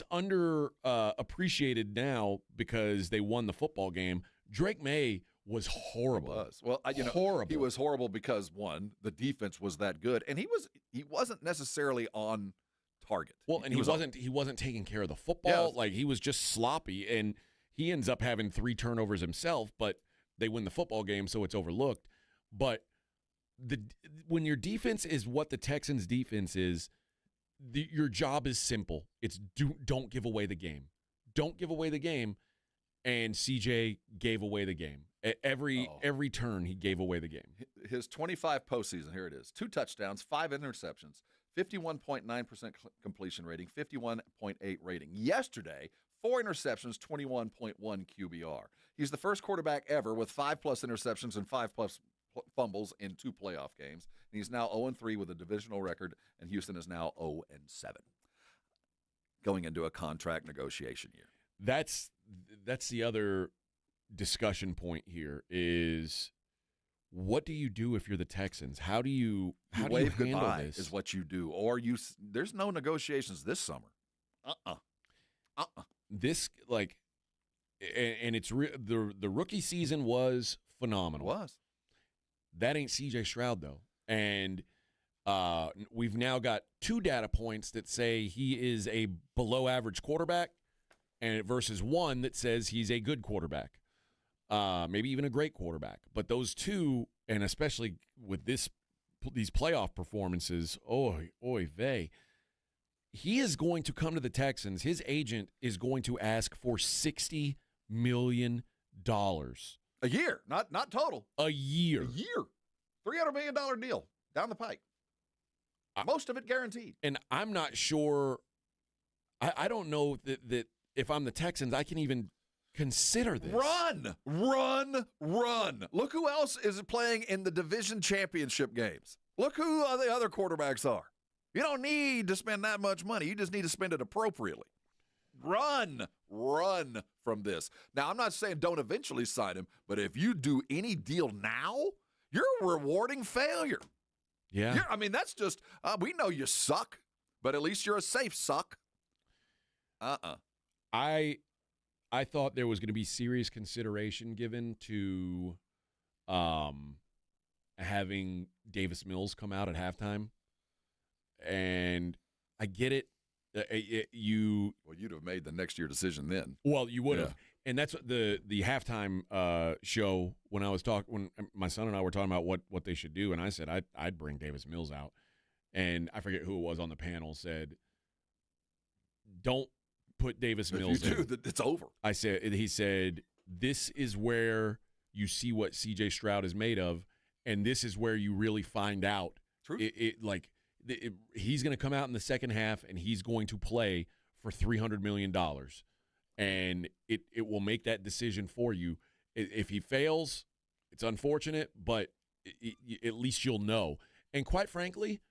under appreciated now because they won the football game. Drake May was horrible. He was. Well, horrible. He was horrible because, one, the defense was that good, and he wasn't necessarily on target. Well, and he wasn't taking care of the football. Like, he was just sloppy, and he ends up having 3 turnovers himself, but they win the football game, so it's overlooked. But when your defense is what the Texans' defense is, your job is simple. It's don't give away the game. Don't give away the game. And CJ gave away the game. Every turn, he gave away the game. His 25 postseason, here it is. 2 touchdowns, 5 interceptions, 51.9% completion rating, 51.8 rating. Yesterday, 4 interceptions, 21.1 QBR. He's the first quarterback ever with 5+ interceptions and 5+ fumbles in 2 playoff games. And he's now 0-3 with a divisional record, and Houston is now 0-7 going into a contract negotiation year. That's the other discussion point here is, what do you do if you're the Texans? How do you wave handle goodbye this? is what you do, or there's no negotiations this summer. This and it's the rookie season was phenomenal. It was. That ain't C.J. Stroud, though. And we've now got 2 data points that say he is a below-average quarterback and versus 1 that says he's a good quarterback, maybe even a great quarterback. But those 2, and especially with these playoff performances, oy vey, he is going to come to the Texans. His agent is going to ask for $60 million. A year, not total. A year. $300 million deal down the pike. Most of it guaranteed. And I'm not sure. I don't know that if I'm the Texans, I can even consider this. Run. Look who else is playing in the division championship games. Look who the other quarterbacks are. You don't need to spend that much money. You just need to spend it appropriately. Run from this. Now, I'm not saying don't eventually sign him, but if you do any deal now, you're rewarding failure. Yeah. That's just, we know you suck, but at least you're a safe suck. I thought there was going to be serious consideration given to having Davis Mills come out at halftime. And I get it. You'd have made the next year decision then. Well, you would have. Yeah. And that's what the halftime show when my son and I were talking about what they should do, and I said I'd bring Davis Mills out. And I forget who it was on the panel said, don't put Davis Mills in. If you do, it's over. He said, this is where you see what C.J. Stroud is made of, and this is where you really find out. True. He's going to come out in the second half, and he's going to play for $300 million. And it will make that decision for you. If he fails, it's unfortunate, but at least you'll know. And quite frankly,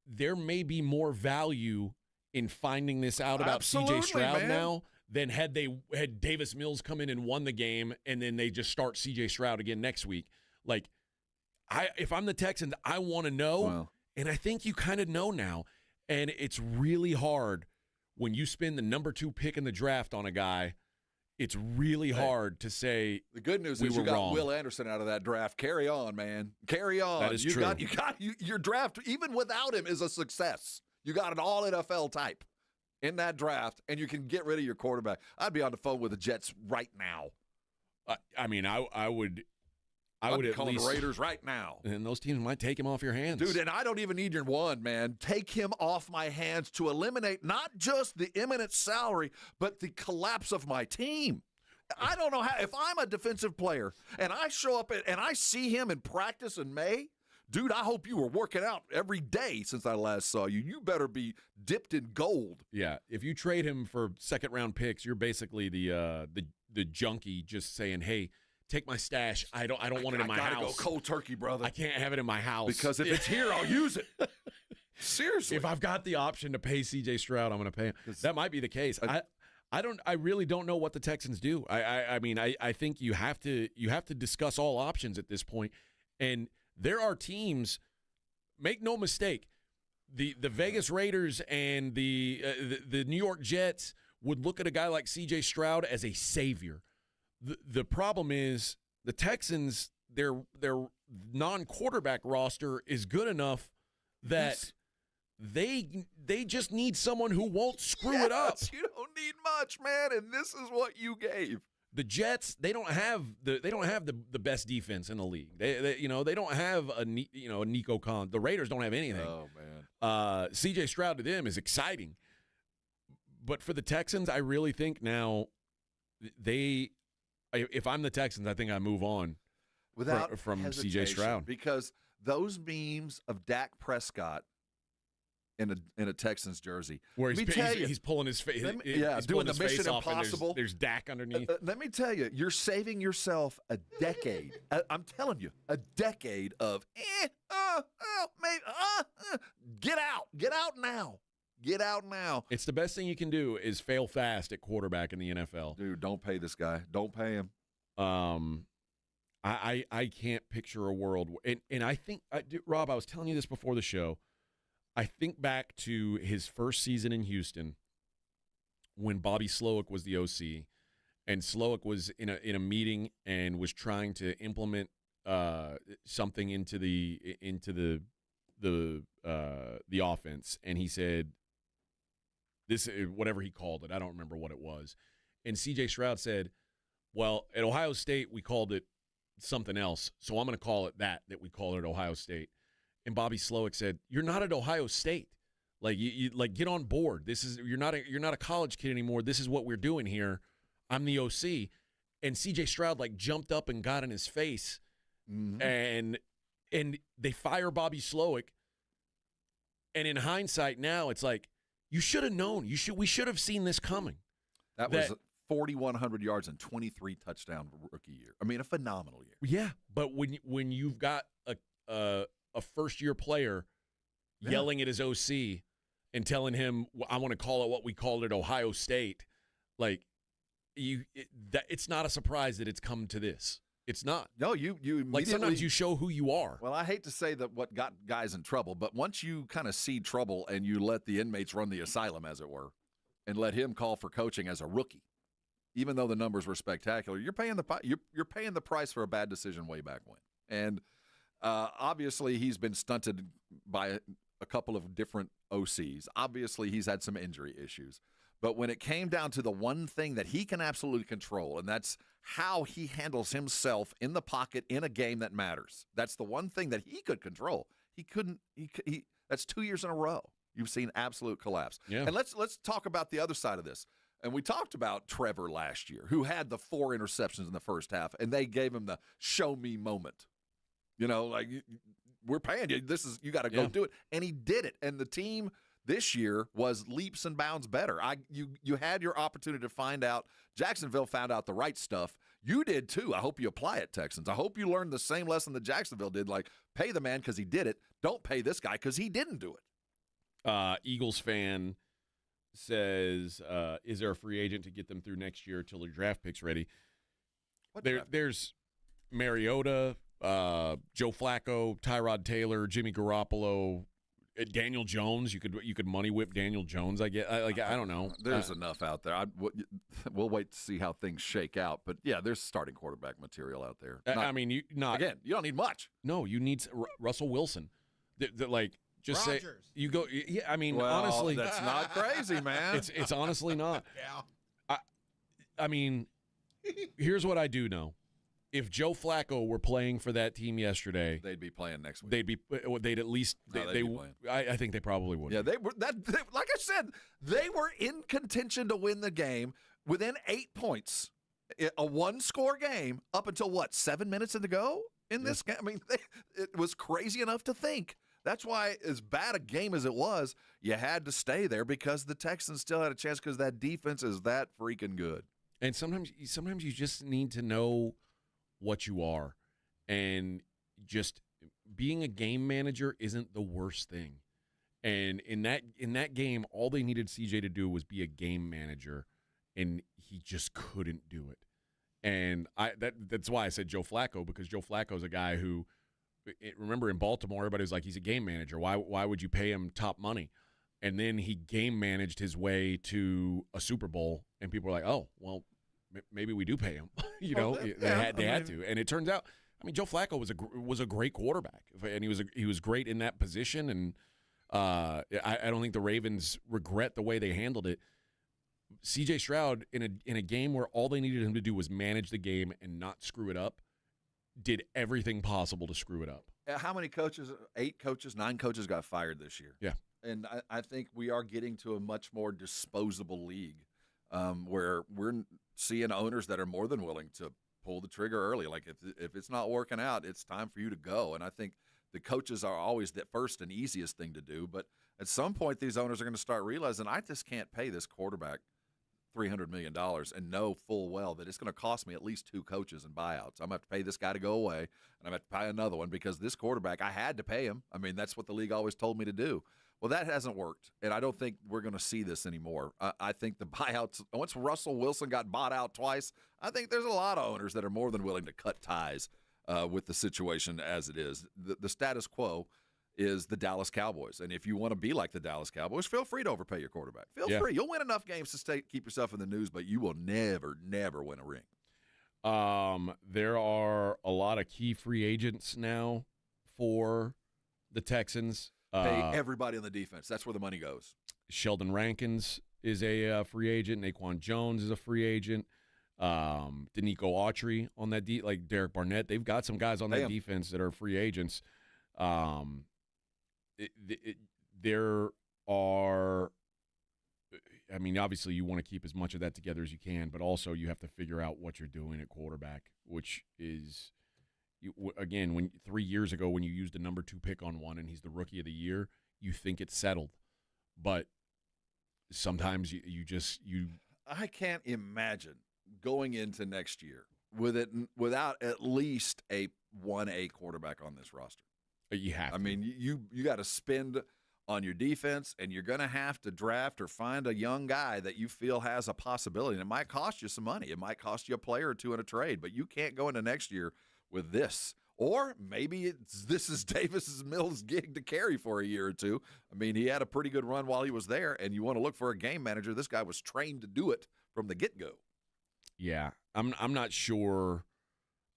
there may be more value in finding this out about C.J. Stroud now than had Davis Mills come in and won the game, and then they just start C.J. Stroud again next week. If I'm the Texans, I want to know. Wow. And I think you kind of know now. And it's really hard when you spend the number 2 pick in the draft on a guy it's really hard to say. The good news we is you were got wrong. Will Anderson out of that draft. Carry on, man. Carry on. That is true. Your draft, even without him, is a success. You got an all NFL type in that draft, and you can get rid of your quarterback. I'd be on the phone with the Jets right now. I mean, I would I'd be at calling least the Raiders right now. And those teams might take him off your hands. Dude, and I don't even need your one, man. Take him off my hands to eliminate not just the imminent salary, but the collapse of my team. I don't know how. If I'm a defensive player and I show up and I see him in practice in May, dude, I hope you were working out every day since I last saw you. You better be dipped in gold. Yeah, if you trade him for second-round picks, you're basically the junkie just saying, "Hey, take my stash. I don't want it in my house. I gotta go cold turkey, brother. I can't have it in my house because if it's here, I'll use it." Seriously, if I've got the option to pay C.J. Stroud, I'm going to pay him. That might be the case. I really don't know what the Texans do. I mean, I think you have to discuss all options at this point. And there are teams, make no mistake, the Vegas Raiders and the New York Jets would look at a guy like C.J. Stroud as a savior. The problem is the Texans, their non-quarterback roster is good enough that they just need someone who won't screw it up. You don't need much, man, and this is what you gave. The Jets, they don't have the best defense in the league. They don't have a Nico Khan. The Raiders don't have anything. Oh man. C.J. Stroud to them is exciting, but for the Texans, I really think now if I'm the Texans, I think I move on from C.J. Stroud, because those memes of Dak Prescott in a Texans jersey, where he's pulling his face, doing the Mission Impossible. There's Dak underneath. Let me tell you, you're saving yourself a decade. I'm telling you, a decade of get out now. Get out now. It's the best thing you can do is fail fast at quarterback in the NFL. Dude, don't pay this guy. Don't pay him. I can't picture a world, and I think, Rob, I was telling you this before the show. I think back to his first season in Houston when Bobby Slowick was the OC, and Slowick was in a meeting and was trying to implement something into the offense, and he said this, whatever he called it, I don't remember what it was, and C.J. Stroud said, "Well, at Ohio State we called it something else, so I'm going to call it that we call it at Ohio State." And Bobby Slowick said, "You're not at Ohio State. Like you get on board. You're not a college kid anymore. This is what we're doing here. I'm the OC." And C.J. Stroud jumped up and got in his face, and they fire Bobby Slowick. And in hindsight, now it's like you should have known. We should have seen this coming. That was 4,100 yards and 23 touchdown rookie year. I mean, a phenomenal year. Yeah, but when you've got a first-year player yelling at his OC and telling him, "I want to call it what we called it, Ohio State," it's not a surprise that it's come to this. It's not. No, you sometimes you show who you are. Well, I hate to say that what got guys in trouble, but once you kind of see trouble and you let the inmates run the asylum, as it were, and let him call for coaching as a rookie, even though the numbers were spectacular, you're paying the price for a bad decision way back when. And obviously, he's been stunted by a couple of different OCs. Obviously, he's had some injury issues. But when it came down to the one thing that he can absolutely control, and that's how he handles himself in the pocket in a game that matters. That's the one thing that he could control. He couldn't. That's 2 years in a row. You've seen absolute collapse. Yeah. And let's talk about the other side of this. And we talked about Trevor last year, who had the 4 interceptions in the first half, and they gave him the show me moment. We're paying you. You got to go do it. And he did it. And the team this year was leaps and bounds better. You had your opportunity to find out. Jacksonville found out the right stuff. You did too. I hope you apply it, Texans. I hope you learned the same lesson that Jacksonville did. Pay the man because he did it. Don't pay this guy because he didn't do it. Eagles fan says, is there a free agent to get them through next year until their draft pick's ready? There's Mariota, Joe Flacco, Tyrod Taylor, Jimmy Garoppolo. Daniel Jones, you could money whip Daniel Jones. I don't know. There's enough out there. We'll wait to see how things shake out. But yeah, there's starting quarterback material out there. You don't need much. No, you need Russell Wilson. Just Rodgers. say you go. Yeah, Well, honestly, that's not crazy, man. It's honestly not. Yeah. Here's what I do know. If Joe Flacco were playing for that team yesterday, they'd be playing next week. They'd at least. I think they probably would. Yeah, they were. Like I said, they were in contention to win the game within 8 points, a one-score game up until 7 minutes to go in this game. I mean, it was crazy enough to think. That's why, as bad a game as it was, you had to stay there because the Texans still had a chance because that defense is that freaking good. And sometimes you just need to know what you are, and just being a game manager isn't the worst thing. And in that game, all they needed CJ to do was be a game manager, and he just couldn't do it. And that's why I said Joe Flacco, because Joe Flacco's a guy who, remember in Baltimore, everybody was like, he's a game manager. Why would you pay him top money? And then he game managed his way to a Super Bowl, and people were like, oh, well, maybe we do pay him. They had to. And it turns out, Joe Flacco was a great quarterback, and he was great in that position. And I don't think the Ravens regret the way they handled it. C.J. Stroud, in a game where all they needed him to do was manage the game and not screw it up, did everything possible to screw it up. How many coaches? 8 coaches, 9 coaches got fired this year. Yeah. And I think we are getting to a much more disposable league where we're seeing owners that are more than willing to pull the trigger early. Like if it's not working out, it's time for you to go. And I think the coaches are always the first and easiest thing to do. But at some point, these owners are going to start realizing, I just can't pay this quarterback $300 million and know full well that it's going to cost me at least 2 coaches and buyouts. I'm going to have to pay this guy to go away, and I'm going to have to pay another one because this quarterback, I had to pay him. That's what the league always told me to do. Well, that hasn't worked, and I don't think we're going to see this anymore. I think the buyouts, once Russell Wilson got bought out twice, I think there's a lot of owners that are more than willing to cut ties with the situation as it is. The status quo is the Dallas Cowboys, and if you want to be like the Dallas Cowboys, feel free to overpay your quarterback. Feel free. You'll win enough games to keep yourself in the news, but you will never, never win a ring. There are a lot of key free agents now for the Texans. Pay everybody on the defense. That's where the money goes. Sheldon Rankins is a free agent. Naquan Jones is a free agent. Danico Autry on that like Derek Barnett. They've got some guys on that defense that are free agents. There are, obviously you want to keep as much of that together as you can, but also you have to figure out what you're doing at quarterback, which is, again, when 3 years ago when you used the number 2 pick on one and he's the rookie of the year, you think it's settled. But sometimes you I can't imagine going into next year without at least a 1A quarterback on this roster. You have to. You got to spend on your defense, and you're going to have to draft or find a young guy that you feel has a possibility. And it might cost you some money. It might cost you a player or 2 in a trade, but you can't go into next year with this. Or maybe this is Davis Mills' gig to carry for a year or 2. He had a pretty good run while he was there, and you want to look for a game manager. This guy was trained to do it from the get-go. Yeah, I'm not sure.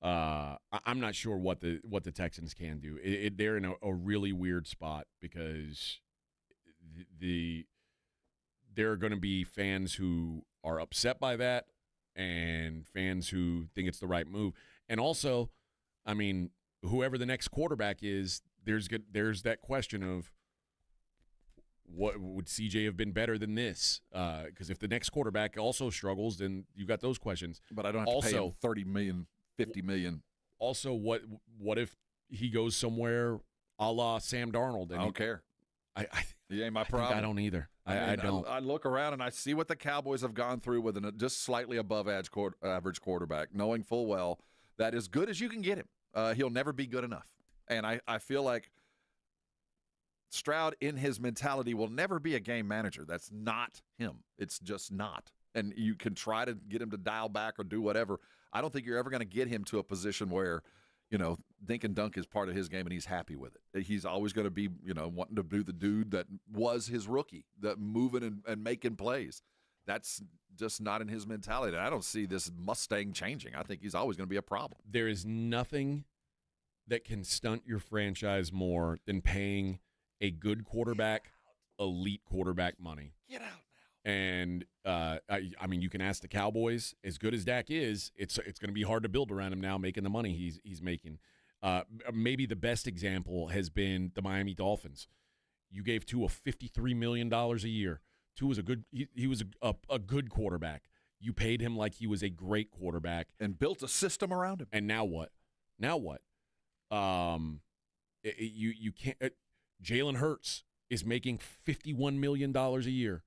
I'm not sure what the Texans can do. They're in a really weird spot because there are going to be fans who are upset by that and fans who think it's the right move. And also, whoever the next quarterback is, there's that question of what would CJ have been better than this? Because if the next quarterback also struggles, then you got those questions. But I don't have to pay him $30 million. $50 million. Also, what if he goes somewhere a la Sam Darnold? And I don't care. He ain't my problem. I don't either. I don't. I look around and I see what the Cowboys have gone through with a just slightly above average quarterback, knowing full well that as good as you can get him, he'll never be good enough. And I feel like Stroud, in his mentality, will never be a game manager. That's not him. It's just not. And you can try to get him to dial back or do whatever. I don't think you're ever going to get him to a position where dink and dunk is part of his game, and he's happy with it. He's always going to be, wanting to be the dude that was his rookie, that moving and making plays. That's just not in his mentality. And I don't see this Mustang changing. I think he's always going to be a problem. There is nothing that can stunt your franchise more than paying a good quarterback, elite quarterback money. Get out now. And, I mean, you can ask the Cowboys. As good as Dak is, it's going to be hard to build around him now making the money he's making. Maybe the best example has been the Miami Dolphins. You gave Tua $53 million a year. Tua was he was a good quarterback. You paid him like he was a great quarterback. And built a system around him. And now what? You can't Jalen Hurts is making $51 million a year.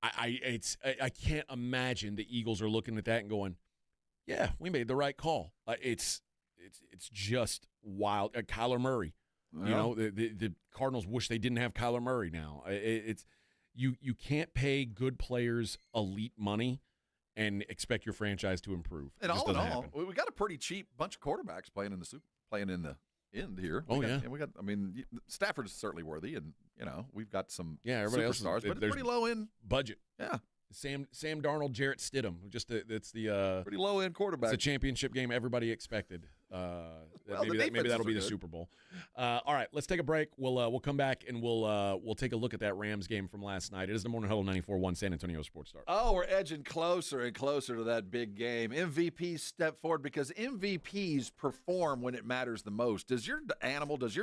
I can't imagine the Eagles are looking at that and going, yeah, we made the right call. It's just wild. Kyler Murray, the Cardinals wish they didn't have Kyler Murray now. You can't pay good players elite money and expect your franchise to improve. And all in all, we got a pretty cheap bunch of quarterbacks playing in the end here. Stafford's certainly worthy, and we've got some everybody superstars, else, but it's pretty low end budget. Yeah, Sam Darnold, Jarrett Stidham, it's the pretty low end quarterback. It's a championship game everybody expected. Maybe that'll be the Super Bowl. All right, let's take a break. We'll come back and we'll take a look at that Rams game from last night. It is the Morning Huddle 94.1 San Antonio Sports Star. Oh, we're edging closer and closer to that big game. MVPs step forward because MVPs perform when it matters the most. Does your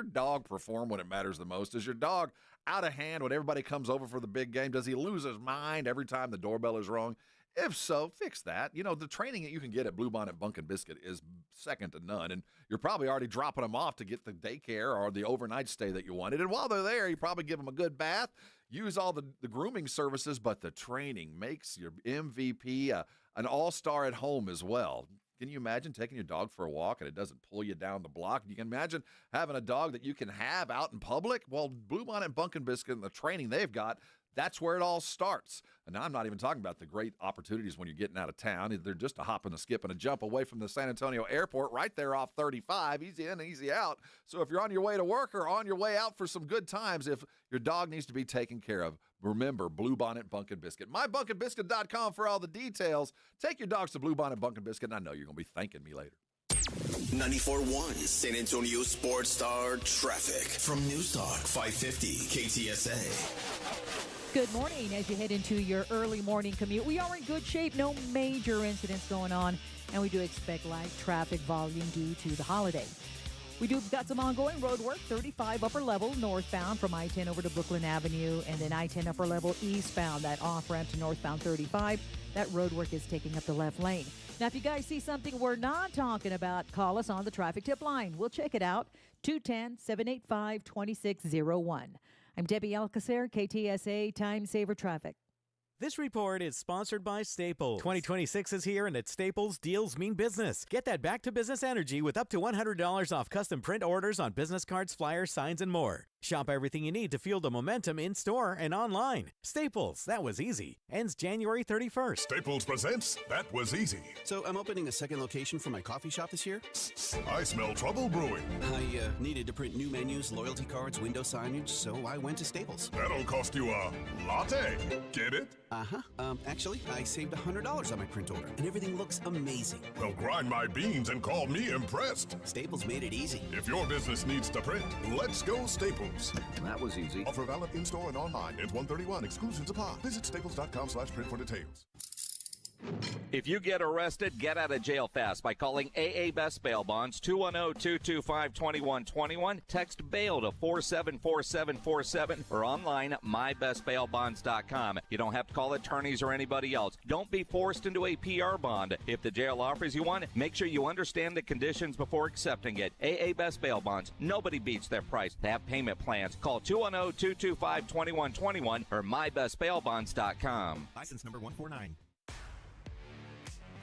dog perform when it matters the most? Is your dog out of hand when everybody comes over for the big game? Does he lose his mind every time the doorbell is rung? If so, fix that. The training that you can get at Bluebonnet Bunk and Biscuit is second to none, and you're probably already dropping them off to get the daycare or the overnight stay that you wanted. And while they're there, you probably give them a good bath, use all the grooming services, but the training makes your MVP an all-star at home as well. Can you imagine taking your dog for a walk and it doesn't pull you down the block? You can imagine having a dog that you can have out in public? Well, Bluebonnet Bunk and Biscuit and the training they've got, that's where it all starts. And now I'm not even talking about the great opportunities when you're getting out of town. They're just a hop and a skip and a jump away from the San Antonio airport right there off 35. Easy in, easy out. So if you're on your way to work or on your way out for some good times, if your dog needs to be taken care of, remember Bluebonnet Bunk and Biscuit. MyBunkandBiscuit.com for all the details. Take your dogs to Bluebonnet Bunk and Biscuit, and I know you're going to be thanking me later. 94.1 San Antonio Sports Star traffic from News Talk 550 KTSA. Good morning. As you head into your early morning commute, we are in good shape. No major incidents going on, and we do expect light traffic volume due to the holiday. We do got some ongoing road work, 35 upper level northbound from I-10 over to Brooklyn Avenue, and then I-10 upper level eastbound, that off-ramp to northbound 35. That road work is taking up the left lane. Now, if you guys see something we're not talking about, call us on the traffic tip line. We'll check it out, 210-785-2601. I'm Debbie Alcacer, KTSA Time Saver Traffic. This report is sponsored by Staples. 2026 is here, and at Staples, deals mean business. Get that back-to-business energy with up to $100 off custom print orders on business cards, flyers, signs, and more. Shop everything you need to fuel the momentum in-store and online. Staples, that was easy. Ends January 31st. Staples presents That Was Easy. So I'm opening a second location for my coffee shop this year? I smell trouble brewing. I needed to print new menus, loyalty cards, window signage, so I went to Staples. That'll cost you a latte. Get it? Uh-huh. Actually, I saved $100 on my print order, and everything looks amazing. Well, grind my beans and call me impressed. Staples made it easy. If your business needs to print, let's go Staples. That was easy. Offer valid in-store and online. Ends 1/31. Exclusions apply. Visit staples.com/print for details. If you get arrested, get out of jail fast by calling AA Best Bail Bonds, 210-225-2121. Text bail to 474747 or online at mybestbailbonds.com. You don't have to call attorneys or anybody else. Don't be forced into a PR bond. If the jail offers you one, make sure you understand the conditions before accepting it. AA Best Bail Bonds. Nobody beats their price. They have payment plans. Call 210-225-2121 or mybestbailbonds.com. License number 149.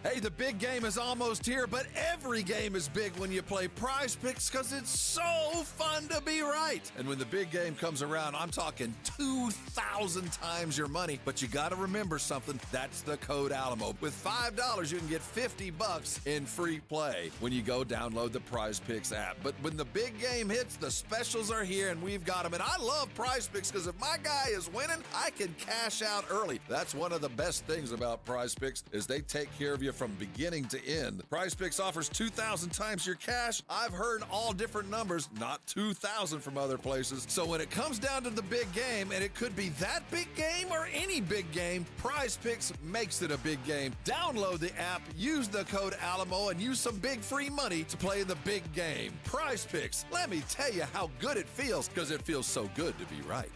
Hey, the big game is almost here, but every game is big when you play Prize Picks because it's so fun to be right. And when the big game comes around, I'm talking 2,000 times your money. But you got to remember something. That's the code Alamo. With $5, you can get $50 in free play when you go download the Prize Picks app. But when the big game hits, the specials are here, and we've got them. And I love Prize Picks because if my guy is winning, I can cash out early. That's one of the best things about Prize Picks is they take care of you from beginning to end. Prize Picks offers 2,000 times your cash. I've heard all different numbers, not 2,000 from other places. So when it comes down to the big game, and it could be that big game or any big game, Prize Picks makes it a big game. Download the app, use the code Alamo, and use some big free money to play the big game. Prize Picks, let me tell you how good it feels, because it feels so good to be right.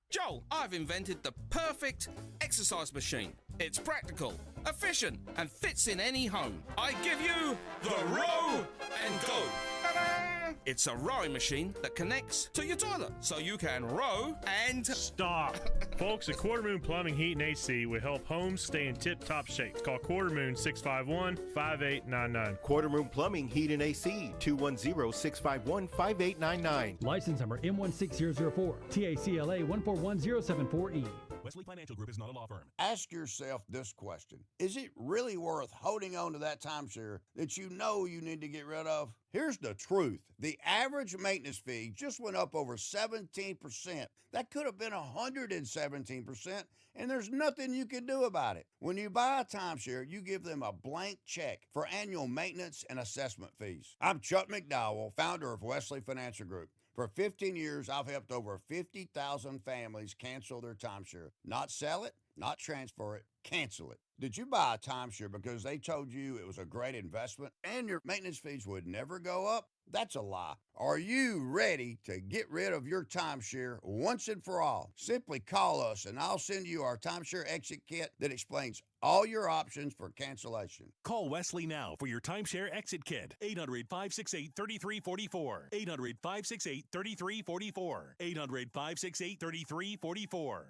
Joel, I've invented the perfect exercise machine. It's practical, efficient, and fits in any home. I give you the Row and Go. Ta-da! It's a rowing machine that connects to your toilet, so you can row and... Stop. Folks, at Quarter Moon Plumbing, Heat, and AC will help homes stay in tip-top shape. Call Quarter Moon 651-5899. Quarter Moon Plumbing, Heat, and AC, 210-651-5899. License number M16004, TACLA 141074E. Wesley Financial Group is not a law firm. Ask yourself this question. Is it really worth holding on to that timeshare that you know you need to get rid of? Here's the truth. The average maintenance fee just went up over 17%. That could have been 117%, and there's nothing you can do about it. When you buy a timeshare, you give them a blank check for annual maintenance and assessment fees. I'm Chuck McDowell, founder of Wesley Financial Group. For 15 years, I've helped over 50,000 families cancel their timeshare. Not sell it, not transfer it, cancel it. Did you buy a timeshare because they told you it was a great investment and your maintenance fees would never go up? That's a lie. Are you ready to get rid of your timeshare once and for all? Simply call us and I'll send you our timeshare exit kit that explains all your options for cancellation. Call Wesley now for your timeshare exit kit. 800-568-3344. 800-568-3344. 800-568-3344.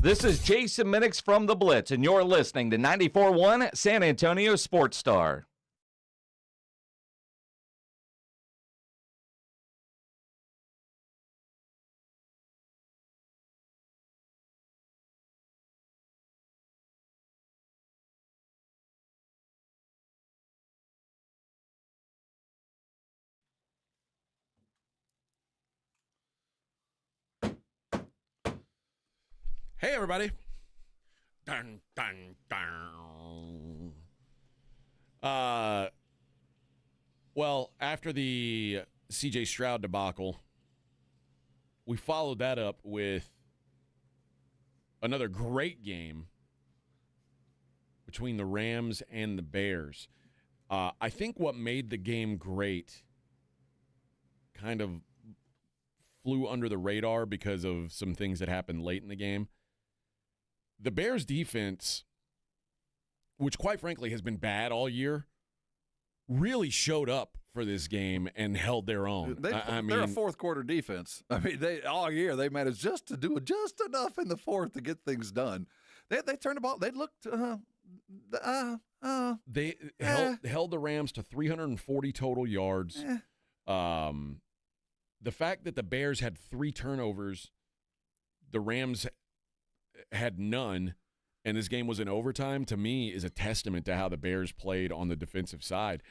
This is Jason Minix from The Blitz, and you're listening to 94.1 San Antonio Sports Star. Hey, everybody. Dun, dun, dun. Well, after the C.J. Stroud debacle, we followed that up with another great game between the Rams and the Bears. I think what made the game great kind of flew under the radar because of some things that happened late in the game. The Bears defense, which quite frankly has been bad all year, really showed up for this game and held their own. They're a fourth quarter defense. I mean, they all year they managed just to do just enough in the fourth to get things done. They turned the ball. They looked. They held the Rams to 340 total yards. The fact that the Bears had 3 turnovers, the Rams had none, and this game was in overtime, to me is a testament to how the Bears played on the defensive side.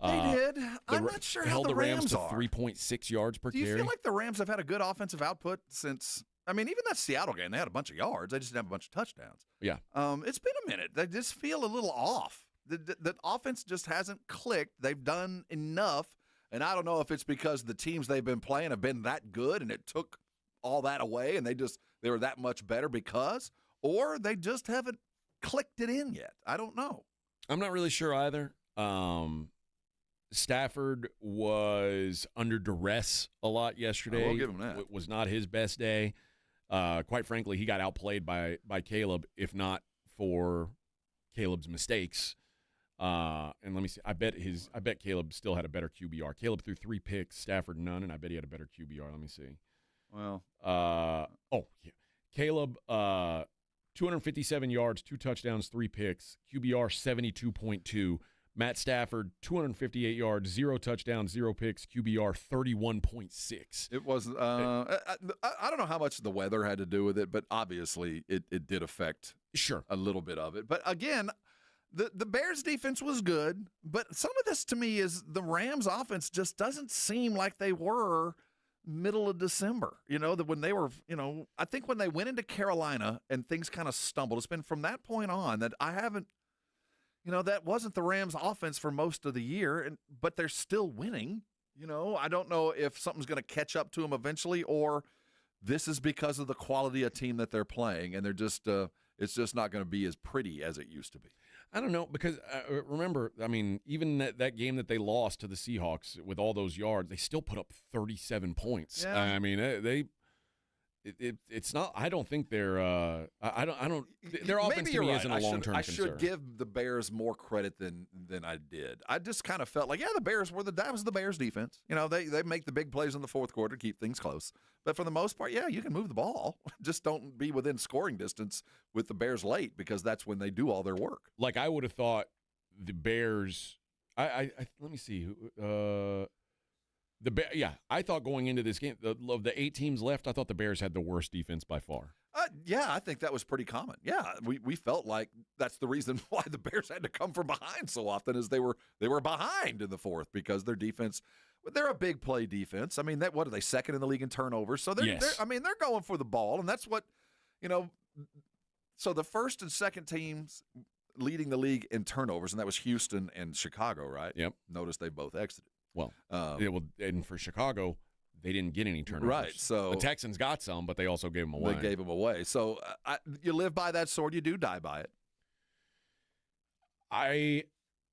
They did. I'm not sure how the Rams to 3.6 yards per carry. Do you feel like the Rams have had a good offensive output since? I mean, even that Seattle game, they had a bunch of yards. They just didn't have a bunch of touchdowns. Yeah. It's been a minute. They just feel a little off. The offense just hasn't clicked. They've done enough, and I don't know if it's because the teams they've been playing have been that good, and it took all that away, and they were that much better because, or they just haven't clicked it in yet. I don't know. I'm not really sure either. Stafford was under duress a lot yesterday. I will give him that. It was not his best day. Quite frankly, he got outplayed by Caleb, if not for Caleb's mistakes. And let me see. I bet Caleb still had a better QBR. Caleb threw 3 picks, Stafford none, and I bet he had a better QBR. Let me see. Well, yeah. Caleb, 257 yards, 2 touchdowns, 3 picks. QBR 72.2. Matt Stafford, 258 yards, 0 touchdowns, 0 picks. QBR 31.6. It was. I don't know how much the weather had to do with it, but obviously it did affect a little bit of it. But again, the Bears defense was good, but some of this to me is the Rams offense just doesn't seem like they were middle of December. That when they were, I think when they went into Carolina and things kind of stumbled, it's been from that point on that I haven't. That wasn't the Rams' offense for most of the year, but they're still winning. I don't know if something's going to catch up to them eventually, or this is because of the quality of team that they're playing, and they're just it's just not going to be as pretty as it used to be. I don't know, because remember, even that game that they lost to the Seahawks with all those yards, they still put up 37 points. Yeah. It's not. I don't think they're. I don't. Their offense to me isn't a long-term concern. I should give the Bears more credit than I did. I just kind of felt like, the Bears that was the Bears defense. They make the big plays in the fourth quarter to keep things close. But for the most part, you can move the ball. Just don't be within scoring distance with the Bears late, because that's when they do all their work. Like I would have thought the Bears. I let me see. I thought going into this game, of the 8 teams left, I thought the Bears had the worst defense by far. I think that was pretty common. Yeah, we felt like that's the reason why the Bears had to come from behind so often, is they were behind in the fourth, because their defense, they're a big play defense. What are they, second in the league in turnovers? So they're going for the ball, and that's what, so the first and second teams leading the league in turnovers, and that was Houston and Chicago, right? Yep. Notice they both exited. Well, and for Chicago, they didn't get any turnovers. Right. So the Texans got some, but they also gave them away. They gave them away. So you live by that sword, you do die by it. I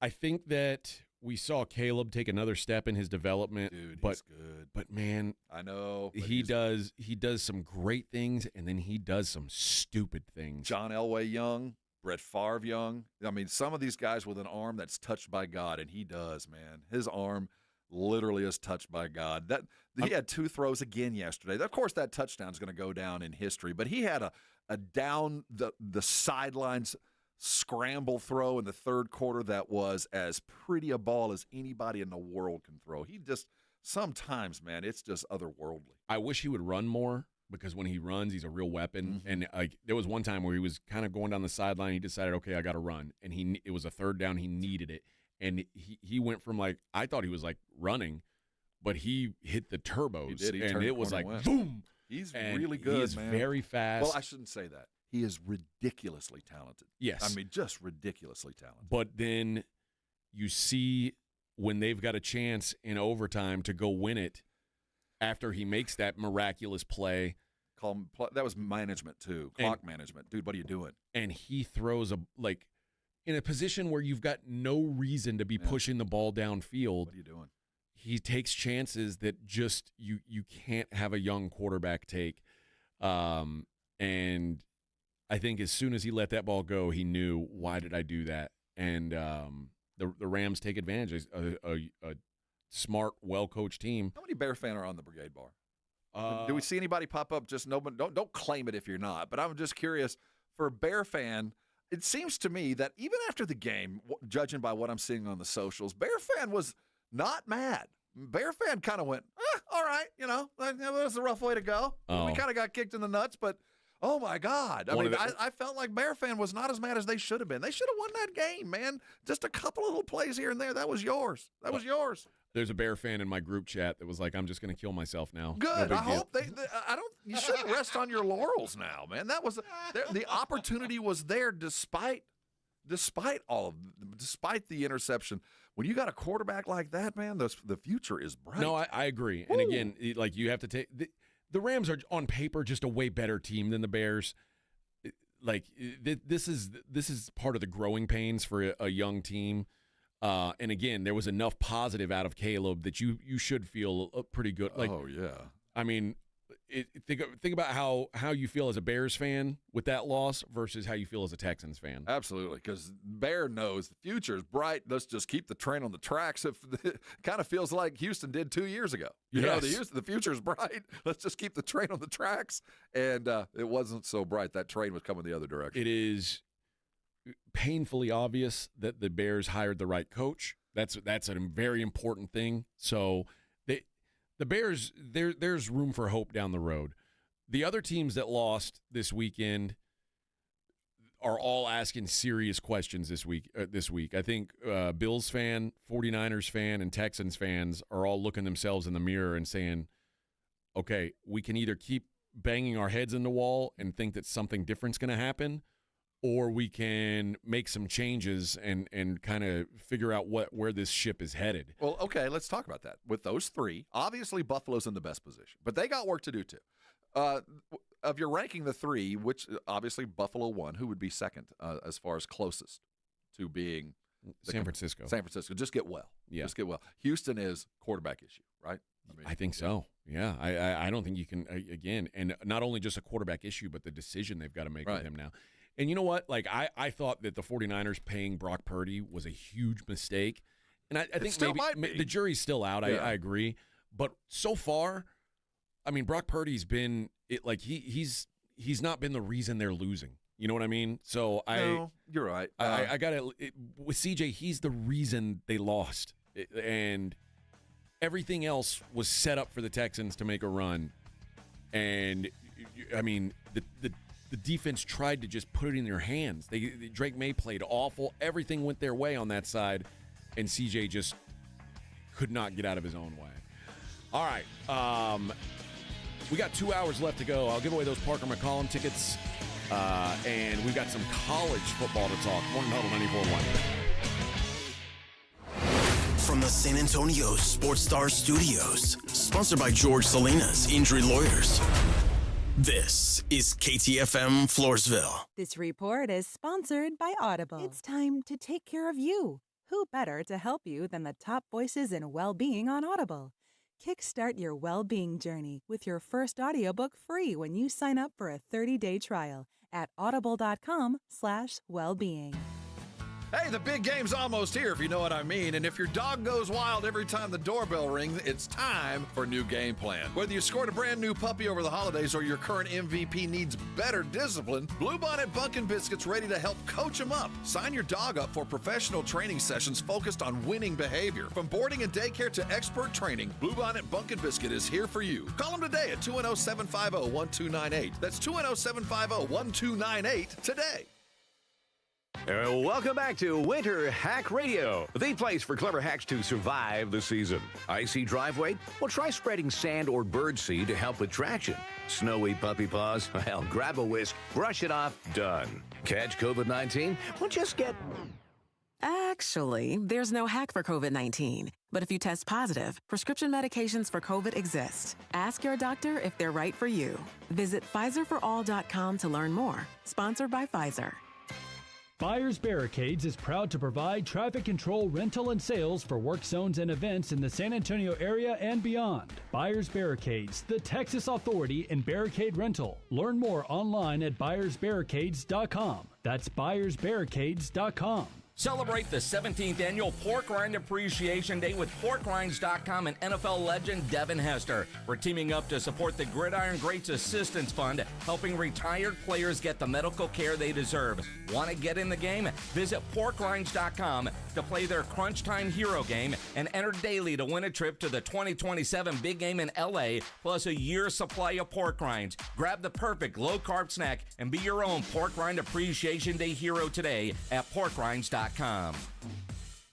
think that we saw Caleb take another step in his development. Dude, but, he's good. But man, I know. He does some great things, and then he does some stupid things. John Elway young. Brett Favre young. Some of these guys with an arm that's touched by God, and he does, man. His arm literally is touched by God. He had 2 throws again yesterday. Of course, that touchdown is going to go down in history, but he had a down the sidelines scramble throw in the third quarter that was as pretty a ball as anybody in the world can throw. He just, sometimes, man, it's just otherworldly. I wish he would run more, because when he runs, he's a real weapon. Mm-hmm. And there was one time where he was kind of going down the sideline. He decided, okay, I got to run. And it was a third down. He needed it. And he went from I thought he was running, but he hit the turbos. He did. And it was boom. He's really good, He's man. very fast. Well, I shouldn't say that. He is ridiculously talented. Yes. Just ridiculously talented. But then you see when they've got a chance in overtime to go win it, after he makes that miraculous play. That was management, too. Clock management. Dude, what are you doing? And he throws in a position where you've got no reason to be pushing the ball downfield. What are you doing? He takes chances that just you can't have a young quarterback take. And I think as soon as he let that ball go, he knew, why did I do that? And the Rams take advantage. A smart, well-coached team. How many Bear fans are on the Brigade Bar? Do we see anybody pop up? Just don't claim it if you're not. But I'm just curious, for a Bear fan, it seems to me that even after the game, judging by what I'm seeing on the socials, Bear fan was not mad. Bear fan kind of went, all right, that was a rough way to go. Oh. We kind of got kicked in the nuts, but oh my God. I felt like Bear fan was not as mad as they should have been. They should have won that game, man. Just a couple of little plays here and there. That was yours. That was yours. There's a Bear fan in my group chat that was like, I'm just going to kill myself now. Good. I hope you shouldn't rest on your laurels now, man. That was the opportunity was there despite the interception. When you got a quarterback like that, man, the future is bright. No, I agree. Woo. And again, you have to take the Rams are on paper just a way better team than the Bears. This is part of the growing pains for a young team. And again, there was enough positive out of Caleb that you should feel pretty good. Oh yeah. think about how you feel as a Bears fan with that loss versus how you feel as a Texans fan. Absolutely, because Bear knows the future is bright. Let's just keep the train on the tracks. It kind of feels like Houston did 2 years ago. You know, the future is bright. Let's just keep the train on the tracks. And it wasn't so bright. That train was coming the other direction. It is painfully obvious that the Bears hired the right coach. That's a very important thing. So the Bears, there's room for hope down the road. The other teams that lost this weekend are all asking serious questions this week. I think Bills fan, 49ers fan, and Texans fans are all looking themselves in the mirror and saying, okay, we can either keep banging our heads in the wall and think that something different's going to happen, or we can make some changes and kind of figure out where this ship is headed. Well, okay, let's talk about that. With those three, obviously Buffalo's in the best position, but they got work to do too. Of your ranking the three, which obviously Buffalo won, who would be second as far as closest to being San Francisco? San Francisco. Just get well. Yeah. Just get well. Houston is quarterback issue, right? I think so. Yeah. I don't think you can, again, and not only just a quarterback issue, but the decision they've got to make with him now. And you know what? Like, I thought that the 49ers paying Brock Purdy was a huge mistake. And I think maybe the jury's still out. Yeah. I agree. But so far, I mean, Brock Purdy's been he's not been the reason they're losing. You know what I mean? So no, you're right. I got it with CJ. He's the reason they lost, and everything else was set up for the Texans to make a run. And I mean, the defense tried to just put it in their hands. Drake May played awful. Everything went their way on that side, and CJ just could not get out of his own way. All right. We got 2 hours left to go. I'll give away those Parker McCollum tickets, and we've got some college football to talk. Morning Huddle 94.1. From the San Antonio Sports Star Studios, sponsored by George Salinas Injury Lawyers. This is KTFM Floresville. This report is sponsored by Audible. It's time to take care of you. Who better to help you than the top voices in well-being on Audible? Kickstart your well-being journey with your first audiobook free when you sign up for a 30-day trial at audible.com/wellbeing. Hey, the big game's almost here, if you know what I mean. And if your dog goes wild every time the doorbell rings, it's time for New Game Plan. Whether you scored a brand new puppy over the holidays or your current MVP needs better discipline, Bluebonnet Bunkin' Biscuit's ready to help coach him up. Sign your dog up for professional training sessions focused on winning behavior. From boarding and daycare to expert training, Bluebonnet Bunkin' Biscuit is here for you. Call them today at 210-750-1298. That's 210-750-1298 today. Welcome back to Winter Hack Radio, the place for clever hacks to survive the season. Icy driveway? Well, try spreading sand or birdseed to help with traction. Snowy puppy paws? Well, grab a whisk, brush it off, done. Catch COVID-19? Well, just get... Actually, there's no hack for COVID-19. But if you test positive, prescription medications for COVID exist. Ask your doctor if they're right for you. Visit PfizerForAll.com to learn more. Sponsored by Pfizer. Buyers Barricades is proud to provide traffic control, rental, and sales for work zones and events in the San Antonio area and beyond. Buyers Barricades, the Texas authority in barricade rental. Learn more online at buyersbarricades.com. That's buyersbarricades.com. Celebrate the 17th annual Pork Rind Appreciation Day with PorkRinds.com and NFL legend Devin Hester. We're teaming up to support the Gridiron Greats Assistance Fund, helping retired players get the medical care they deserve. Want to get in the game? Visit PorkRinds.com to play their Crunch Time Hero game and enter daily to win a trip to the 2027 big game in LA, plus a year's supply of pork rinds. Grab the perfect low-carb snack and be your own Pork Rind Appreciation Day hero today at PorkRinds.com.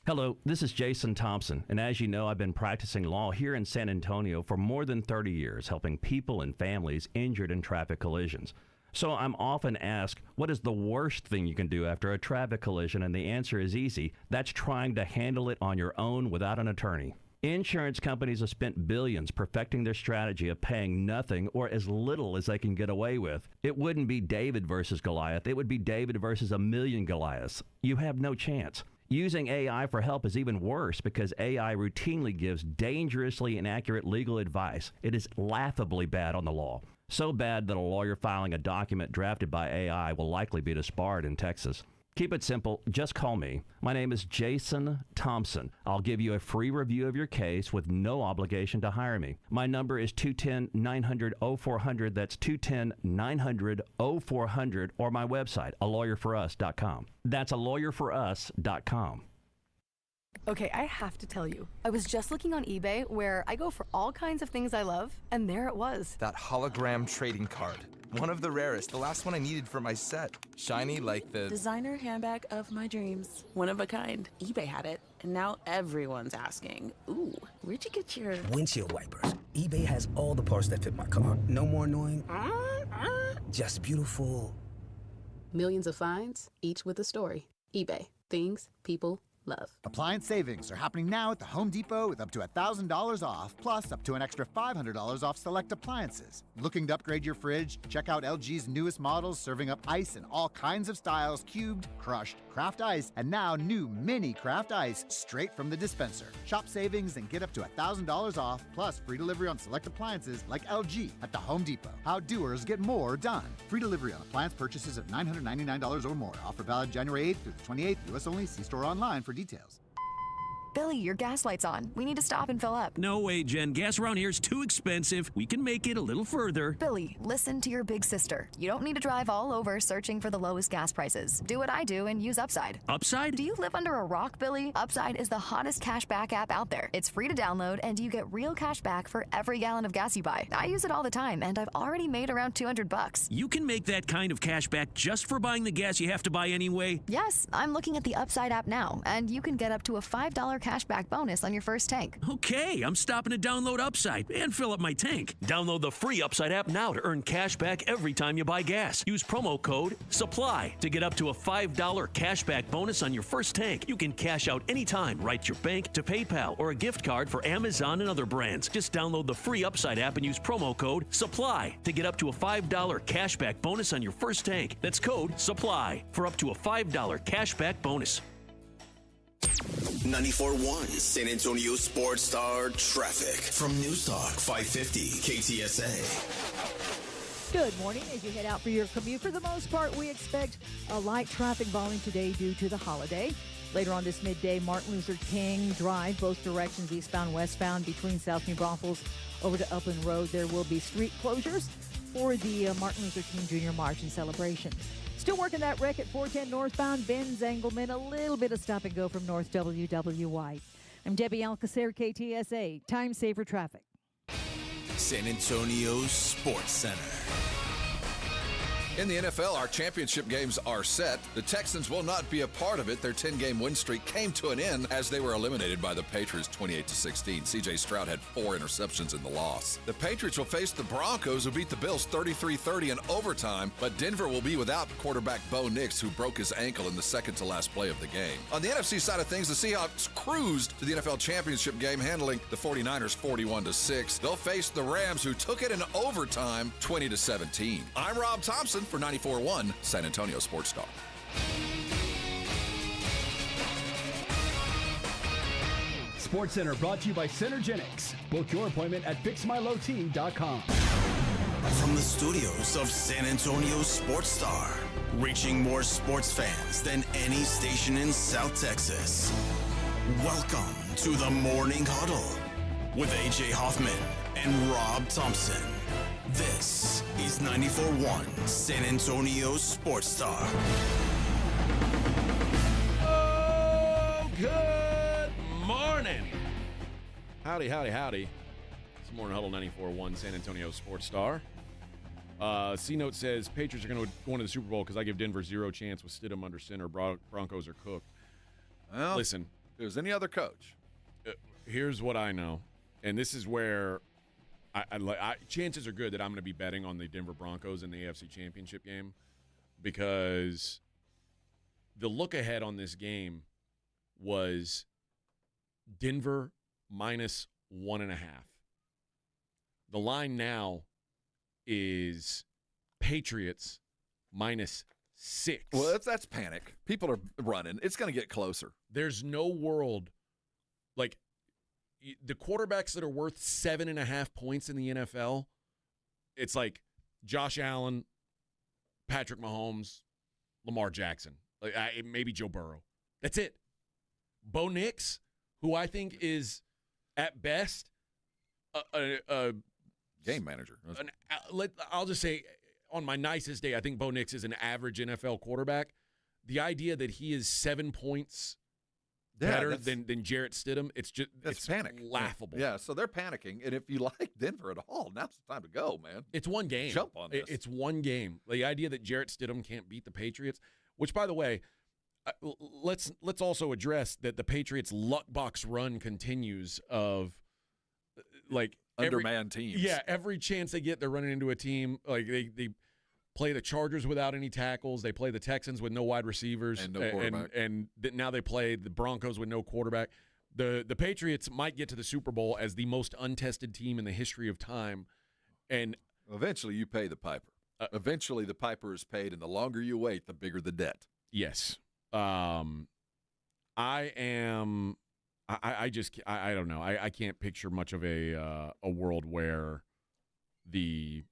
Hello, this is Jason Thompson, and as you know, I've been practicing law here in San Antonio for more than 30 years, helping people and families injured in traffic collisions. So I'm often asked, what is the worst thing you can do after a traffic collision? And the answer is easy. That's trying to handle it on your own without an attorney. Insurance companies have spent billions perfecting their strategy of paying nothing or as little as they can get away with. It wouldn't be David versus Goliath. It would be David versus a million Goliaths. You have no chance. Using AI for help is even worse because AI routinely gives dangerously inaccurate legal advice. It is laughably bad on the law. So bad that a lawyer filing a document drafted by AI will likely be disbarred in Texas. Keep it simple. Just call me. My name is Jason Thompson. I'll give you a free review of your case with no obligation to hire me. My number is 210-900-0400. That's 210-900-0400, or my website, alawyerforus.com. That's alawyerforus.com. Okay, I have to tell you, I was just looking on eBay where I go for all kinds of things I love, and there it was. That hologram trading card. One of the rarest, the last one I needed for my set. Shiny like the designer handbag of my dreams. One of a kind. eBay had it, and now everyone's asking, ooh, where'd you get your windshield wipers? eBay has all the parts that fit my car. No more annoying, just beautiful. Millions of finds, each with a story. eBay. Things people love. Appliance savings are happening now at the Home Depot with up to $1,000 off, plus up to an extra $500 off select appliances. Looking to upgrade your fridge? Check out LG's newest models serving up ice in all kinds of styles: cubed, crushed, craft ice, and now new mini craft ice straight from the dispenser. Shop savings and get up to $1,000 off, plus free delivery on select appliances like LG at the Home Depot. How doers get more done. Free delivery on appliance purchases of $999 or more. Offer valid January 8th through the 28th. U.S. only. See store online for details. Billy, your gas light's on. We need to stop and fill up. No way, Jen. Gas around here is too expensive. We can make it a little further. Billy, listen to your big sister. You don't need to drive all over searching for the lowest gas prices. Do what I do and use Upside. Upside? Do you live under a rock, Billy? Upside is the hottest cash back app out there. It's free to download, and you get real cash back for every gallon of gas you buy. I use it all the time, and I've already made around $200. You can make that kind of cash back just for buying the gas you have to buy anyway? Yes, I'm looking at the Upside app now, and you can get up to a $5 cashback bonus on your first tank. Okay, I'm stopping to download Upside and fill up my tank. Download the free Upside app now to earn cash back every time you buy gas. Use promo code SUPPLY to get up to a $5 cashback bonus on your first tank. You can cash out anytime, right to your bank, to PayPal, or a gift card for Amazon and other brands. Just download the free Upside app and use promo code SUPPLY to get up to a $5 cashback bonus on your first tank. That's code SUPPLY for up to a $5 cashback bonus. 94.1 San Antonio Sports Star traffic from News Talk 550 KTSA. Good morning. As you head out for your commute, for the most part, we expect a light traffic volume today due to the holiday. Later on this midday, Martin Luther King Drive, both directions, eastbound, westbound, between South New Braunfels over to Upland Road, there will be street closures for the Martin Luther King Jr. March and celebration. Still working that wreck at 410 northbound, Ben's Engelman, a little bit of stop and go from North WWY. I'm Debbie Alcacer, KTSA, Time Saver Traffic. San Antonio Sports Center. In the NFL, our championship games are set. The Texans will not be a part of it. Their 10-game win streak came to an end as they were eliminated by the Patriots 28-16. C.J. Stroud had 4 interceptions in the loss. The Patriots will face the Broncos, who beat the Bills 33-30 in overtime, but Denver will be without quarterback Bo Nix, who broke his ankle in the second-to-last play of the game. On the NFC side of things, the Seahawks cruised to the NFL championship game, handling the 49ers 41-6. They'll face the Rams, who took it in overtime 20-17. I'm Rob Thompson for 94.1 San Antonio Sports Star. Sports Center brought to you by Synergenics. Book your appointment at fixmylowt.com. From the studios of San Antonio Sports Star, reaching more sports fans than any station in South Texas. Welcome to the Morning Huddle with A.J. Hoffman and Rob Thompson. This is 94.1 San Antonio Sports Star. Oh, good morning. Howdy, howdy, howdy. It's Morning Huddle 94.1 San Antonio Sports Star. C-Note says, Patriots are going to go into the Super Bowl because I give Denver zero chance with Stidham under center. Broncos are cooked. Well, listen. If it was any other coach. Here's what I know, and this is where chances are good that I'm going to be betting on the Denver Broncos in the AFC Championship game, because the look ahead on this game was Denver minus 1.5. The line now is Patriots minus 6. Well, that's panic. People are running. It's going to get closer. There's no world like the quarterbacks that are worth 7.5 points in the NFL. It's like Josh Allen, Patrick Mahomes, Lamar Jackson, like maybe Joe Burrow. That's it. Bo Nix, who I think is at best a game manager. I'll just say, on my nicest day, I think Bo Nix is an average NFL quarterback. The idea that he is 7 points better than Jarrett Stidham, it's panic. Laughable. Yeah, so they're panicking. And if you like Denver at all, now's the time to go, man. It's one game. Jump on this. It's one game. The idea that Jarrett Stidham can't beat the Patriots, which, by the way, let's also address that the Patriots' luck box run continues of like undermanned teams. Yeah, every chance they get, they're running into a team. Like they play the Chargers without any tackles. They play the Texans with no wide receivers and no quarterback. And now they play the Broncos with no quarterback. The Patriots might get to the Super Bowl as the most untested team in the history of time. And eventually you pay the piper. Eventually the piper is paid, and the longer you wait, the bigger the debt. Yes. I don't know. I can't picture much of a world where the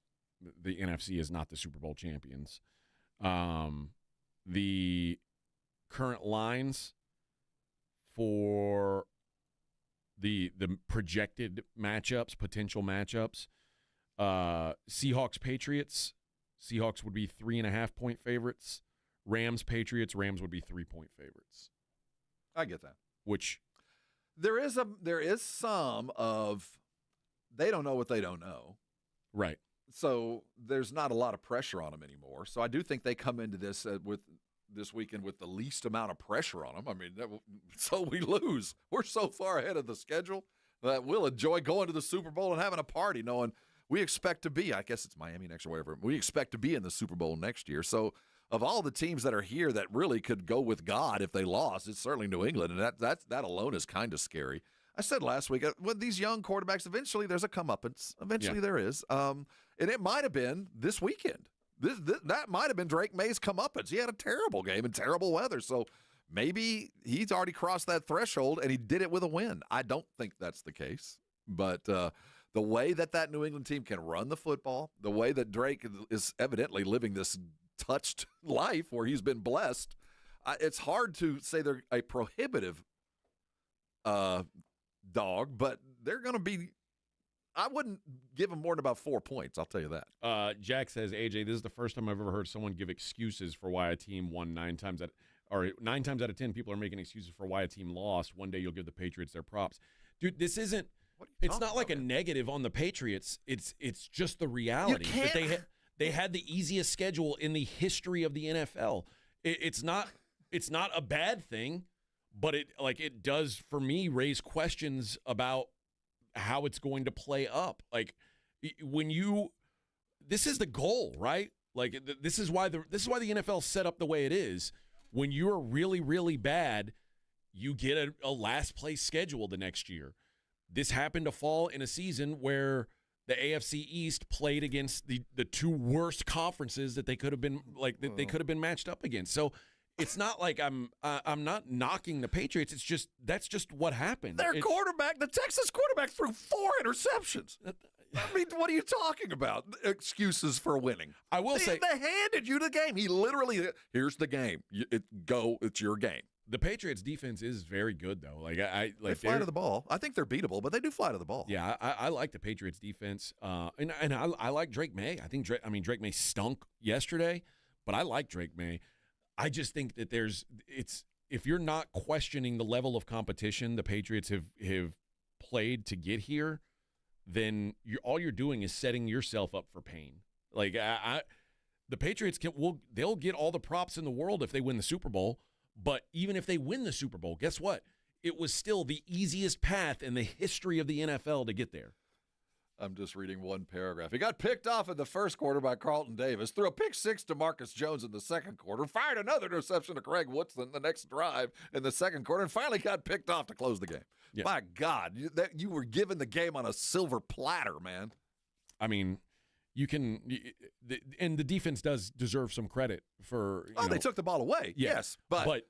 NFC is not the Super Bowl champions. The current lines for the projected matchups, potential matchups, Seahawks Patriots. Seahawks would be 3.5 point favorites. Rams Patriots. Rams would be 3 point favorites. I get that. Which there is some of they don't know what they don't know. Right. So there's not a lot of pressure on them anymore. So I do think they come into this with this weekend with the least amount of pressure on them. I mean, so we lose. We're so far ahead of the schedule that we'll enjoy going to the Super Bowl and having a party knowing we expect to be, I guess it's Miami next year, whatever. We expect to be in the Super Bowl next year. So of all the teams that are here that really could go with God if they lost, it's certainly New England, and that alone is kind of scary. I said last week, with these young quarterbacks, eventually there's a comeuppance. Eventually there is. And it might have been this weekend. That might have been Drake May's comeuppance. He had a terrible game in terrible weather. So maybe he's already crossed that threshold, and he did it with a win. I don't think that's the case. But the way that New England team can run the football, the way that Drake is evidently living this touched life where he's been blessed, it's hard to say they're a prohibitive dog, but they're going to be – I wouldn't give them more than about 4 points, I'll tell you that. Jack says, AJ, this is the first time I've ever heard someone give excuses for why a team won 9 times out of 10 people are making excuses for why a team lost. One day you'll give the Patriots their props. Dude, this isn't – it's not like a negative on the Patriots. It's just the reality that they had the easiest schedule in the history of the NFL. It's not a bad thing, but it does for me raise questions about how it's going to play up. Like this is the goal, right? Like this is why the NFL set up the way it is. When you're really, really bad, you get a last place schedule the next year. This happened to fall in a season where the AFC East played against the two worst conferences that they could have been they could have been matched up against. So it's not like I'm not knocking the Patriots. It's just that's just what happened. Their quarterback, the Texas quarterback, threw 4 interceptions. I mean, what are you talking about? Excuses for winning. I will say they handed you the game. He literally, here's the game. It's your game. The Patriots defense is very good though. They fly to the ball. I think they're beatable, but they do fly to the ball. Yeah, I like the Patriots defense, and I like Drake May. I think Drake May stunk yesterday, but I like Drake May. I just think that if you're not questioning the level of competition the Patriots have played to get here, then all you're doing is setting yourself up for pain. Like the Patriots they'll get all the props in the world if they win the Super Bowl, but even if they win the Super Bowl, guess what? It was still the easiest path in the history of the NFL to get there. I'm just reading one paragraph. He got picked off in the first quarter by Carlton Davis, threw a pick 6 to Marcus Jones in the second quarter, fired another interception to Craig Woodson the next drive in the second quarter, and finally got picked off to close the game. Yeah. My God, you were given the game on a silver platter, man. I mean, you can, and the defense does deserve some credit for. They took the ball away. Yeah, yes, but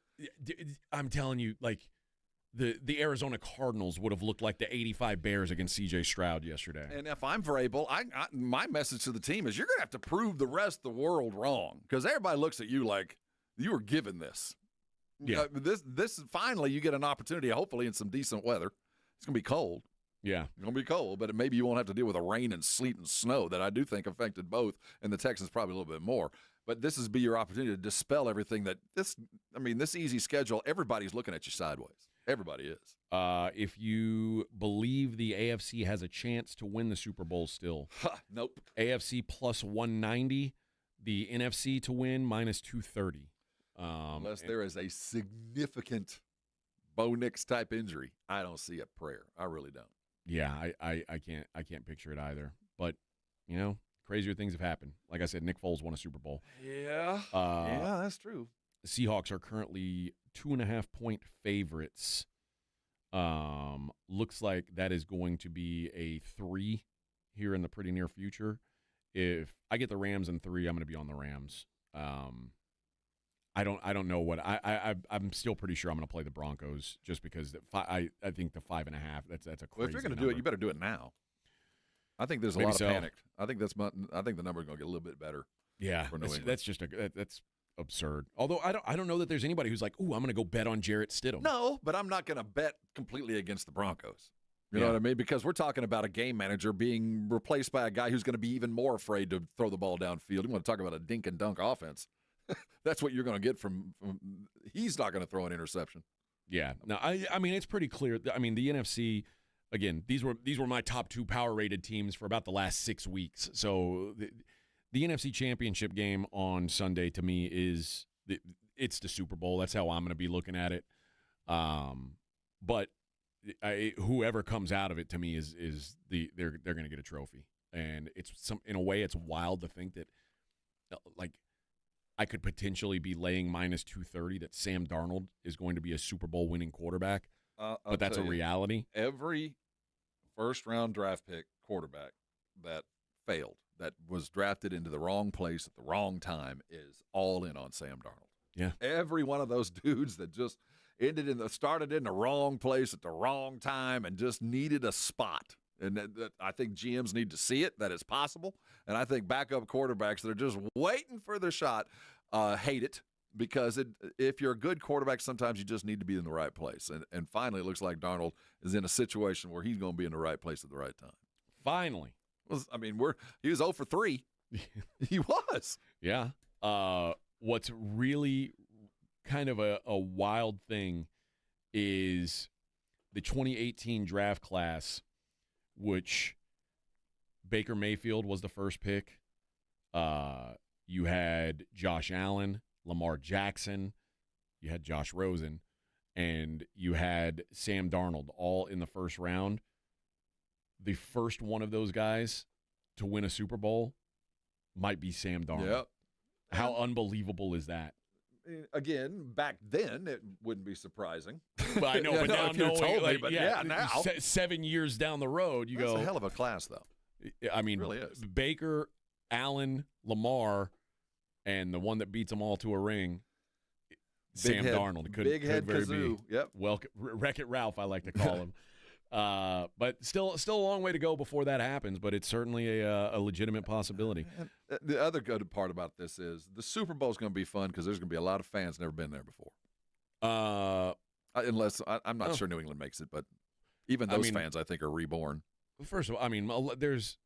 I'm telling you, like the Arizona Cardinals would have looked like the '85 Bears against C.J. Stroud yesterday. And if I'm Vrabel, my message to the team is you're going to have to prove the rest of the world wrong because everybody looks at you like you were given this. Yeah, this finally you get an opportunity, hopefully in some decent weather. It's going to be cold. Yeah. It's going to be cold, but maybe you won't have to deal with the rain and sleet and snow that I do think affected both, and the Texans probably a little bit more. But this is be your opportunity to dispel everything that this easy schedule, everybody's looking at you sideways. Everybody is. If you believe the AFC has a chance to win the Super Bowl still. Nope. AFC plus 190, the NFC to win minus 230. Unless there is a significant Bo Nix type injury, I don't see a prayer. I really don't. Yeah, I can't picture it either. But, crazier things have happened. Like I said, Nick Foles won a Super Bowl. Yeah. Yeah, that's true. The Seahawks are currently 2.5-point favorites. Looks like that is going to be a 3 here in the pretty near future. If I get the Rams in 3, I'm going to be on the Rams. I don't know what I'm still pretty sure I'm going to play the Broncos just because I think the 5.5 that's a crazy. Well, if you're going to do it, you better do it now. I think there's a lot of panic. I think the number's going to get a little bit better. Yeah, for New England. That's just that's absurd. Although I don't know that there's anybody who's like, ooh, I'm going to go bet on Jarrett Stidham. No, but I'm not going to bet completely against the Broncos. You know what I mean? Because we're talking about a game manager being replaced by a guy who's going to be even more afraid to throw the ball downfield. You want to talk about a dink and dunk offense? That's what you're going to get from he's not going to throw an interception. Yeah. No, I mean, it's pretty clear. I mean, the NFC, again, these were my top 2 power-rated teams for about the last 6 weeks. So the NFC Championship game on Sunday, to me, it's the Super Bowl. That's how I'm going to be looking at it. But whoever comes out of it, to me, is they're going to get a trophy. And in a way, it's wild to think that, like, I could potentially be laying minus 230 that Sam Darnold is going to be a Super Bowl winning quarterback. But that's a reality. Every first-round draft pick quarterback that failed, that was drafted into the wrong place at the wrong time, is all in on Sam Darnold. Yeah. Every one of those dudes that just started in the wrong place at the wrong time and just needed a spot. And I think GMs need to see it, that it's possible. And I think backup quarterbacks that are just waiting for their shot hate it because if you're a good quarterback, sometimes you just need to be in the right place. And finally, it looks like Darnold is in a situation where he's going to be in the right place at the right time. Finally. I mean, he was 0 for 3. He was. Yeah. What's really kind of a wild thing is the 2018 draft class, which Baker Mayfield was the first pick. You had Josh Allen, Lamar Jackson, you had Josh Rosen, and you had Sam Darnold all in the first round. The first one of those guys to win a Super Bowl might be Sam Darnold. Yep. How unbelievable is that? Again, back then, it wouldn't be surprising. Well, I know, but now if you'd told me, but now. 7 years down the road, you That's go. a hell of a class, though. I mean, It really is. Baker, Allen, Lamar, and the one that beats them all to a ring, Sam Darnold. Big head very kazoo. be. Yep. Wreck-It Ralph, I like to call him. But still a long way to go before that happens, but it's certainly a legitimate possibility. The other good part about this is the Super Bowl is going to be fun because there's going to be a lot of fans never been there before. Unless I'm not sure New England makes it, but even those fans I think are reborn. First of all, I mean,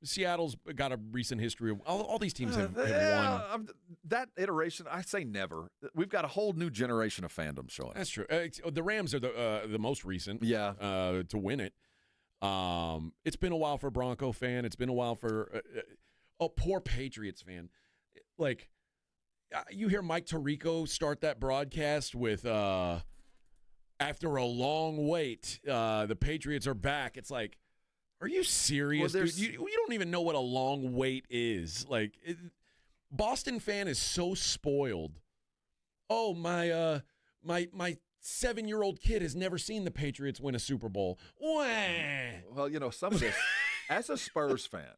Seattle's got a recent history of all these teams have won. That iteration, I say never. We've got a whole new generation of fandom showing. That's true. The Rams are the most recent, to win it. It's been a while for a Bronco fan. It's been a while for a poor Patriots fan. Like, you hear Mike Tirico start that broadcast with, after a long wait, the Patriots are back. It's like, are you serious, dude? You don't even know what a long wait is. Like, Boston fan is so spoiled. Oh, my 7-year-old kid has never seen the Patriots win a Super Bowl. Wah. Well, some of this, as a Spurs fan,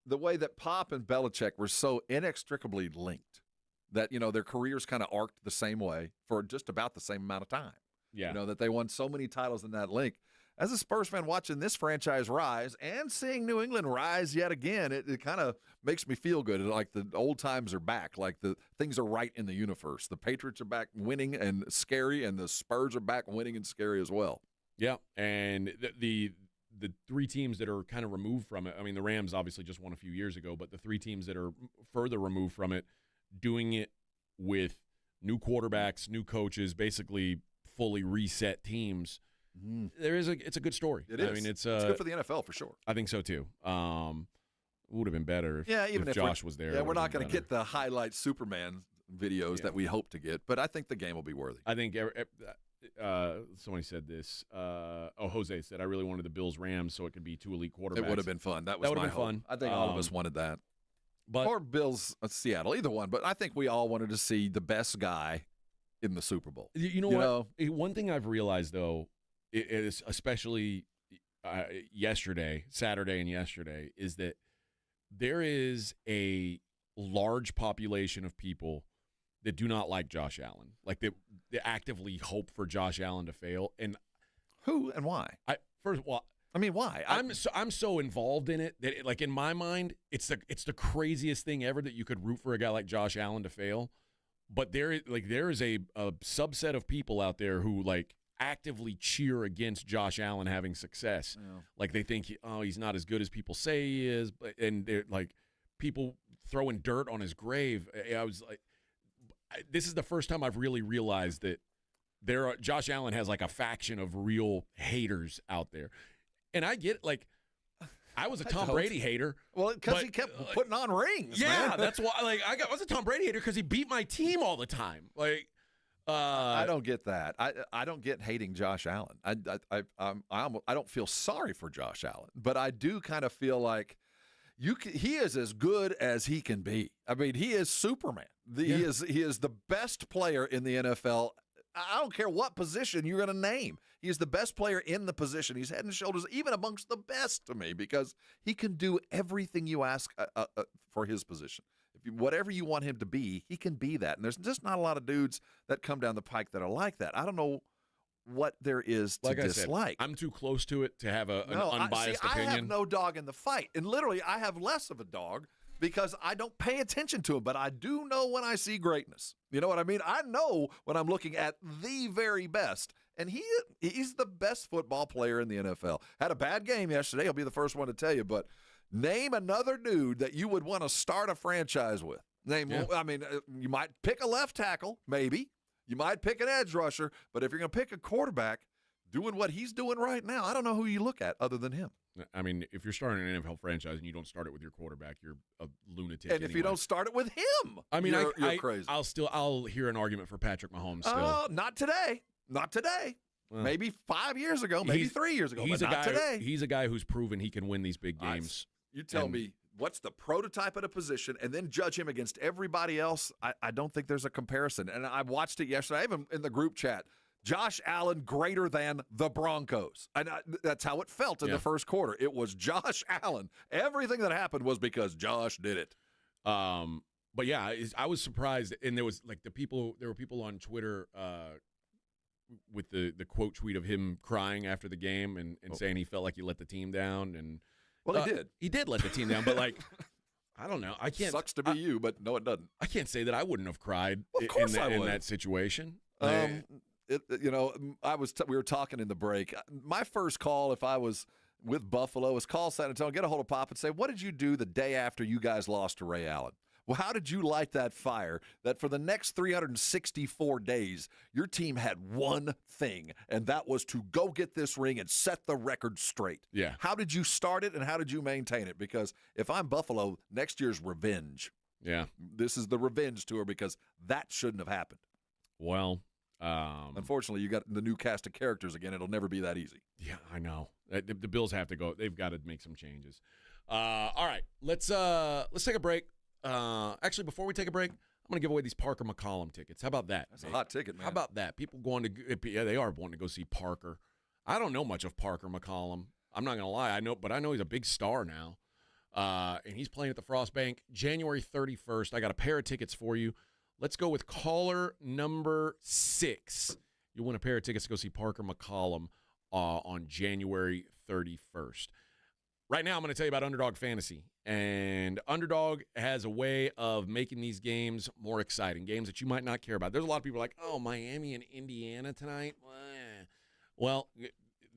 the way that Pop and Belichick were so inextricably linked that, their careers kind of arced the same way for just about the same amount of time. Yeah. That they won so many titles in that link. As a Spurs fan watching this franchise rise and seeing New England rise yet again, it kind of makes me feel good. Like the old times are back. Like the things are right in the universe. The Patriots are back winning and scary, and the Spurs are back winning and scary as well. Yeah, and the three teams that are kind of removed from it, I mean, the Rams obviously just won a few years ago, but the three teams that are further removed from it, doing it with new quarterbacks, new coaches, basically fully reset teams, it's a good story. It is. I mean, it's good for the NFL for sure. I think so too. Would have been better if Josh was there. Yeah, we're not going to get the highlight Superman videos that we hope to get, but I think the game will be worthy. I think somebody said this. Jose said, I really wanted the Bills-Rams so it could be two elite quarterbacks. It would have been fun. That would have been fun. I think all of us wanted that. Or Bills, Seattle, either one. But I think we all wanted to see the best guy in the Super Bowl. You know what? One thing I've realized, though, is especially Saturday and yesterday, is that there is a large population of people that do not like Josh Allen. Like they actively hope for Josh Allen to fail. And who and why? Why? I'm so involved in it that like in my mind, it's the craziest thing ever that you could root for a guy like Josh Allen to fail. But there is a subset of people out there who like actively cheer against Josh Allen having success. Yeah. Like they think he's not as good as people say he is, and they're like people throwing dirt on his grave. I was like, this is the first time I've really realized that Josh Allen has like a faction of real haters out there. And I get like I was a Tom Brady hater. Well, because he kept putting on rings. Yeah, man. that's why. Like I was a Tom Brady hater because he beat my team all the time. Like I don't get that. I don't get hating Josh Allen. I don't feel sorry for Josh Allen, but I do kind of feel like he is as good as he can be. I mean, he is Superman. He is the best player in the NFL. I don't care what position you're going to name. He is the best player in the position. He's head and shoulders even amongst the best to me because he can do everything you ask for his position. Whatever you want him to be, he can be that. And there's just not a lot of dudes that come down the pike that are like that. I don't know what there is to dislike. I'm too close to it to have an unbiased opinion. I have no dog in the fight. And literally, I have less of a dog because I don't pay attention to him. But I do know when I see greatness. You know what I mean? I know when I'm looking at the very best. And he's the best football player in the NFL. Had a bad game yesterday. I'll be the first one to tell you. But name another dude that you would want to start a franchise with. You might pick a left tackle, maybe. You might pick an edge rusher. But if you're going to pick a quarterback doing what he's doing right now, I don't know who you look at other than him. I mean, if you're starting an NFL franchise and you don't start it with your quarterback, you're a lunatic. And if you don't start it with him, I mean, you're crazy. I'll hear an argument for Patrick Mahomes still. Oh, not today. Not today. Well, maybe 5 years ago, maybe 3 years ago, but not today. He's a guy who's proven he can win these big games. You tell me what's the prototype at a position and then judge him against everybody else. I don't think there's a comparison. And I watched it yesterday, even in the group chat. Josh Allen greater than the Broncos. And that's how it felt in the first quarter. It was Josh Allen. Everything that happened was because Josh did it. But yeah, I was surprised. And there were people on Twitter with the quote tweet of him crying after the game and saying he felt like he let the team down. And well, he did. He did let the team down, but like, I don't know. I can't. Sucks to be you, but no, it doesn't. I can't say that I wouldn't have cried in that situation. We were talking in the break. My first call, if I was with Buffalo, is call San Antonio, get a hold of Pop and say, what did you do the day after you guys lost to Ray Allen? Well, how did you light that fire that for the next 364 days, your team had one thing, and that was to go get this ring and set the record straight? Yeah. How did you start it, and how did you maintain it? Because if I'm Buffalo, next year's revenge. Yeah. This is the revenge tour because that shouldn't have happened. Well, unfortunately, you got the new cast of characters again. It'll never be that easy. Yeah, I know. The Bills have to go. They've got to make some changes. All right, let's take a break. Actually, before we take a break, I'm going to give away these Parker McCollum tickets. How about that? That's a hot ticket, man. How about that? People they are wanting to go see Parker. I don't know much of Parker McCollum. I'm not going to lie. I know he's a big star now. and he's playing at the Frost Bank January 31st. I got a pair of tickets for you. Let's go with caller number 6. You'll win a pair of tickets to go see Parker McCollum on January 31st. Right now, I'm going to tell you about Underdog Fantasy. And Underdog has a way of making these games more exciting, games that you might not care about. There's a lot of people like, oh, Miami and Indiana tonight? Well,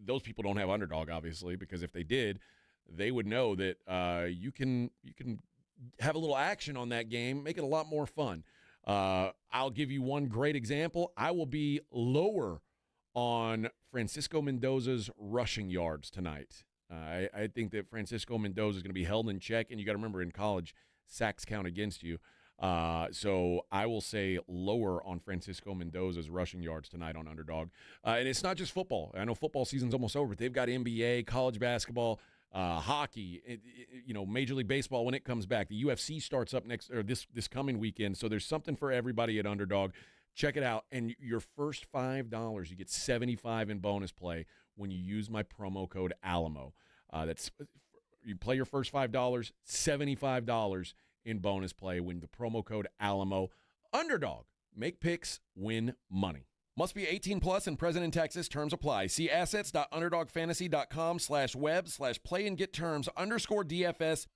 those people don't have Underdog, obviously, because if they did, they would know that you can have a little action on that game, make it a lot more fun. I'll give you one great example. I will be lower on Francisco Mendoza's rushing yards tonight. I think that Francisco Mendoza is going to be held in check, and you got to remember in college, sacks count against you. So I will say lower on Francisco Mendoza's rushing yards tonight on Underdog. And it's not just football. I know football season's almost over, but they've got NBA, college basketball, hockey, Major League Baseball when it comes back. The UFC starts up this coming weekend, so there's something for everybody at Underdog. Check it out, and your first $5, you get $75 in bonus play when you use my promo code Alamo. You play your first $5, $75 in bonus play when the promo code Alamo. Underdog, make picks, win money. Must be 18 plus and present in Texas. Terms apply. See assets.underdogfantasy.com/web/play and get terms _DFS_.html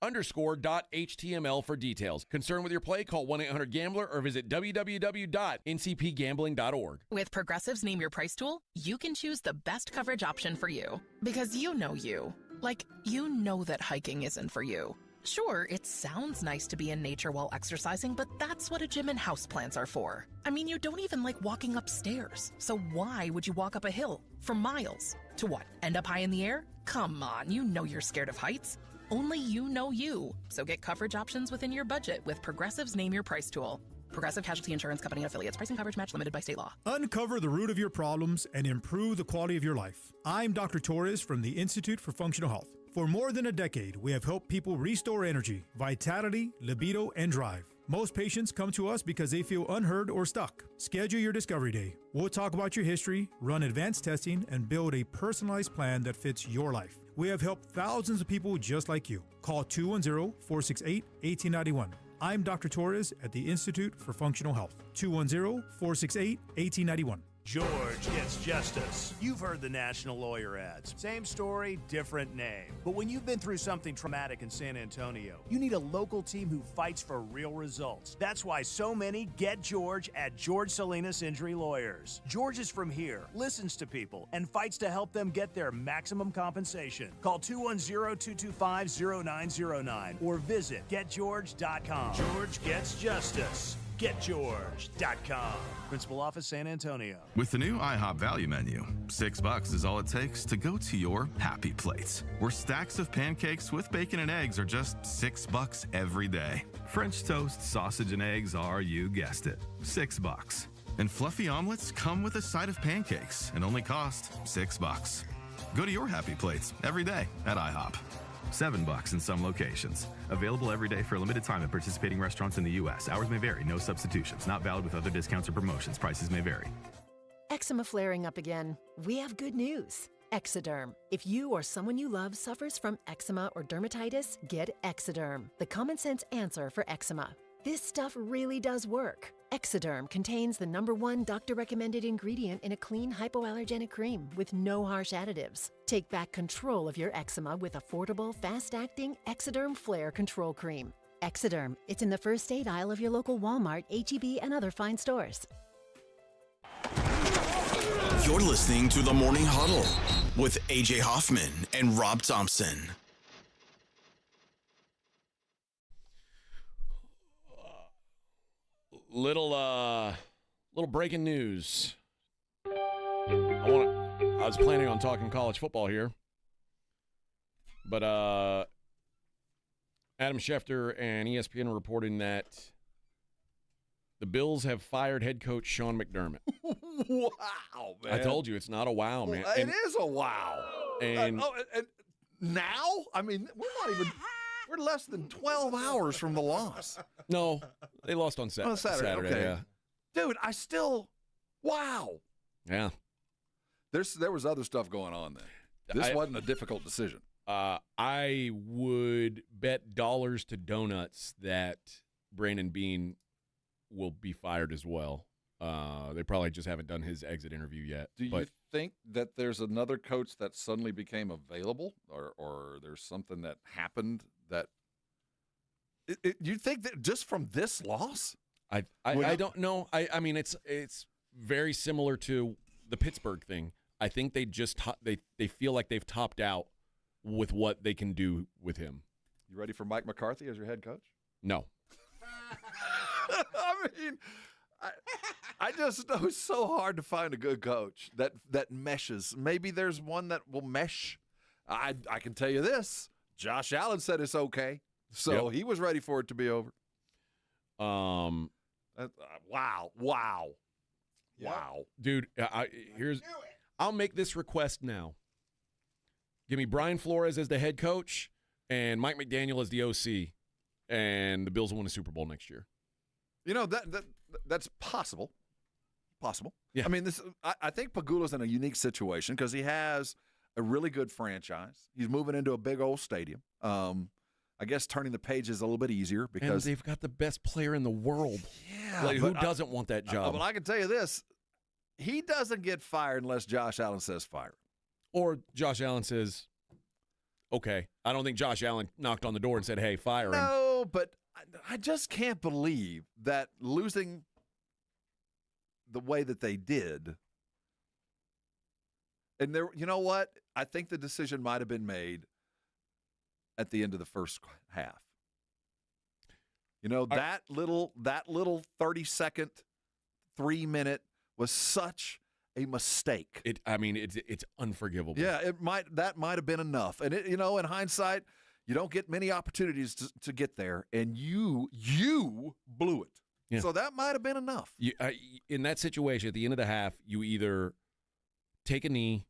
for details. Concerned with your play? Call 1-800-GAMBLER or visit www.ncpgambling.org. With Progressive's Name Your Price tool, you can choose the best coverage option for you. Because you know you. Like, you know that hiking isn't for you. Sure, it sounds nice to be in nature while exercising, but that's what a gym and houseplants are for. I mean, you don't even like walking upstairs. So why would you walk up a hill for miles? To what, end up high in the air? Come on, you know you're scared of heights. Only you know you. So get coverage options within your budget with Progressive's Name Your Price tool. Progressive Casualty Insurance Company and affiliates. Pricing coverage match limited by state law. Uncover the root of your problems and improve the quality of your life. I'm Dr. Torres from the Institute for Functional Health. For more than a decade, we have helped people restore energy, vitality, libido, and drive. Most patients come to us because they feel unheard or stuck. Schedule your discovery day. We'll talk about your history, run advanced testing, and build a personalized plan that fits your life. We have helped thousands of people just like you. Call 210-468-1891. I'm Dr. Torres at the Institute for Functional Health. 210-468-1891. George gets justice. You've heard the national lawyer ads. Same story, different name. But when you've been through something traumatic in San Antonio, you need a local team who fights for real results. That's why so many get George at George Salinas Injury Lawyers. George is from here, listens to people, and fights to help them get their maximum compensation. Call 210-225-0909 or visit getgeorge.com. George gets justice. GetGeorge.com. Principal Office, San Antonio. With the new IHOP value menu, $6 is all it takes to go to your happy place, where stacks of pancakes with bacon and eggs are just $6 every day. French toast, sausage, and eggs are, you guessed it, $6. And fluffy omelets come with a side of pancakes and only cost $6. Go to your happy plates every day at IHOP. $7 in some locations. Available every day for a limited time at participating restaurants in the U.S. Hours may vary. No substitutions. Not valid with other discounts or promotions. Prices may vary. Eczema flaring up again? We have good news. Exoderm. If you or someone you love suffers from eczema or dermatitis, get Exoderm, the common sense answer for eczema. This stuff really does work. Exoderm contains the #1 doctor-recommended ingredient in a clean hypoallergenic cream with no harsh additives. Take back control of your eczema with affordable, fast-acting Exoderm Flare Control Cream. Exoderm. It's in the first aid aisle of your local Walmart, H-E-B, and other fine stores. You're listening to the Morning Huddle with AJ Hoffman and Rob Thompson. Little breaking news. I was planning on talking college football here, but Adam Schefter and ESPN are reporting that the Bills have fired head coach Sean McDermott. Wow, man! I told you it's not a wow, man. It is a wow. And now, I mean, we're less than 12 hours from the loss. No, they lost on Saturday. Okay. Yeah. Dude, wow. Yeah. There was other stuff going on then. This wasn't a difficult decision. I would bet dollars to donuts that Brandon Beane will be fired as well. They probably just haven't done his exit interview yet. Do you think that there's another coach that suddenly became available, or there's something that happened that you think that just from this loss? I don't know. I mean, it's very similar to the Pittsburgh thing. I think they just they feel like they've topped out with what they can do with him. You ready for Mike McCarthy as your head coach? No. I mean, I just know it's so hard to find a good coach that meshes. Maybe there's one that will mesh. I can tell you this. Josh Allen said it's okay, so he was ready for it to be over. Wow. Dude, I'll make this request now. Give me Brian Flores as the head coach and Mike McDaniel as the OC, and the Bills will win a Super Bowl next year. You know, that's possible. Possible. Yeah. I mean, I think Pagula's in a unique situation because he has a really good franchise. He's moving into a big old stadium. I guess turning the page is a little bit easier because they've got the best player in the world. Yeah. Like, who doesn't want that job? Well, I can tell you this. He doesn't get fired unless Josh Allen says fire. Or Josh Allen says, okay. I don't think Josh Allen knocked on the door and said, hey, fire him. No, but I just can't believe that losing the way that they did. And there, you know what? I think the decision might have been made at the end of the first half. You know, that little 30-second, 3-minute was such a mistake. It's unforgivable. Yeah, that might have been enough. And in hindsight, you don't get many opportunities to get there, and you blew it. Yeah. So that might have been enough. In that situation, at the end of the half, you either take a knee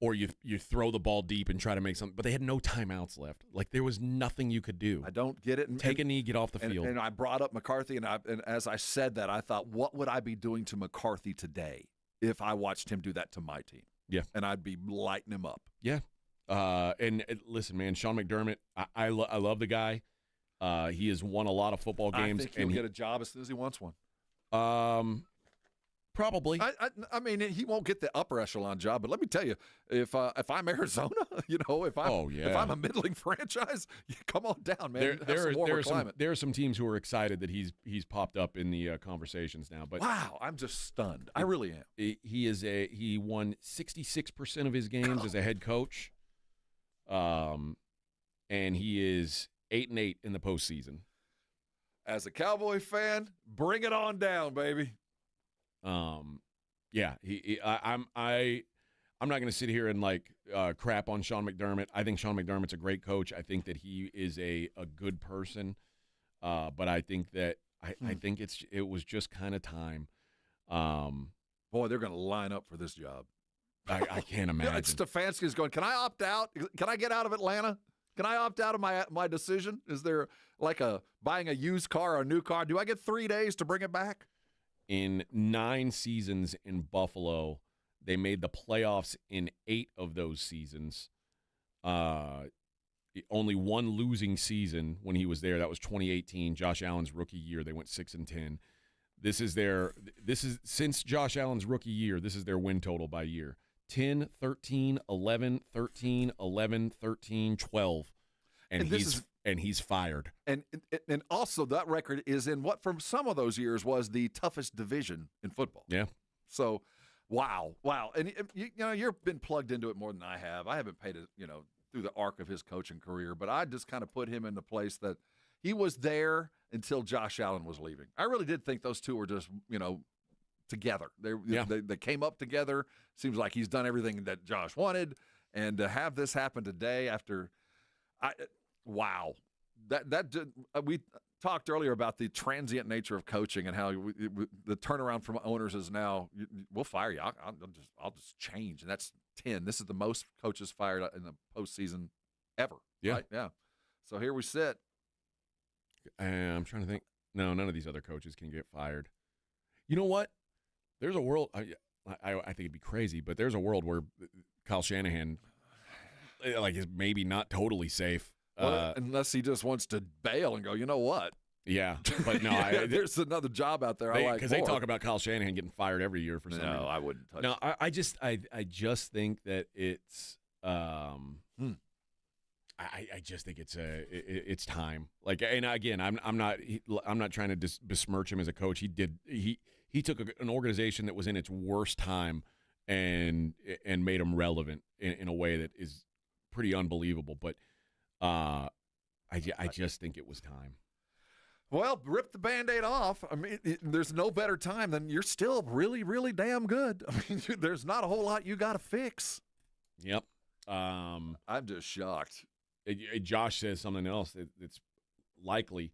or you throw the ball deep and try to make something. But they had no timeouts left. Like, there was nothing you could do. I don't get it. Take a knee, get off the field. And I brought up McCarthy, and as I said that, I thought, what would I be doing to McCarthy today if I watched him do that to my team? Yeah. And I'd be lighting him up. Yeah. Listen, man, Sean McDermott, I love the guy. He has won a lot of football games. I think he'll get a job as soon as he wants one. Probably. I mean, he won't get the upper echelon job, but let me tell you, if I'm Arizona, if I'm a middling franchise, come on down, man. There are some teams who are excited that he's popped up in the conversations now. But wow, I'm just stunned. I really am. He won 66% of his games as a head coach, and he is 8-8 in the postseason. As a Cowboy fan, bring it on down, baby. Yeah, I'm not going to sit here and crap on Sean McDermott. I think Sean McDermott's a great coach. I think that he is a good person. But I think that I think it was just kind of time. Boy, they're going to line up for this job. I can't imagine. Stefanski's going, can I opt out? Can I get out of Atlanta? Can I opt out of my decision? Is there like buying a used car or a new car? Do I get 3 days to bring it back? In 9 seasons in Buffalo, they made the playoffs in 8 of those seasons. Only one losing season when he was there. That was 2018, Josh Allen's rookie year. They went 6-10. This is since Josh Allen's rookie year, this is their win total by year. 10, 13, 11, 13, 11, 13, 12. And he's fired. And also that record is in what from some of those years was the toughest division in football. Yeah. So, wow. And you've been plugged into it more than I have. I haven't paid it, through the arc of his coaching career, but I just kind of put him in the place that he was there until Josh Allen was leaving. I really did think those two were just, together. They came up together. Seems like he's done everything that Josh wanted, and to have this happen today after wow. We talked earlier about the transient nature of coaching and how the turnaround from owners is now, we'll fire you. I'll just change. And that's 10. This is the most coaches fired in the postseason ever. Yeah. Right? Yeah. So here we sit. I'm trying to think. No, none of these other coaches can get fired. You know what? There's a world. I think it'd be crazy, but there's a world where Kyle Shanahan, is maybe not totally safe. Unless he just wants to bail and go, you know what? Yeah, but no, there's another job out there. Because they talk about Kyle Shanahan getting fired every year for something. No, I wouldn't touch. No, I just think that it's. I just think it's time. Like, and again, I'm not trying to besmirch him as a coach. He took an organization that was in its worst time and made them relevant in a way that is pretty unbelievable. But I just think it was time. Well, rip the Band-Aid off. I mean, there's no better time than you're still really, really damn good. I mean, there's not a whole lot you got to fix. Yep. I'm just shocked. Josh says something else that's likely.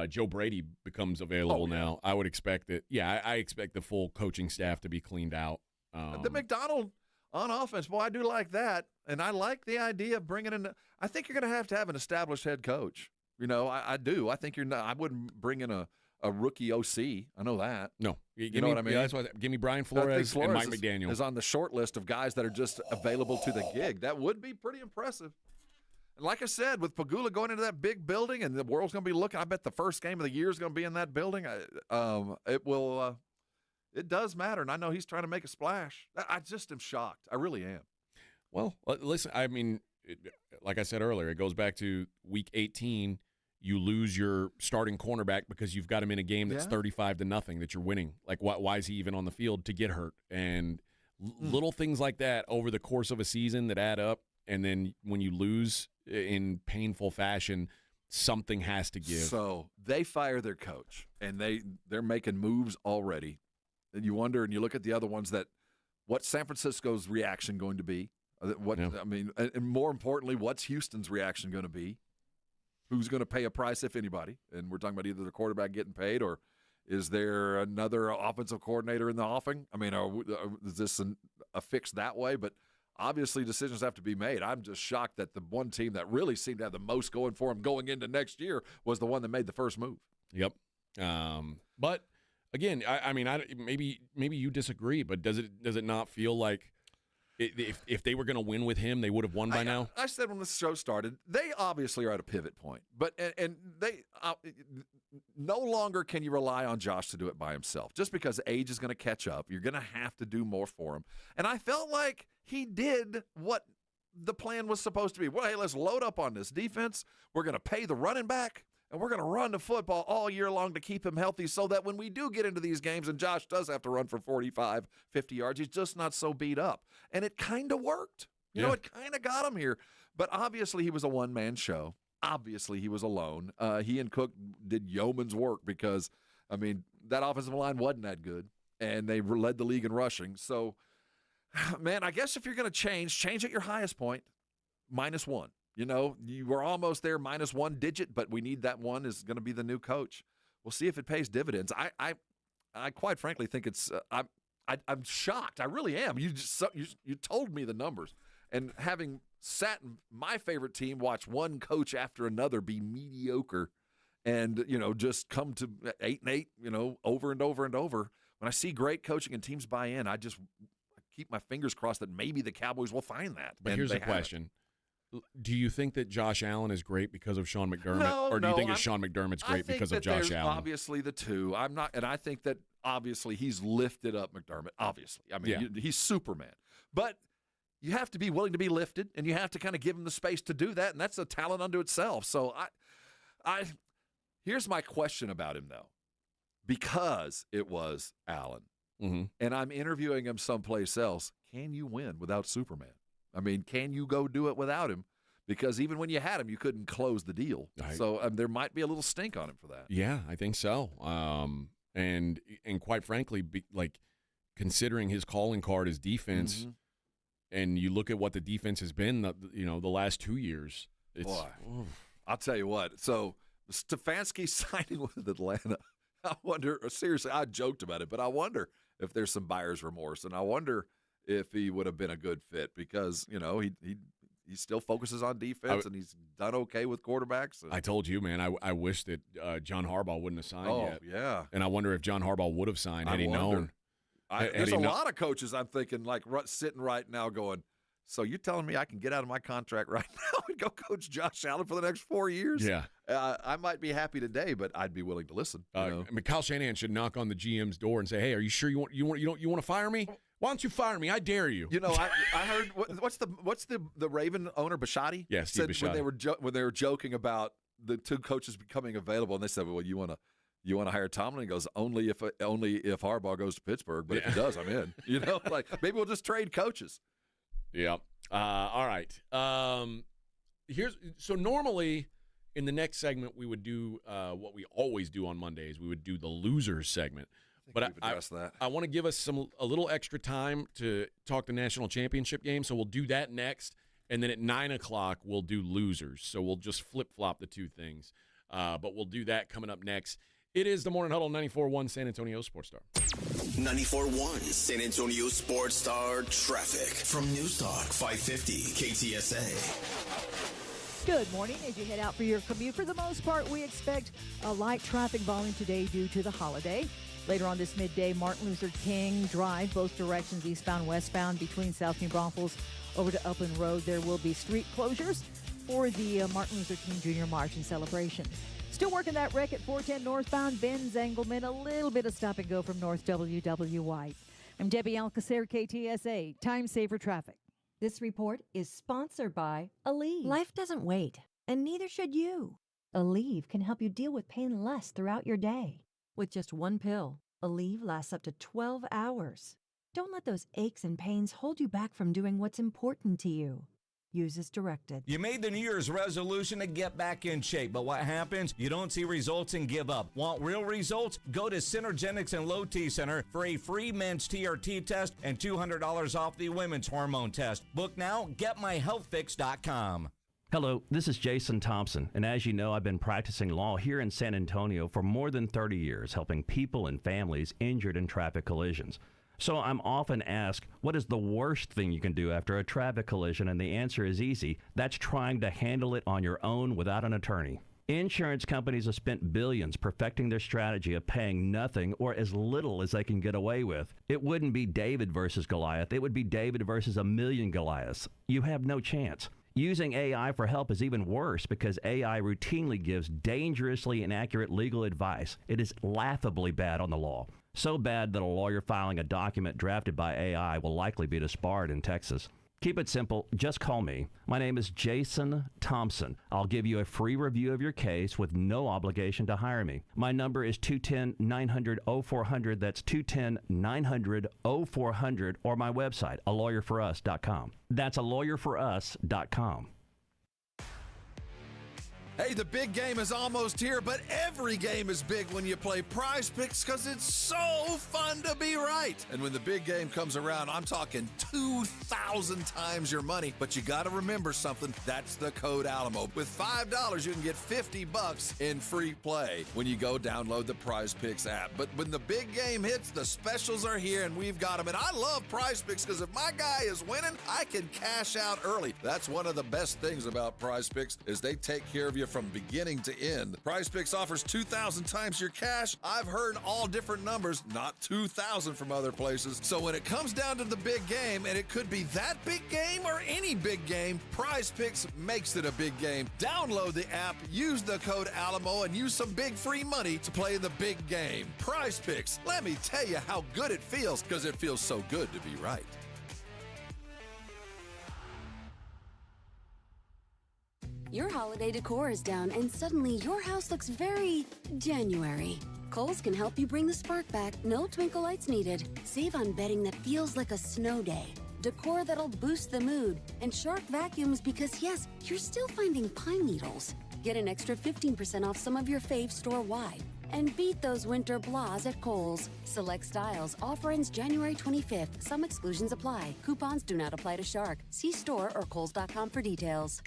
Joe Brady becomes available now. I would expect that. Yeah, I expect the full coaching staff to be cleaned out. The McDonald on offense, boy, I do like that. And I like the idea of bringing in – I think you're going to have an established head coach. You know, I do. I think you're not – I wouldn't bring in a rookie OC. I know that. No. You know what I mean? Yeah, that's why. Give me Brian Flores and Mike McDaniel. Is on the short list of guys that are just available to the gig. That would be pretty impressive. And like I said, with Pagula going into that big building and the world's going to be looking, I bet the first game of the year is going to be in that building. It does matter, and I know he's trying to make a splash. I just am shocked. I really am. Well, listen, I mean, like I said earlier, it goes back to week 18. You lose your starting cornerback because you've got him in a game that's 35-0 that you're winning. Like, why is he even on the field to get hurt? And little things like that over the course of a season that add up. And then when you lose in painful fashion, something has to give. So they fire their coach, and they're making moves already. And you wonder, and you look at the other ones, what's San Francisco's reaction going to be? I mean, and more importantly, what's Houston's reaction going to be? Who's going to pay a price, if anybody? And we're talking about either the quarterback getting paid, or is there another offensive coordinator in the offing? I mean, is this a fix that way? But obviously, decisions have to be made. I'm just shocked that the one team that really seemed to have the most going for them going into next year was the one that made the first move. Yep. But again, I mean, maybe you disagree, but does it not feel like if they were going to win with him, they would have won by now? I said when the show started, they obviously are at a pivot point, but and they no longer can you rely on Josh to do it by himself. Just because age is going to catch up, you're going to have to do more for him. And I felt like he did what the plan was supposed to be. Well, hey, let's load up on this defense. We're going to pay the running back, and we're going to run the football all year long to keep him healthy so that when we do get into these games and Josh does have to run for 45, 50 yards, he's just not so beat up. And it kind of worked. You know, it kind of got him here. But obviously he was a one-man show. Obviously he was alone. He and Cook did yeoman's work because, I mean, that offensive line wasn't that good, and they led the league in rushing. So, man, I guess if you're going to change at your highest point, -1. You know, you were almost there, -1 digit, but we need that one is going to be the new coach. We'll see if it pays dividends. I quite frankly think it's I'm shocked. I really am. You told me the numbers, and having sat in my favorite team, watch one coach after another be mediocre, and just come to 8-8, over and over and over. When I see great coaching and teams buy in, I keep my fingers crossed that maybe the Cowboys will find that. But here's the question. Do you think that Josh Allen is great because of Sean McDermott, or do you think Sean McDermott's great because of Josh Allen? Obviously, the two. I'm not, and I think that obviously he's lifted up McDermott. Obviously, I mean he's Superman, but you have to be willing to be lifted, and you have to kind of give him the space to do that, and that's a talent unto itself. So here's my question about him though, because it was Allen, and I'm interviewing him someplace else. Can you win without Superman? I mean, can you go do it without him? Because even when you had him, you couldn't close the deal. So there might be a little stink on him for that. Yeah, I think so. And quite frankly, considering his calling card is defense, and you look at what the defense has been, the last 2 years. Boy, I'll tell you what. So Stefanski signing with Atlanta, I wonder. Seriously, I joked about it, but I wonder if there's some buyer's remorse, and I wonder if he would have been a good fit because, he still focuses on defense and he's done okay with quarterbacks. I told you, man, I wish that John Harbaugh wouldn't have signed yet. Oh, yeah. And I wonder if John Harbaugh would have signed had he known. There's a lot of coaches I'm thinking sitting right now going, So you're telling me I can get out of my contract right now and go coach Josh Allen for the next 4 years? Yeah. I might be happy today, but I'd be willing to listen. I mean, Kyle Shanahan should knock on the GM's door and say, "Hey, are you sure you want to fire me? Why don't you fire me? I dare you." You know, I heard what's the Raven owner Bisciotti? Yeah, Steve Bisciotti. when they were joking about the two coaches becoming available, and they said, "Well, you want to hire Tomlin?" He goes, only if Harbaugh goes to Pittsburgh, but if he does, I'm in. You know, like maybe we'll just trade coaches. Yeah. All right. So normally in the next segment we would do what we always do on Mondays. We would do the losers segment. But I want to give us a little extra time to talk the national championship game, so we'll do that next. And then at 9 o'clock we'll do losers. So we'll just flip-flop the two things. But we'll do that coming up next. It is the Morning Huddle, 94.1 San Antonio Sports Star. 94.1 San Antonio Sports Star traffic from News Talk 550 KTSA. Good morning. As you head out for your commute, for the most part, we expect a light traffic volume today due to the holiday. Later on this midday, Martin Luther King Drive, both directions, eastbound, westbound, between South New Braunfels over to Upland Road. There will be street closures for the Martin Luther King Jr. March and celebration. Still working that wreck at 410 northbound, Benz Engelman, a little bit of stop and go from North WW White. I'm Debbie Alcacer, KTSA, Time Saver Traffic. This report is sponsored by Aleve. Life doesn't wait, and neither should you. Aleve can help you deal with pain less throughout your day. With just one pill, Aleve lasts up to 12 hours. Don't let those aches and pains hold you back from doing what's important to you. Use as directed. You made the New Year's resolution to get back in shape, but what happens? You don't see results and give up. Want real results? Go to Synergenics and Low T Center for a free men's TRT test and $200 off the women's hormone test. Book now, getmyhealthfix.com. Hello, this is Jason Thompson, and as you know, I've been practicing law here in San Antonio for more than 30 years, helping people and families injured in traffic collisions. So I'm often asked, what is the worst thing you can do after a traffic collision? And the answer is easy. That's trying to handle it on your own without an attorney. Insurance companies have spent billions perfecting their strategy of paying nothing or as little as they can get away with. It wouldn't be David versus Goliath. It would be David versus a million Goliaths. You have no chance. Using AI for help is even worse because AI routinely gives dangerously inaccurate legal advice. It is laughably bad on the law. So bad that a lawyer filing a document drafted by AI will likely be disbarred in Texas. Keep it simple. Just call me. My name is Jason Thompson. I'll give you a free review of your case with no obligation to hire me. My number is 210-900-0400. That's 210-900-0400, or my website, alawyerforus.com. That's alawyerforus.com. Hey, the big game is almost here, but every game is big when you play Prize Picks because it's so fun to be right. And when the big game comes around, I'm talking 2,000 times your money. But you got to remember something. That's the code Alamo. With $5, you can get $50 in free play when you go download the Prize Picks app. But when the big game hits, the specials are here, and we've got them. And I love Prize Picks because if my guy is winning, I can cash out early. That's one of the best things about Prize Picks is they take care of you from beginning to end. Prize Picks offers 2,000 times your cash. I've heard all different numbers, not 2,000 from other places. So when it comes down to the big game, and it could be that big game or any big game, Prize Picks makes it a big game. Download the app, use the code Alamo, and use some big free money to play in the big game. Prize Picks, let me tell you how good it feels, because it feels so good to be right. Your holiday decor is down and suddenly your house looks very January. Kohl's can help you bring the spark back. No twinkle lights needed. Save on bedding that feels like a snow day. Decor that'll boost the mood. And Shark vacuums because, yes, you're still finding pine needles. Get an extra 15% off some of your faves store-wide. And beat those winter blahs at Kohl's. Select styles. Offer ends January 25th. Some exclusions apply. Coupons do not apply to Shark. See store or Kohls.com for details.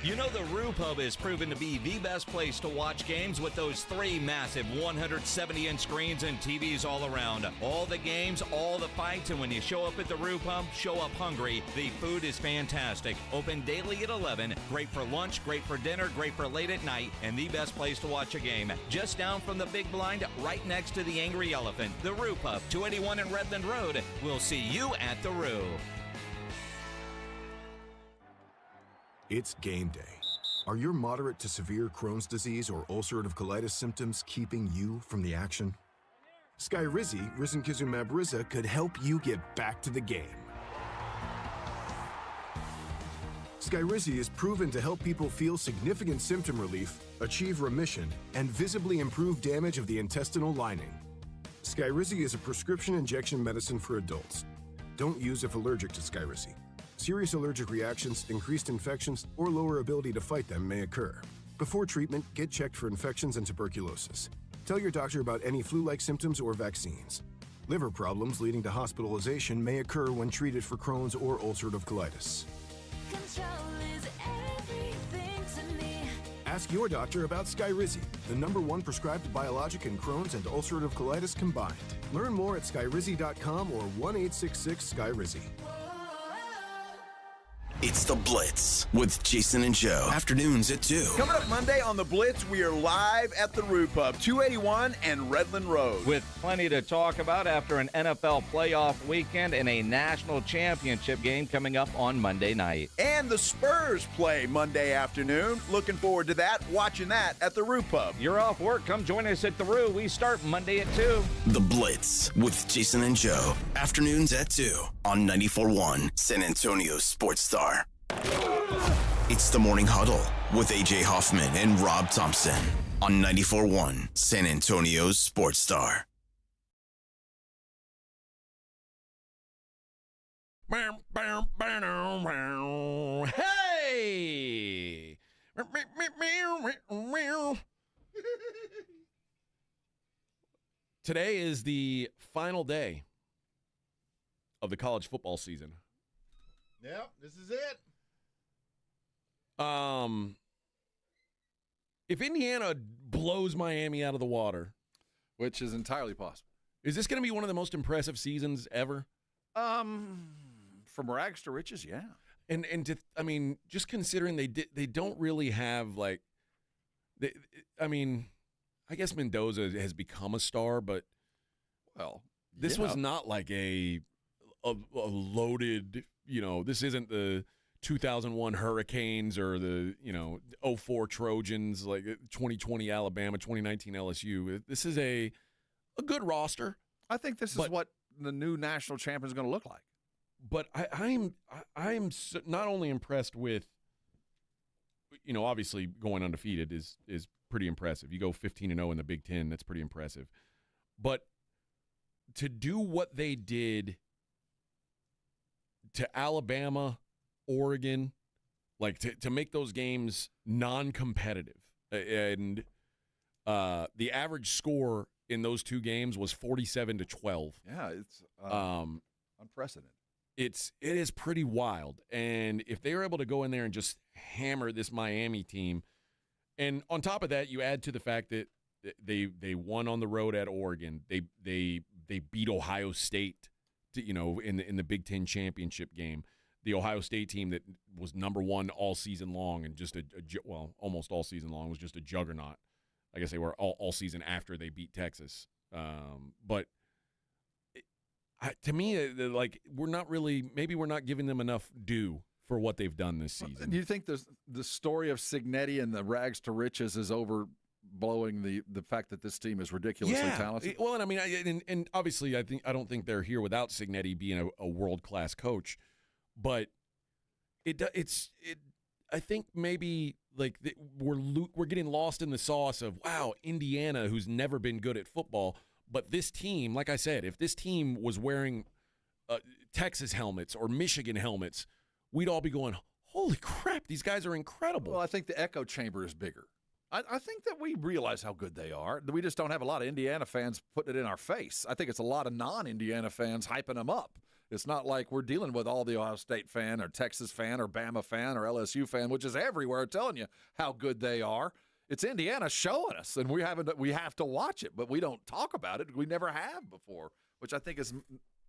You know the Roo Pub is proven to be the best place to watch games with those 3 massive 170-inch screens and TVs all around. All the games, all the fights, and when you show up at the Roo Pub, show up hungry. The food is fantastic. Open daily at 11. Great for lunch, great for dinner, great for late at night, and the best place to watch a game. Just down from the big blind, right next to the Angry Elephant. The Roo Pub, 281 in Redland Road. We'll see you at the Roo. It's game day. Are your moderate to severe Crohn's disease or ulcerative colitis symptoms keeping you from the action? Skyrizi, risankizumab Riza, could help you get back to the game. Skyrizi is proven to help people feel significant symptom relief, achieve remission, and visibly improve damage of the intestinal lining. Skyrizi is a prescription injection medicine for adults. Don't use if allergic to Skyrizi. Serious allergic reactions, increased infections, or lower ability to fight them may occur. Before treatment, get checked for infections and tuberculosis. Tell your doctor about any flu-like symptoms or vaccines. Liver problems leading to hospitalization may occur when treated for Crohn's or ulcerative colitis. Ask your doctor about Skyrizi, the #1 prescribed biologic in Crohn's and ulcerative colitis combined. Learn more at skyrizi.com or 1-866-SKYRIZI. It's The Blitz with Jason and Joe. Afternoons at 2. Coming up Monday on The Blitz, we are live at the Roo Pub, 281 and Redland Road. With plenty to talk about after an NFL playoff weekend and a national championship game coming up on Monday night. And the Spurs play Monday afternoon. Looking forward to that. Watching that at the Roo Pub. You're off work. Come join us at the Roo. We start Monday at 2. The Blitz with Jason and Joe. Afternoons at 2 on 94.1 San Antonio Sports Star. It's the Morning Huddle with A.J. Hoffman and Rob Thompson on 94.1 San Antonio's Sports Star. Hey! Today is the final day of the college football season. Yep, this is it. If Indiana blows Miami out of the water, which is entirely possible, is this going to be one of the most impressive seasons ever? From rags to riches, yeah. And just considering they don't really have I guess Mendoza has become a star, but this was not like a loaded. This isn't the 2001 Hurricanes or the 04 Trojans, like 2020 Alabama, 2019 LSU. This is a good roster. I think this is what the new national champion is going to look like. But I'm not only impressed with, obviously going undefeated is pretty impressive. You go 15-0 in the Big Ten, that's pretty impressive. But to do what they did to Alabama, Oregon, to make those games non-competitive, and the average score in those two games was 47-12. Yeah, it's unprecedented. It is pretty wild, and if they were able to go in there and just hammer this Miami team, and on top of that, you add to the fact that they won on the road at Oregon, they beat Ohio State, in the Big Ten championship game. The Ohio State team that was #1 all season long and just almost all season long was just a juggernaut. I guess they were all season after they beat Texas. But to me, we're not giving them enough due for what they've done this season. Do you think the story of Cignetti and the rags to riches is overblowing the fact that this team is ridiculously talented? Well, and obviously, I don't think they're here without Cignetti being a world-class coach. But I think maybe we're getting lost in the sauce of, wow, Indiana, who's never been good at football. But this team, like I said, if this team was wearing Texas helmets or Michigan helmets, we'd all be going, holy crap, these guys are incredible. Well, I think the echo chamber is bigger. I think that we realize how good they are. We just don't have a lot of Indiana fans putting it in our face. I think it's a lot of non-Indiana fans hyping them up. It's not like we're dealing with all the Ohio State fan or Texas fan or Bama fan or LSU fan, which is everywhere telling you how good they are. It's Indiana showing us, and we have to watch it, but we don't talk about it. We never have before, which I think is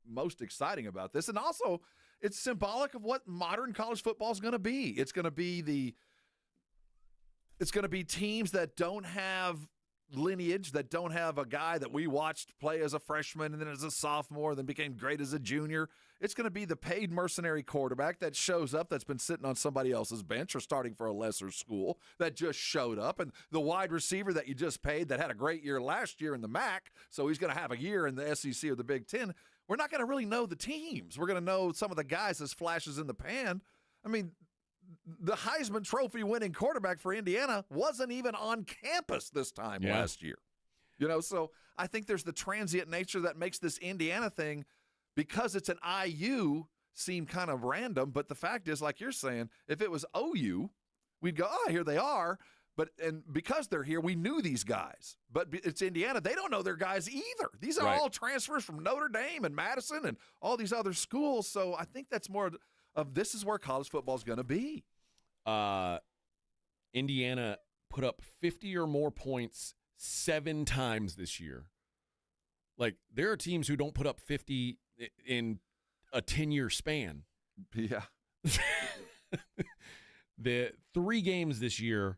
most exciting about this. And also, it's symbolic of what modern college football is going to be. It's going to be teams that don't have lineage that don't have a guy that we watched play as a freshman and then as a sophomore, then became great as a junior. It's going to be the paid mercenary quarterback that shows up that's been sitting on somebody else's bench or starting for a lesser school that just showed up, and the wide receiver that you just paid that had a great year last year in the MAC, so he's going to have a year in the SEC or the Big Ten. We're not going to really know the teams. We're going to know some of the guys as flashes in the pan. I mean, the Heisman Trophy winning quarterback for Indiana wasn't even on campus this time last year. So I think there's the transient nature that makes this Indiana thing, because it's an IU, seem kind of random. But the fact is, like you're saying, if it was OU, we'd go, oh, here they are. And because they're here, we knew these guys. But it's Indiana. They don't know their guys either. These are all transfers from Notre Dame and Madison and all these other schools. So I think that's more of this is where college football is going to be. Indiana put up 50 or more points 7 times this year. Like, there are teams who don't put up 50 in a 10-year span. Yeah. The 3 games this year,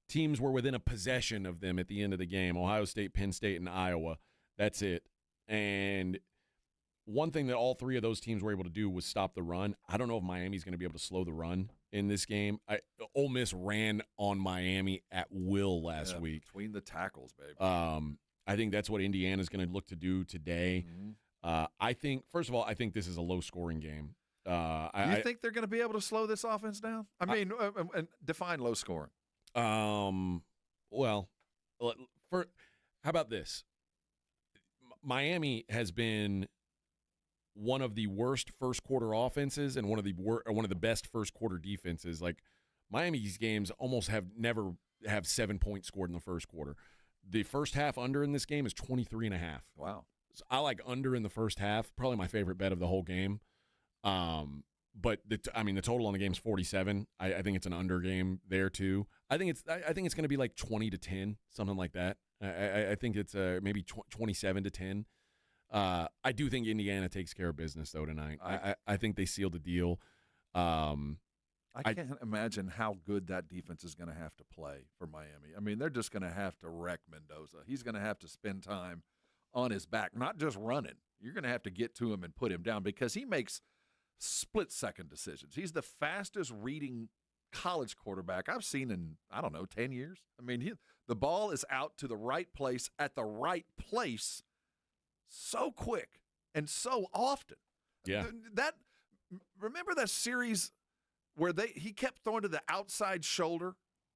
teams were within a possession of them at the end of the game. Ohio State, Penn State, and Iowa. That's it. And one thing that all 3 of those teams were able to do was stop the run. I don't know if Miami's going to be able to slow the run in this game. Ole Miss ran on Miami at will last week. Between the tackles, baby. I think that's what Indiana's going to look to do today. I think, first of all, I think this is a low-scoring game. Do you think they're going to be able to slow this offense down? I mean, and define low scoring. Well, how about this? Miami has been one of the worst first-quarter offenses and one of the best first-quarter defenses. Like, Miami's games almost never have 7 points scored in the first quarter. The first half under in this game is 23.5. Wow. So I like under in the first half. Probably my favorite bet of the whole game. But the total on the game is 47. I think it's an under game there too. I think it's going to be like 20-10, something like that. I think it's maybe 27-10. I do think Indiana takes care of business though tonight. I think they seal the deal. I can't imagine how good that defense is going to have to play for Miami. I mean, they're just going to have to wreck Mendoza. He's going to have to spend time on his back, not just running. You're going to have to get to him and put him down because he makes split-second decisions. He's the fastest reading college quarterback I've seen in, 10 years. I mean, the ball is out to the right place at the right place so quick and so often. Yeah. Remember that series where he kept throwing to the outside shoulder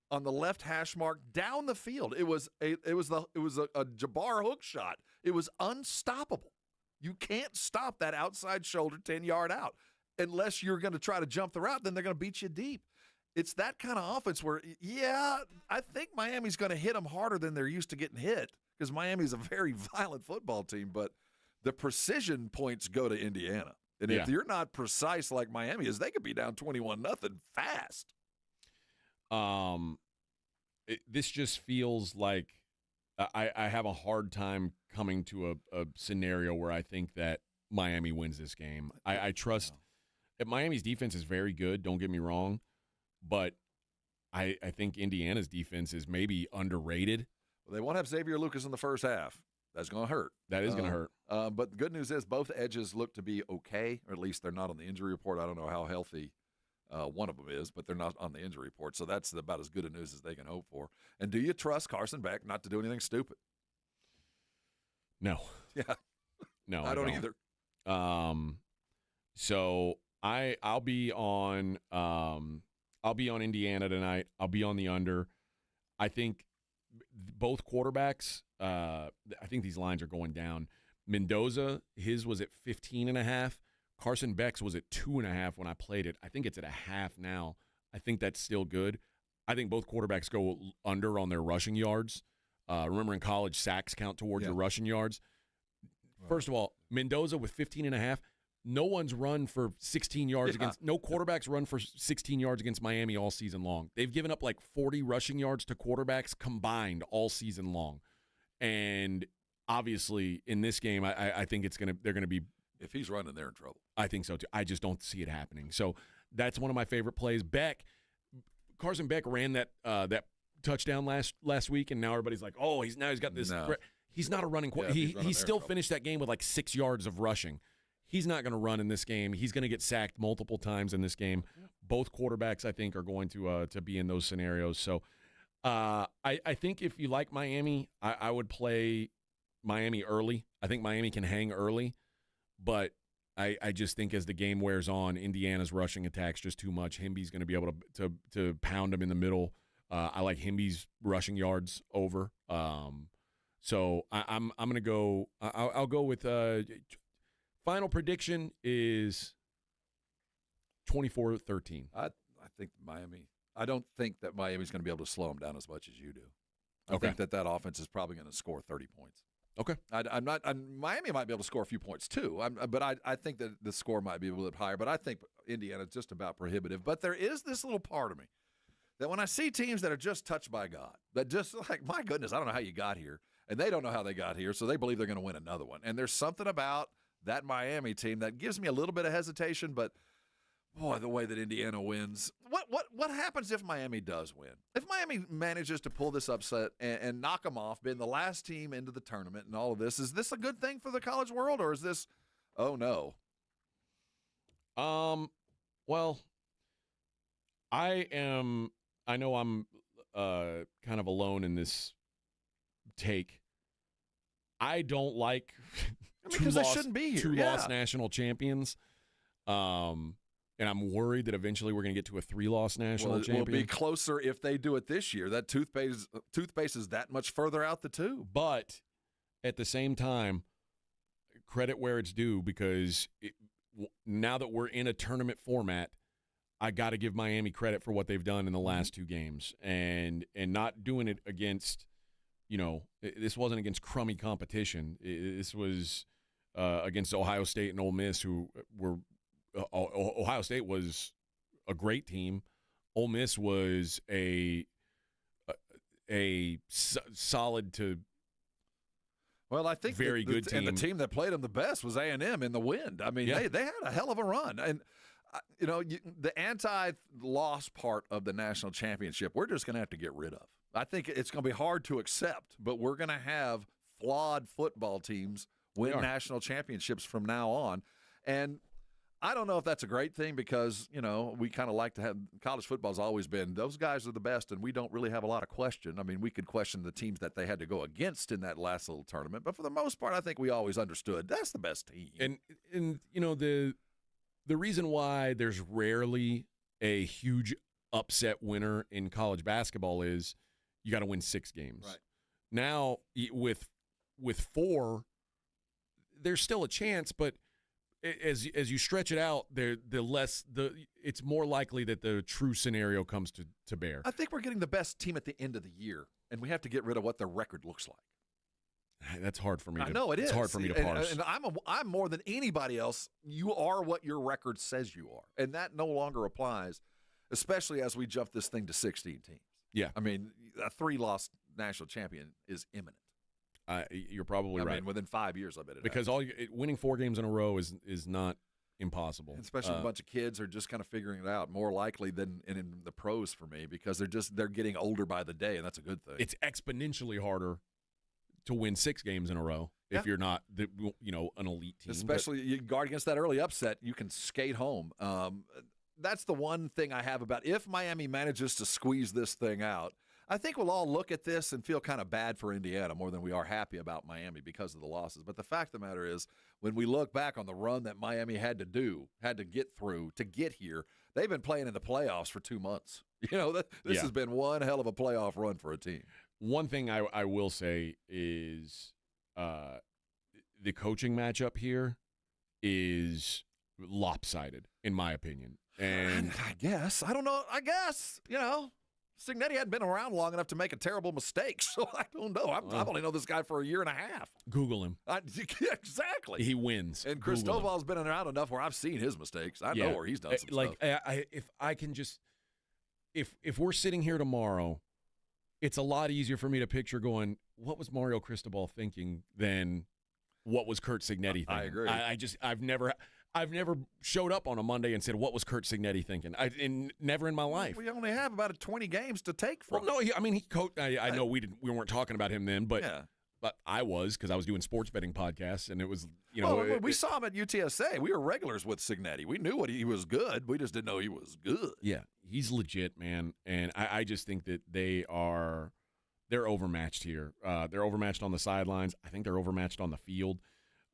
on the left hash mark down the field? It was a Jabbar hook shot. It was unstoppable. You can't stop that outside shoulder 10-yard out unless you're going to try to jump the route. Then they're going to beat you deep. It's that kind of offense where, I think Miami's going to hit them harder than they're used to getting hit because Miami's a very violent football team, but the precision points go to Indiana. And if you're not precise like Miami is, they could be down 21-0 fast. This just feels like I have a hard time coming to a scenario where I think that Miami wins this game. I trust Miami's defense is very good, don't get me wrong, but I think Indiana's defense is maybe underrated. Well, they won't have Xavier Lucas in the first half. That's going to hurt. That is going to hurt. But the good news is both edges look to be okay, or at least they're not on the injury report. I don't know how healthy one of them is, but they're not on the injury report. So that's about as good a news as they can hope for. And do you trust Carson Beck not to do anything stupid? No. Yeah. No, I don't either. So I'll be on Indiana tonight. I'll be on the under. I think both quarterbacks, I think these lines are going down. Mendoza, his was at 15.5. Carson Beck's was at 2.5 when I played it. I think it's at 1/2 now. I think that's still good. I think both quarterbacks go under on their rushing yards. Remember in college, sacks count towards your rushing yards. First of all, Mendoza with 15.5. No one's run for 16 yards no quarterbacks run for 16 yards against Miami all season long. They've given up like 40 rushing yards to quarterbacks combined all season long. And obviously in this game, I think they're going to be. If he's running, they're in trouble. I think so too. I just don't see it happening. So that's one of my favorite plays. Carson Beck ran that touchdown last week, and now everybody's like, oh, he's got this. No. He's not a running quarterback. He still finished that game with like 6 yards of rushing. He's not going to run in this game. He's going to get sacked multiple times in this game. Both quarterbacks, I think, are going to be in those scenarios. So I think if you like Miami, I would play Miami early. I think Miami can hang early, but I just think as the game wears on, Indiana's rushing attack's just too much. Himby's going to be able to pound them in the middle. I like Himby's rushing yards over. So I'm going to go. I'll go with final prediction is 24-13. I think Miami. I don't think that Miami's going to be able to slow them down as much as you do. I Okay. think that offense is probably going to score 30 points. Okay. Miami might be able to score a few points too, but I think that the score might be a little bit higher. But I think Indiana's just about prohibitive. But there is this little part of me that when I see teams that are just touched by God, that just like, my goodness, I don't know how you got here, and they don't know how they got here, so they believe they're going to win another one. And there's something about that Miami team that gives me a little bit of hesitation, but boy, the way that Indiana wins. What happens if Miami does win? If Miami manages to pull this upset and knock them off, being the last team into the tournament and all of this, is this a good thing for the college world, or is this, oh no? Well, I know I'm kind of alone in this take. I don't like because they shouldn't be here. Two lost national champions. And I'm worried that eventually we're going to get to a 3-loss national champion. It will be closer if they do it this year. That toothpaste is that much further out the tube. But at the same time, credit where it's due, because now that we're in a tournament format, I got to give Miami credit for what they've done in the last 2 games, and not doing it against, this wasn't against crummy competition. This was against Ohio State and Ole Miss, who were. Ohio State was a great team. Ole Miss was a solid to I think very good team. And the team that played them the best was A&M in the wind. I mean, they had a hell of a run. And the anti-loss part of the national championship, we're just going to have to get rid of. I think it's going to be hard to accept, but we're going to have flawed football teams win national championships from now on. And I don't know if that's a great thing, because, we kind of like to have – college football's always been those guys are the best, and we don't really have a lot of question. I mean, we could question the teams that they had to go against in that last little tournament, but for the most part, I think we always understood that's the best team. And the reason why there's rarely a huge upset winner in college basketball is you got to win 6 games. Right. Now, with 4, there's still a chance, but – as you stretch it out, it's more likely that the true scenario comes to bear. I think we're getting the best team at the end of the year, and we have to get rid of what their record looks like. That's hard for me. I know it is. It's hard for me to parse. And I'm more than anybody else. You are what your record says you are, and that no longer applies, especially as we jump this thing to 16 teams. Yeah, I mean, a 3-loss national champion is imminent. You're probably right. I mean, within 5 years, I bet it because winning 4 games in a row is not impossible. And especially a bunch of kids are just kind of figuring it out more likely than in the pros for me, because they're getting older by the day, and that's a good thing. It's exponentially harder to win 6 games in a row if you're not an elite team. Especially you guard against that early upset, you can skate home. That's the one thing I have about if Miami manages to squeeze this thing out. I think we'll all look at this and feel kind of bad for Indiana more than we are happy about Miami because of the losses. But the fact of the matter is, when we look back on the run that Miami had to get through to get here, they've been playing in the playoffs for 2 months. This has been one hell of a playoff run for a team. One thing I will say is the coaching matchup here is lopsided, in my opinion. And I guess. I don't know. I guess, Signetti hadn't been around long enough to make a terrible mistake, so I don't know. I've only known this guy for a year and a half. Google him. Exactly. He wins. And Cristobal's been around enough where I've seen his mistakes. I know where he's done some stuff. If I can just – if we're sitting here tomorrow, it's a lot easier for me to picture going, what was Mario Cristobal thinking than what was Curt Cignetti thinking? I agree. I've never I've never showed up on a Monday and said, what was Curt Cignetti thinking? Never in my life. We only have about 20 games to take from. Well, no, he coached. I know we weren't talking about him then, but but I was, because I was doing sports betting podcasts, and it was, we saw him at UTSA. We were regulars with Cignetti. We knew he was good. We just didn't know he was good. Yeah, he's legit, man. And I just think that they're overmatched here. They're overmatched on the sidelines. I think they're overmatched on the field.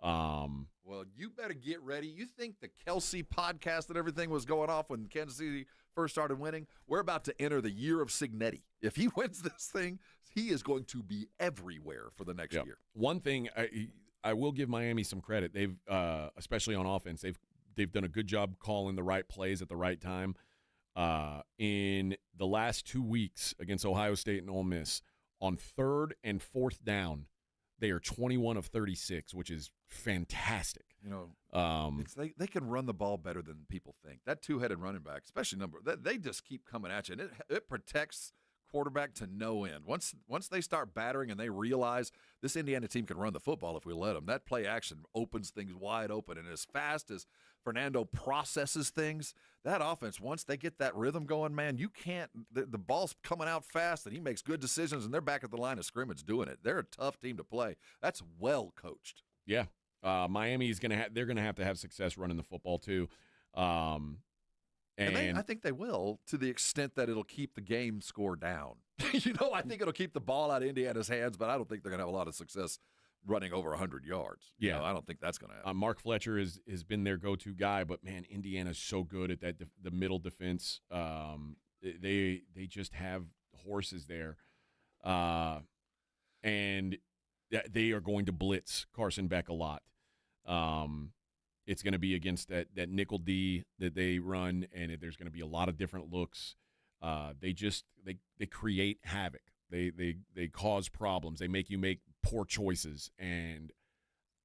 Well, you better get ready. You think the Kelsey podcast and everything was going off when Kansas City first started winning? We're about to enter the year of Cignetti. If he wins this thing, he is going to be everywhere for the next year. One thing I will give Miami some credit. They've especially on offense, they've done a good job calling the right plays at the right time. In the last 2 weeks against Ohio State and Ole Miss, on 3rd and 4th down, they are 21 of 36, which is fantastic. They can run the ball better than people think. That two-headed running back, especially they just keep coming at you, and it protects quarterback to no end. Once they start battering and they realize this Indiana team can run the football if we let them, that play action opens things wide open. And as fast as Fernando processes things, that offense, once they get that rhythm going, man, you can't – the ball's coming out fast, and he makes good decisions, and they're back at the line of scrimmage doing it. They're a tough team to play. That's well coached. Yeah. Miami is they're going to have success running the football too. And I think they will, to the extent that it'll keep the game score down. I think it'll keep the ball out of Indiana's hands, but I don't think they're going to have a lot of success running over 100 yards. Yeah. I don't think that's going to happen. Mark Fletcher has been their go-to guy, but, man, Indiana's so good at that the middle defense. They just have horses there. And they are going to blitz Carson Beck a lot. It's going to be against that nickel D that they run, and there's going to be a lot of different looks. They create havoc. They cause problems. They make you make poor choices, and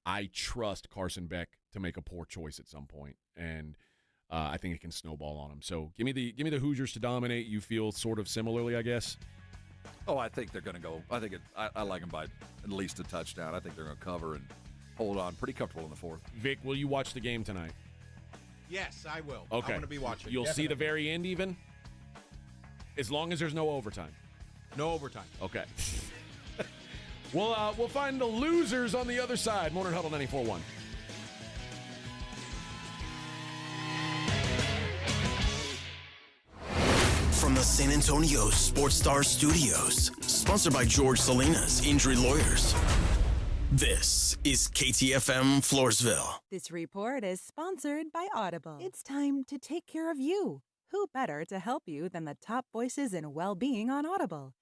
I trust Carson Beck to make a poor choice at some point, and I think it can snowball on him. So give me the Hoosiers to dominate. You feel sort of similarly, I guess. Oh, I think they're going to go. I like them by at least a touchdown. I think they're going to cover and hold on pretty comfortable in the 4th. Vic, will you watch the game tonight? Yes, I will. Okay. I'm going to be watching. You'll see the very end even? As long as there's no overtime. No overtime. Okay. We'll find the losers on the other side. Morning Huddle 94.1. From the San Antonio Sports Star Studios, sponsored by George Salinas Injury Lawyers. This is KTFM Floresville. This report is sponsored by Audible. It's time to take care of you. Who better to help you than the top voices in well-being on Audible?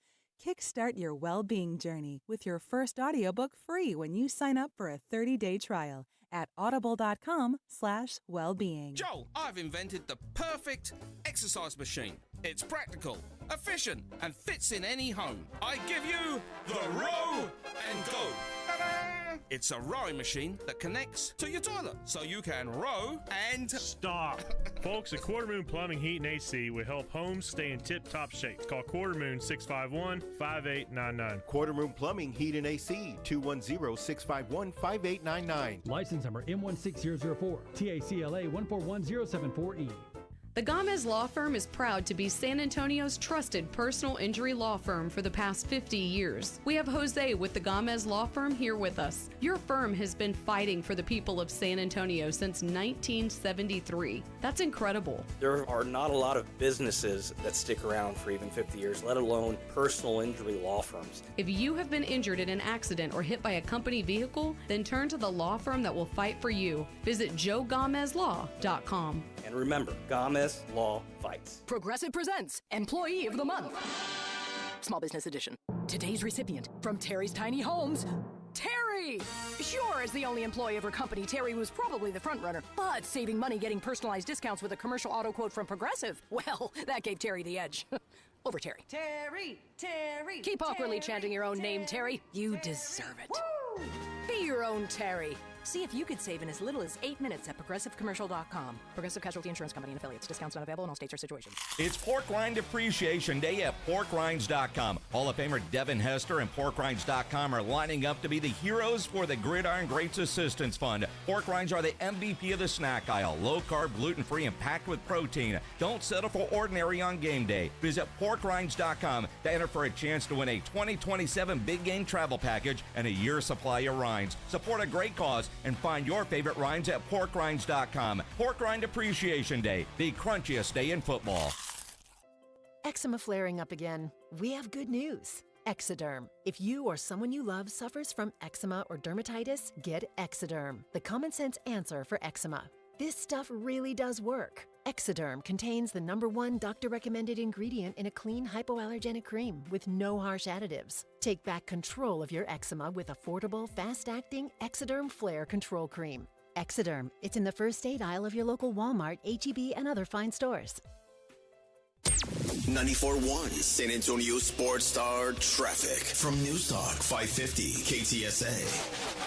Kickstart your well-being journey with your first audiobook free when you sign up for a 30-day trial at audible.com/wellbeing. Joel, I've invented the perfect exercise machine. It's practical, efficient, and fits in any home. I give you the Row and Go. Ta-da! It's a rowing machine that connects to your toilet, so you can row and... Stop. Folks, at Quarter Moon Plumbing, Heat, and AC will help homes stay in tip-top shape. Call Quarter Moon 651-5899. Quarter Moon Plumbing, Heat, and AC, 210-651-5899. License number M16004, TACLA 141074E. The Gomez Law Firm is proud to be San Antonio's trusted personal injury law firm for the past 50 years. We have Jose with the Gomez Law Firm here with us. Your firm has been fighting for the people of San Antonio since 1973. That's incredible. There are not a lot of businesses that stick around for even 50 years, let alone personal injury law firms. If you have been injured in an accident or hit by a company vehicle, then turn to the law firm that will fight for you. Visit joegomezlaw.com. And remember, Gomez Law fights. Progressive presents Employee of the Month. Small Business Edition. Today's recipient from Terry's Tiny Homes, Terry! Sure, as the only employee of her company, Terry was probably the front runner, but saving money getting personalized discounts with a commercial auto quote from Progressive, well, that gave Terry the edge. Over Terry. Terry! Keep awkwardly chanting your own name, Terry. You deserve it. Woo! Be your own Terry. See if you could save in as little as 8 minutes at ProgressiveCommercial.com. Progressive Casualty Insurance Company and Affiliates. Discounts not available in all states or situations. It's Pork Rind Appreciation Day at PorkRinds.com. Hall of Famer Devin Hester and PorkRinds.com are lining up to be the heroes for the Gridiron Greats Assistance Fund. Pork rinds are the MVP of the snack aisle. Low-carb, gluten-free, and packed with protein. Don't settle for ordinary on game day. Visit PorkRinds.com to enter for a chance to win a 2027 Big Game Travel Package and a year's supply of rinds. Support a great cause and find your favorite rinds at PorkRinds.com. Pork Rind Appreciation Day, the crunchiest day in football. Eczema flaring up again? We have good news. Exoderm. If you or someone you love suffers from eczema or dermatitis, get Exoderm, the common sense answer for eczema. This stuff really does work. Exoderm contains the #1 doctor-recommended ingredient in a clean hypoallergenic cream with no harsh additives. Take back control of your eczema with affordable, fast-acting Exoderm Flare Control Cream. Exoderm. It's in the first aid aisle of your local Walmart, H-E-B, and other fine stores. 94.1 San Antonio Sports Star Traffic from News Talk 550 KTSA.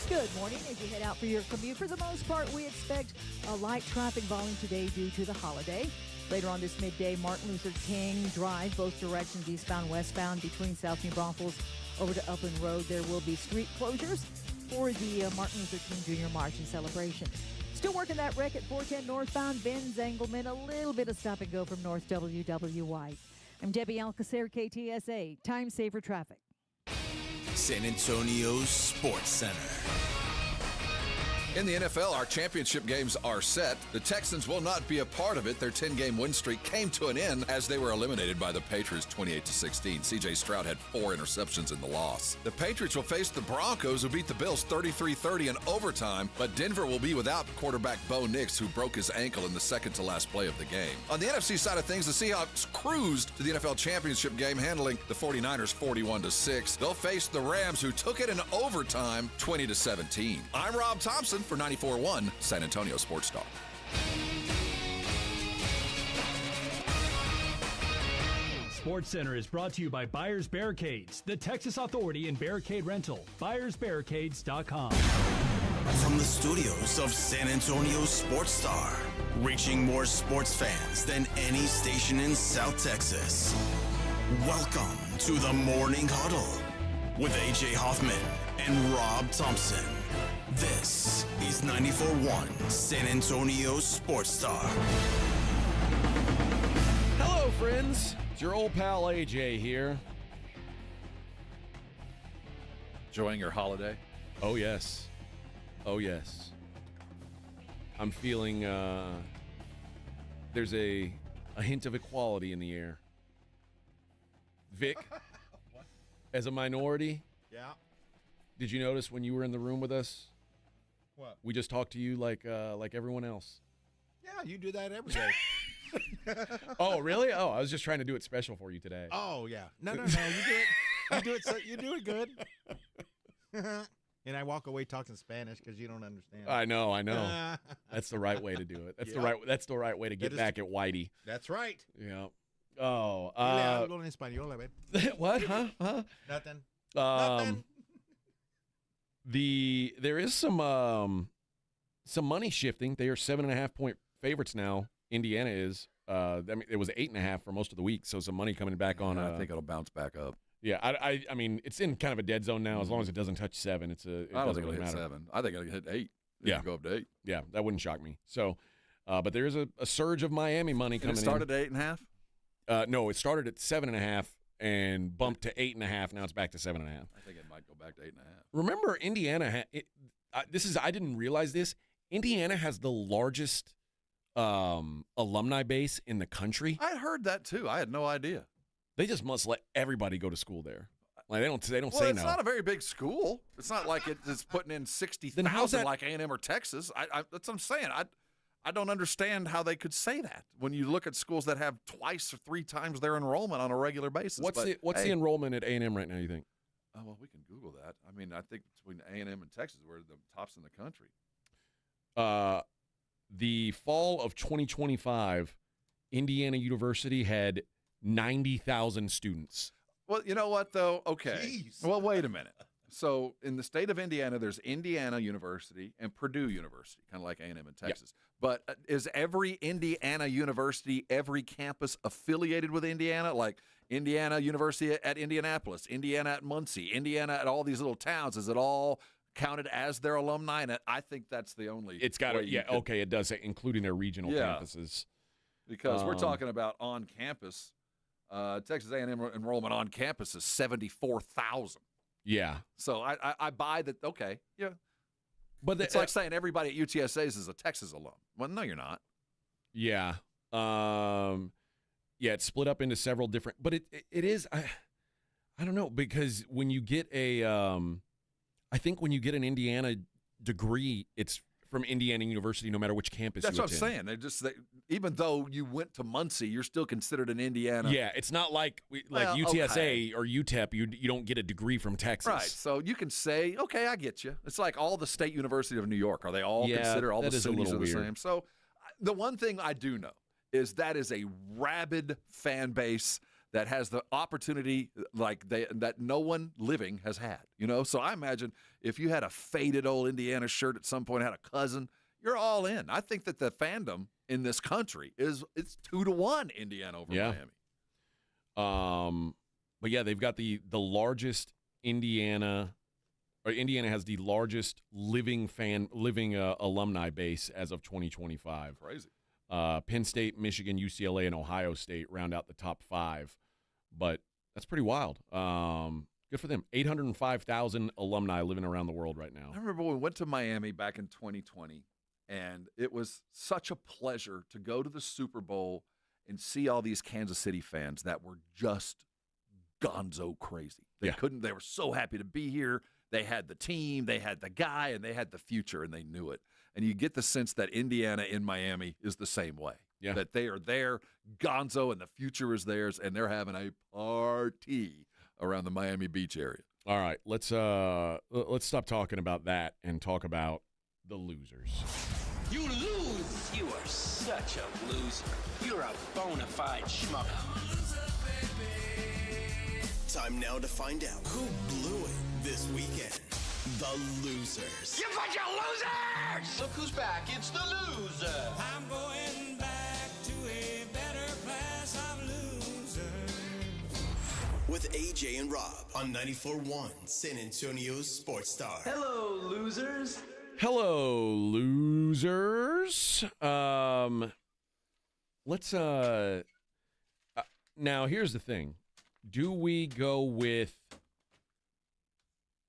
Good morning. As you head out for your commute, for the most part, we expect a light traffic volume today due to the holiday. Later on this midday, Martin Luther King Drive, both directions, eastbound, westbound, between South New Braunfels over to Upland Road, there will be street closures for the Martin Luther King Jr. March and celebration. Still working that wreck at 410 northbound, Benz Engelman, a little bit of stop and go from North WW White. I'm Debbie Alcacer, KTSA, Time Saver Traffic. San Antonio Sports Center. In the NFL, our championship games are set. The Texans will not be a part of it. Their 10-game win streak came to an end as they were eliminated by the Patriots 28-16. C.J. Stroud had 4 interceptions in the loss. The Patriots will face the Broncos, who beat the Bills 33-30 in overtime, but Denver will be without quarterback Bo Nix, who broke his ankle in the second-to-last play of the game. On the NFC side of things, the Seahawks cruised to the NFL championship game, handling the 49ers 41-6. They'll face the Rams, who took it in overtime 20-17. I'm Rob Thompson for 94.1 San Antonio Sports Talk. Sports Center is brought to you by Buyers Barricades, the Texas Authority in Barricade Rental. BuyersBarricades.com. From the studios of San Antonio Sports Star, reaching more sports fans than any station in South Texas. Welcome to the Morning Huddle with A.J. Hoffman and Rob Thompson. This is 94.1 San Antonio Sports Star. Hello, friends. It's your old pal AJ here. Enjoying your holiday? Oh, yes. Oh, yes. I'm feeling there's a hint of equality in the air. Vic, as a minority, Yeah. did you notice when you were in the room with us? What? We just talked to you like everyone else. Yeah, you do that every day. Oh, really? Oh, I was just trying to do it special for you today. Oh, yeah. No, you do it. You do it. You do it good. And I walk away talking Spanish because you don't understand. I know. That's the right way to do it. That's the right way to get back at Whitey. That's right. Yeah. Oh. Dile algo en español, a ver. What? Huh? Nothing. Nothing. There is some money shifting. They are 7.5-point favorites now. Indiana is. I mean, it was 8.5 for most of the week, so some money coming back on. I think it'll bounce back up. Yeah, I mean, it's in kind of a dead zone now. As long as it doesn't touch 7, I don't think it'll hit 7. I think it'll hit 8. Yeah, go up to 8. Yeah, that wouldn't shock me. So, but there is a surge of Miami money coming in. It started at 8.5. No, it started at 7.5 and bumped to 8.5. Now it's back to 7.5. I think it might go back to 8.5. Remember, Indiana. I didn't realize this. Indiana has the largest alumni base in the country. I heard that too. I had no idea. They just must let everybody go to school there. Like they don't say no. Well, it's not a very big school. It's not like it's putting in 60,000 like A&M or Texas. That's what I'm saying. I don't understand how they could say that when you look at schools that have 2 or 3 times their enrollment on a regular basis. What's the enrollment at A&M right now, you think? Oh, well, we can Google that. I mean, I think between A&M and Texas, we're the tops in the country. The fall of 2025, Indiana University had 90,000 students. Well, you know what, though? Okay. Jeez. Well, wait a minute. So in the state of Indiana, there's Indiana University and Purdue University, kind of like A&M in Texas. But is every Indiana university, every campus affiliated with Indiana? Like Indiana University at Indianapolis, Indiana at Muncie, Indiana at all these little towns. Is it all counted as their alumni? And I think that's the only. It's got to. Yeah. Okay. It does, including their regional campuses. Because we're talking about on campus. Texas A&M enrollment on campus is 74,000. Yeah. So I buy that. Okay. Yeah. But it's like saying everybody at UTSA's is a Texas alum. Well, no, you're not. Yeah. Yeah, it's split up into several different, but it is, I don't know, because when you get I think when you get an Indiana degree, it's from Indiana University, no matter which campus That's you what attend. I'm saying. Even though you went to Muncie, you're still considered an Indiana. Yeah, it's not like UTSA or UTEP, you don't get a degree from Texas. Right, so you can say, okay, I get you. It's like all the State University of New York. Are they all considered, all the SUNYs are the same? So the one thing I do know is that is a rabid fan base that has the opportunity that no one living has had. So I imagine if you had a faded old Indiana shirt at some point, had a cousin, you're all in. I think that the fandom in this country it's 2-1 Indiana over Miami. But yeah, they've got the largest Indiana has the largest living alumni base as of 2025. Crazy. Penn State, Michigan, UCLA, and Ohio State round out the top 5. But that's pretty wild. Good for them. 805,000 alumni living around the world right now. I remember when we went to Miami back in 2020, and it was such a pleasure to go to the Super Bowl and see all these Kansas City fans that were just gonzo crazy. They were so happy to be here. They had the team, they had the guy, and they had the future, and they knew it. And you get the sense that Indiana in Miami is the same way. Yeah. That they are there, gonzo, and the future is theirs, and they're having a party around the Miami Beach area. All right, let's stop talking about that and talk about the losers. You lose. You are such a loser. You're a bona fide schmuck. Time now to find out who blew it this weekend. The losers. You bunch of losers! Look who's back. It's the loser. I'm going back to a better class of losers. With AJ and Rob on 94.1 San Antonio's Sports Star. Hello, losers. Hello, losers. Let's now here's the thing. Do we go with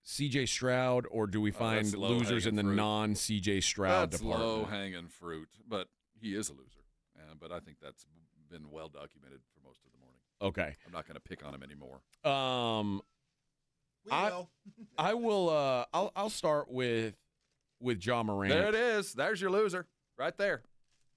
C.J. Stroud, or do we find losers in the non-C.J. Stroud department? That's low-hanging fruit, but he is a loser. But I think that's been well documented for most of the morning. Okay. I'm not going to pick on him anymore. I will. I'll start with Ja Morant. There it is. There's your loser right there.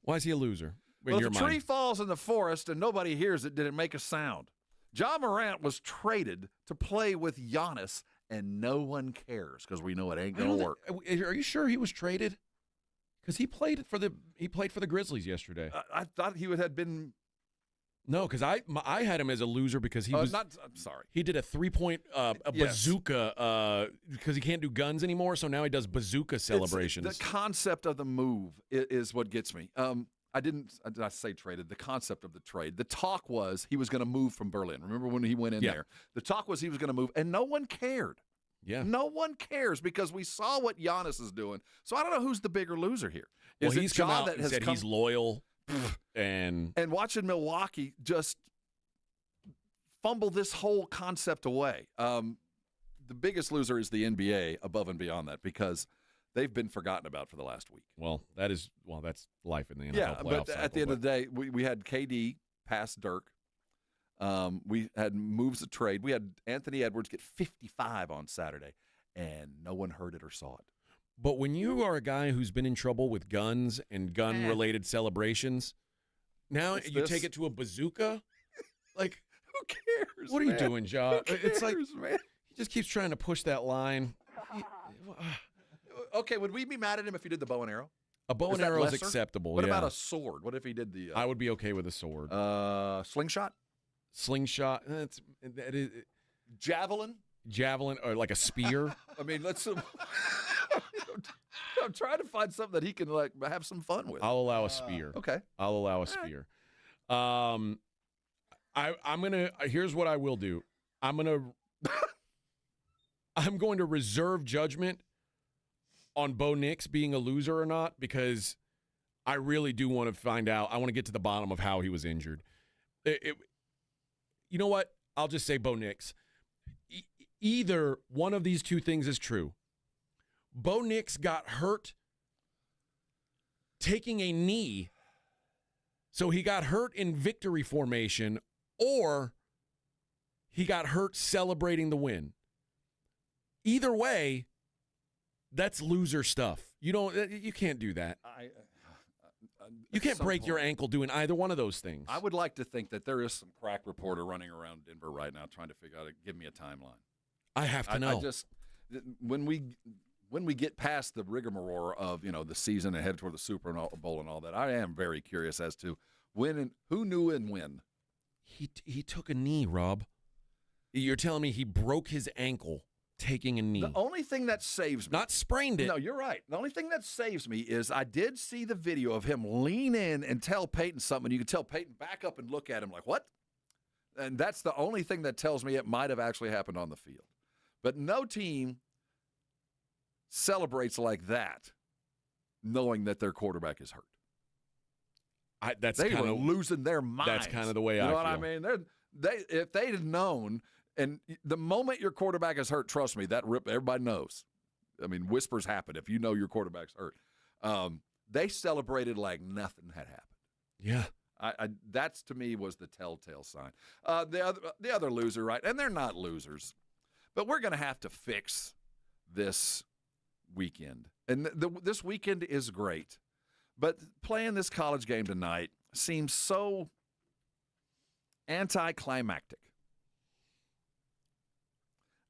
Why is he a loser? Well, if a tree falls in the forest and nobody hears it, did it make a sound? Ja Morant was traded to play with Giannis, and no one cares because we know it ain't going to work. Are you sure he was traded? Because he played for the Grizzlies yesterday. I thought he had been. No, because I had him as a loser because he was not. I'm sorry. He did a 3-point bazooka because he can't do guns anymore. So now he does bazooka celebrations. The concept of the move is what gets me. I did not say traded. The concept of the trade. The talk was he was going to move from Berlin. Remember when he went in there? The talk was he was going to move, and no one cared. Yeah. No one cares because we saw what Giannis is doing. So I don't know who's the bigger loser here. Well, he's come out and said he's loyal. And watching Milwaukee just fumble this whole concept away. The biggest loser is the NBA above and beyond that because they've been forgotten about for the last week. Well, that's life in the NFL playoff but cycle, at the end of the day, we had KD pass Dirk. We had moves to trade. We had Anthony Edwards get 55 on Saturday, and no one heard it or saw it. But when you are a guy who's been in trouble with guns and gun-related celebrations, now you take it to a bazooka? Like, who cares? What are you doing, Ja? It's like man? He just keeps trying to push that line. Okay, would we be mad at him if he did the bow and arrow? A bow and arrow is acceptable. What about a sword? What if he did the? I would be okay with a sword. Slingshot. Slingshot. That is javelin. javelin or like a spear. I mean, let's. I'm trying to find something that he can like have some fun with. I'll allow a spear. Okay. I'll allow a spear. I'm gonna. Here's what I will do. I'm going to reserve judgment on Bo Nix being a loser or not, because I really do want to find out. I want to get to the bottom of how he was injured. You know what? I'll just say Bo Nix. Either one of these two things is true. Bo Nix got hurt taking a knee, so he got hurt in victory formation, or he got hurt celebrating the win. Either way, that's loser stuff. You can't do that. You can't break your ankle doing either one of those things. I would like to think that there is some crack reporter running around Denver right now trying to figure out, give me a timeline. I have to know. I just, when we get past the rigmarole of, the season and head toward the Super Bowl and all that, I am very curious as to when and who knew and when. He took a knee, Rob. You're telling me he broke his ankle taking a knee? The only thing that saves me. Not sprained it. No, you're right. The only thing that saves me is I did see the video of him lean in and tell Peyton something. You could tell Peyton back up and look at him like, what? And that's the only thing that tells me it might have actually happened on the field. But no team celebrates like that knowing that their quarterback is hurt. They were losing their minds. That's kind of the way I feel. You know what I mean? If they'd have known, and the moment your quarterback is hurt, trust me, everybody knows. I mean, whispers happen if you know your quarterback's hurt. They celebrated like nothing had happened. Yeah. That's, to me, was the telltale sign. The other loser, right? And they're not losers. But we're going to have to fix this weekend. And this weekend is great. But playing this college game tonight seems so anticlimactic.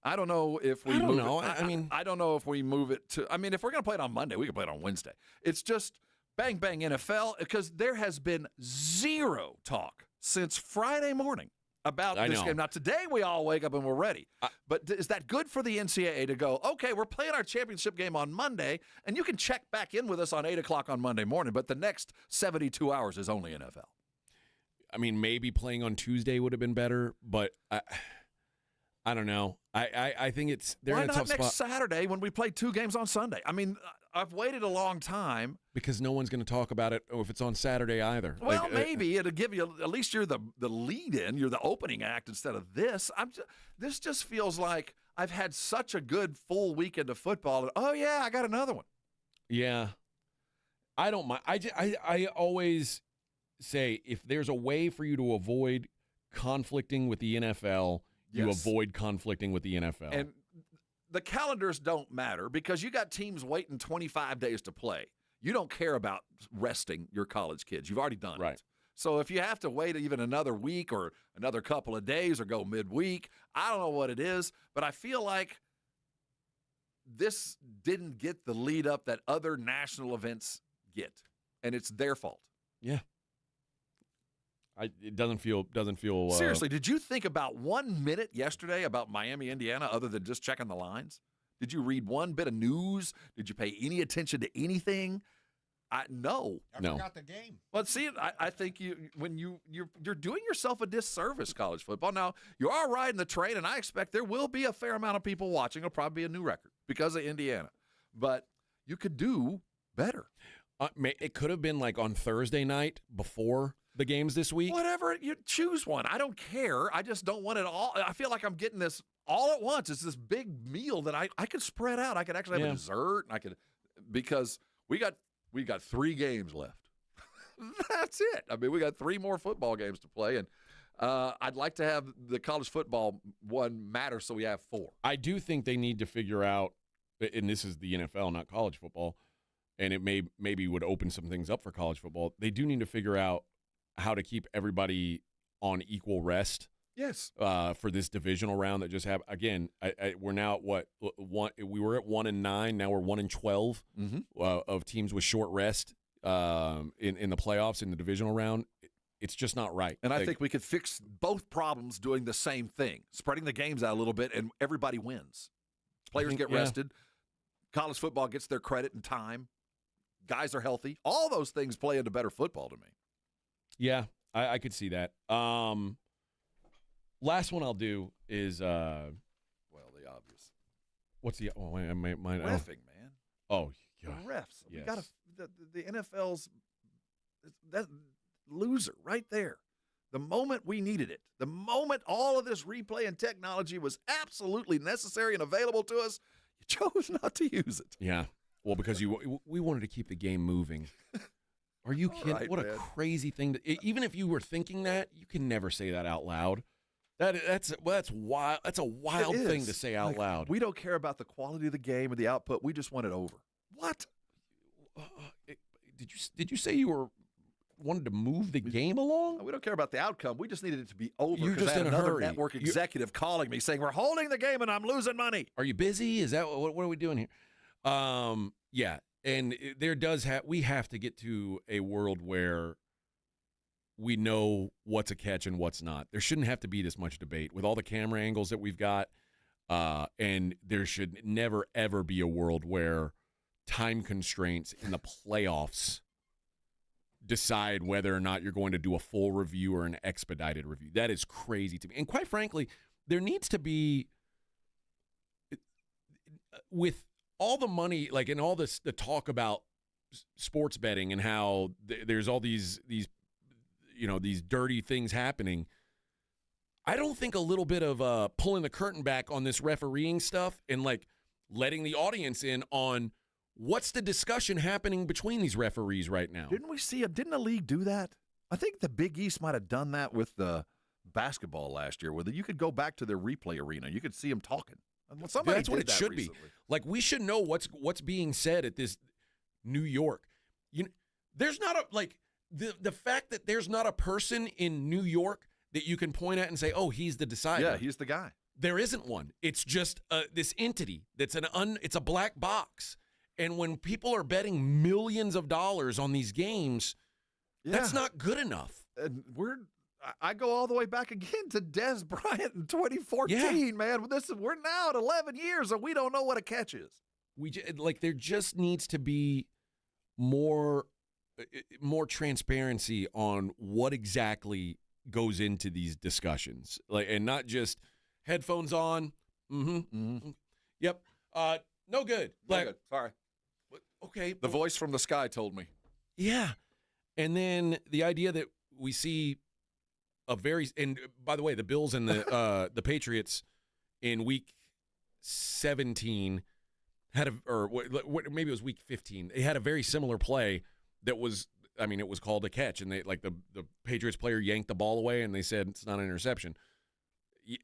I don't know if we move it. I don't know if we move it to – I mean, if we're going to play it on Monday, we can play it on Wednesday. It's just bang, bang, NFL, because there has been zero talk since Friday morning about this game. Now, today we all wake up and we're ready. But is that good for the NCAA to go, okay, we're playing our championship game on Monday, and you can check back in with us on 8 o'clock on Monday morning, but the next 72 hours is only NFL? I mean, maybe playing on Tuesday would have been better, but I don't know. I think they're in a tough spot. Why not next Saturday when we play 2 games on Sunday? I mean, I've waited a long time. Because no one's going to talk about it if it's on Saturday either. Well, maybe it'll give you, at least you're the lead-in, you're the opening act instead of this. This just feels like I've had such a good full weekend of football. And, oh, yeah, I got another one. Yeah. I don't mind. I always say if there's a way for you to avoid conflicting with the NFL, you avoid conflicting with the NFL. And the calendars don't matter because you got teams waiting 25 days to play. You don't care about resting your college kids. You've already done it. So if you have to wait even another week or another couple of days or go midweek, I don't know what it is, but I feel like this didn't get the lead up that other national events get, and it's their fault. Yeah. It doesn't feel. Seriously, did you think about 1 minute yesterday about Miami, Indiana, other than just checking the lines? Did you read one bit of news? Did you pay any attention to anything? No. I forgot the game. Well, see, I think you're doing yourself a disservice, college football. Now, you are riding the train, and I expect there will be a fair amount of people watching. It'll probably be a new record because of Indiana. But you could do better. It could have been like on Thursday night before the games this week. Whatever, you choose one. I don't care. I just don't want it all. I feel like I'm getting this all at once. It's this big meal that I could spread out. I could actually have a dessert, and because we got 3 games left. That's it. I mean, we got 3 more football games to play, and I'd like to have the college football one matter so we have 4. I do think they need to figure out, and this is the NFL, not college football, and it maybe would open some things up for college football. They do need to figure out how to keep everybody on equal rest. Yes. For this divisional round that just happened. Again, we're now at what? We were at 1-9. Now we're 1-12 of teams with short rest in the playoffs in the divisional round. It's just not right. And I think we could fix both problems doing the same thing, spreading the games out a little bit, and everybody wins. Players get rested. College football gets their credit and time. Guys are healthy. All those things play into better football to me. Yeah, I could see that. Last one I'll do is the obvious. What's the? Oh, wait, mine. Reffing, man. Oh, the God. refs. Yes. We got the NFL's that loser right there. The moment we needed it, the moment all of this replay and technology was absolutely necessary and available to us, you chose not to use it. Yeah. Well, because we wanted to keep the game moving. Are you kidding? Right, what man. a crazy thing! Even if you were thinking that, you can never say that out loud. That's wild. That's a wild thing to say out loud. We don't care about the quality of the game or the output. We just want it over. What? Did you say you wanted to move the game along? We don't care about the outcome. We just needed it to be over. You're just I had in a another hurry. network executive calling me saying, we're holding the game and I'm losing money. Are you busy? Is that what are we doing here? Yeah, and we have to get to a world where we know what's a catch and what's not. There shouldn't have to be this much debate with all the camera angles that we've got, and there should never, ever be a world where time constraints in the playoffs decide whether or not you're going to do a full review or an expedited review. That is crazy to me. And quite frankly, there needs to be, with all the money, like in all this, the talk about sports betting and how there's all these dirty things happening. I don't think a little bit of pulling the curtain back on this refereeing stuff and like letting the audience in on what's the discussion happening between these referees right now. Didn't the league do that? I think the Big East might have done that with the basketball last year, where you could go back to their replay arena. You could see them talking. That's what it should be. Like, we should know what's being said at this New York. There's not the fact that there's not a person in New York that you can point at and say, oh, he's the decider. Yeah, he's the guy. There isn't one. It's just this entity that's it's a black box. And when people are betting millions of dollars on these games, that's not good enough. And I go all the way back again to Des Bryant in 2014, man. We're now at 11 years and we don't know what a catch is. There just needs to be more transparency on what exactly goes into these discussions, and not just headphones on. Yep. No good. No good. Sorry. Okay. The voice from the sky told me. Yeah. And then the idea that we see and by the way, the Bills and the Patriots in week 17 had maybe it was week 15. They had a very similar play that was, it was called a catch, and the Patriots player yanked the ball away, and they said it's not an interception.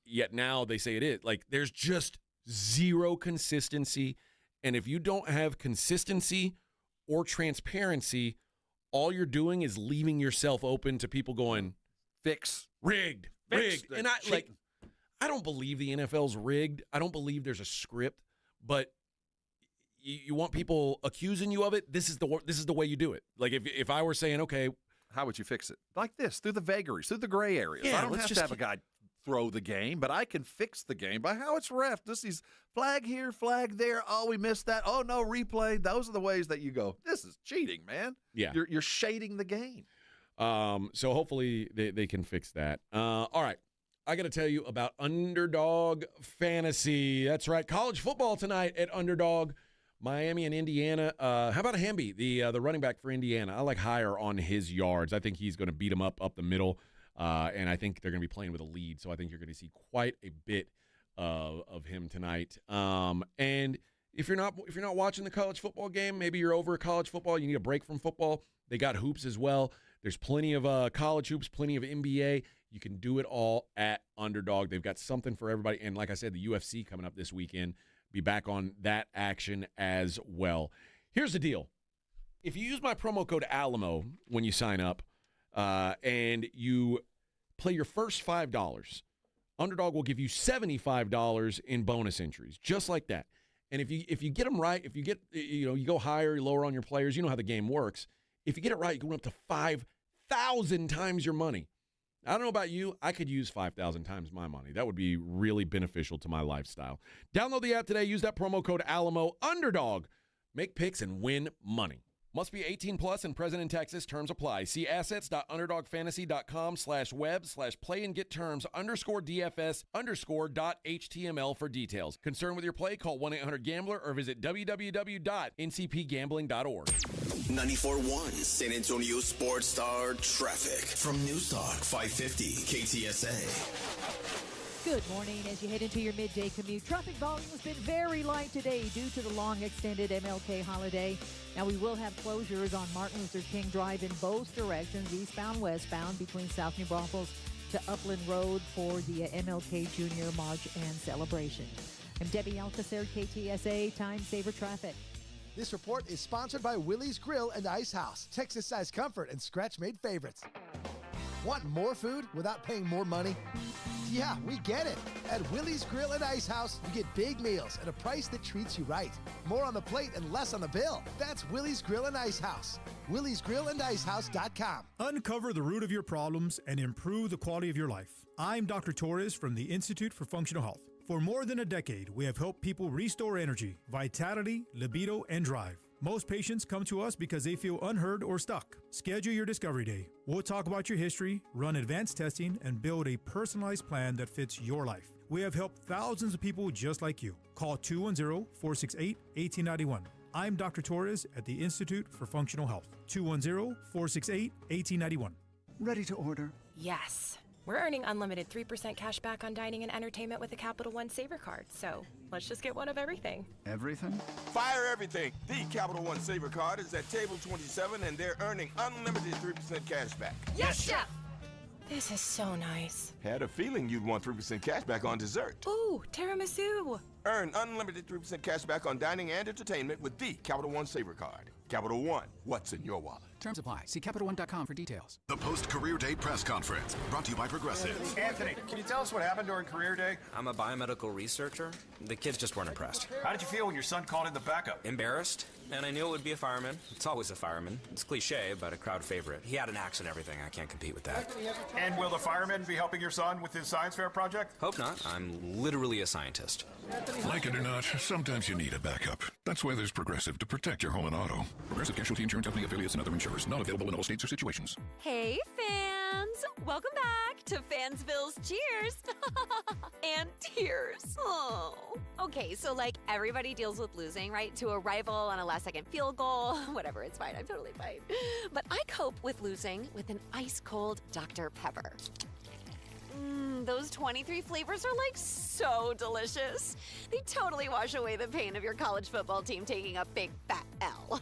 Yet now they say it is. There's just zero consistency, and if you don't have consistency or transparency, all you're doing is leaving yourself open to people going, rigged. And I don't believe the NFL's rigged. I don't believe there's a script, but you want people accusing you of it. This is the way you do it. Like if I were saying, okay, how would you fix it? Like this, through the vagaries, through the gray areas. Yeah, I don't have to have a guy throw the game, but I can fix the game by how it's ref. This is flag here, flag there. Oh, we missed that. Oh no, replay. Those are the ways that you go, this is cheating, man. Yeah. You're shading the game. So hopefully they can fix that. All right. I got to tell you about Underdog Fantasy. That's right. College football tonight at Underdog. Miami and Indiana. How about Hemby, the running back for Indiana? I like higher on his yards. I think he's going to beat him up the middle, and I think they're going to be playing with a lead. So I think you're going to see quite a bit of him tonight. And if you're not watching the college football game, maybe you're over college football. You need a break from football. They got hoops as well. There's plenty of college hoops, plenty of NBA. You can do it all at Underdog. They've got something for everybody. And like I said, the UFC coming up this weekend. Be back on that action as well. Here's the deal. If you use my promo code Alamo when you sign up and you play your first $5, Underdog will give you $75 in bonus entries, just like that. And if you get them right, if you get you go higher, lower on your players, you know how the game works. If you get it right, you go up to 5,000 times your money. I don't know about you. I could use 5,000 times my money. That would be really beneficial to my lifestyle. Download the app today. Use that promo code Alamo Underdog. Make picks and win money. Must be 18 plus and present in Texas. Terms apply. See assets.underdogfantasy.com/web/play and get terms _DFS_.html for details. Concerned with your play? Call 1-800-GAMBLER or visit www.ncpgambling.org. 94.1 San Antonio Sports Star traffic from News Talk 550 KTSA. Good morning. As you head into your midday commute, traffic volume has been very light today due to the long extended MLK holiday. Now, we will have closures on Martin Luther King Drive in both directions, eastbound, westbound, between South New Braunfels to Upland Road for the MLK Junior March and celebration. I'm Debbie Alcacer, KTSA Time Saver Traffic. This report is sponsored by Willie's Grill and Ice House, Texas-sized comfort and scratch-made favorites. Want more food without paying more money? Yeah, we get it. At Willie's Grill and Ice House, you get big meals at a price that treats you right. More on the plate and less on the bill. That's Willie's Grill and Ice House. Willie'sGrillAndIceHouse.com. Uncover the root of your problems and improve the quality of your life. I'm Dr. Torres from the Institute for Functional Health. For more than a decade, we have helped people restore energy, vitality, libido, and drive. Most patients come to us because they feel unheard or stuck. Schedule your discovery day. We'll talk about your history, run advanced testing, and build a personalized plan that fits your life. We have helped thousands of people just like you. Call 210-468-1891. I'm Dr. Torres at the Institute for Functional Health. 210-468-1891. Ready to order? Yes. We're earning unlimited 3% cash back on dining and entertainment with a Capital One Saver card, so let's just get one of everything. Everything? Fire everything. The Capital One Saver card is at table 27, and they're earning unlimited 3% cash back. Yes, Chef! This is so nice. Had a feeling you'd want 3% cash back on dessert. Ooh, tiramisu. Earn unlimited 3% cash back on dining and entertainment with the Capital One Saver card. Capital One, what's in your wallet? Terms apply. See CapitalOne.com for details. The post-career day press conference, brought to you by Progressive. Anthony, can you tell us what happened during career day? I'm a biomedical researcher. The kids just weren't impressed. How did you feel when your son called in the backup? Embarrassed, and I knew it would be a fireman. It's always a fireman. It's cliche, but a crowd favorite. He had an axe and everything. I can't compete with that. And will the fireman be helping your son with his science fair project? Hope not. I'm literally a scientist. Like it or not, sometimes you need a backup. That's why there's Progressive to protect your home and auto. Progressive Casualty Insurance Company affiliates and other insurers. Not available in all states or situations. Hey, fans! Welcome back to Fansville's Cheers and Tears. Oh. Okay, so like everybody deals with losing, right? To a rival on a last-second field goal. Whatever, it's fine. I'm totally fine. But I cope with losing with an ice-cold Dr. Pepper. Those 23 flavors are like so delicious. They totally wash away the pain of your college football team taking a big fat L.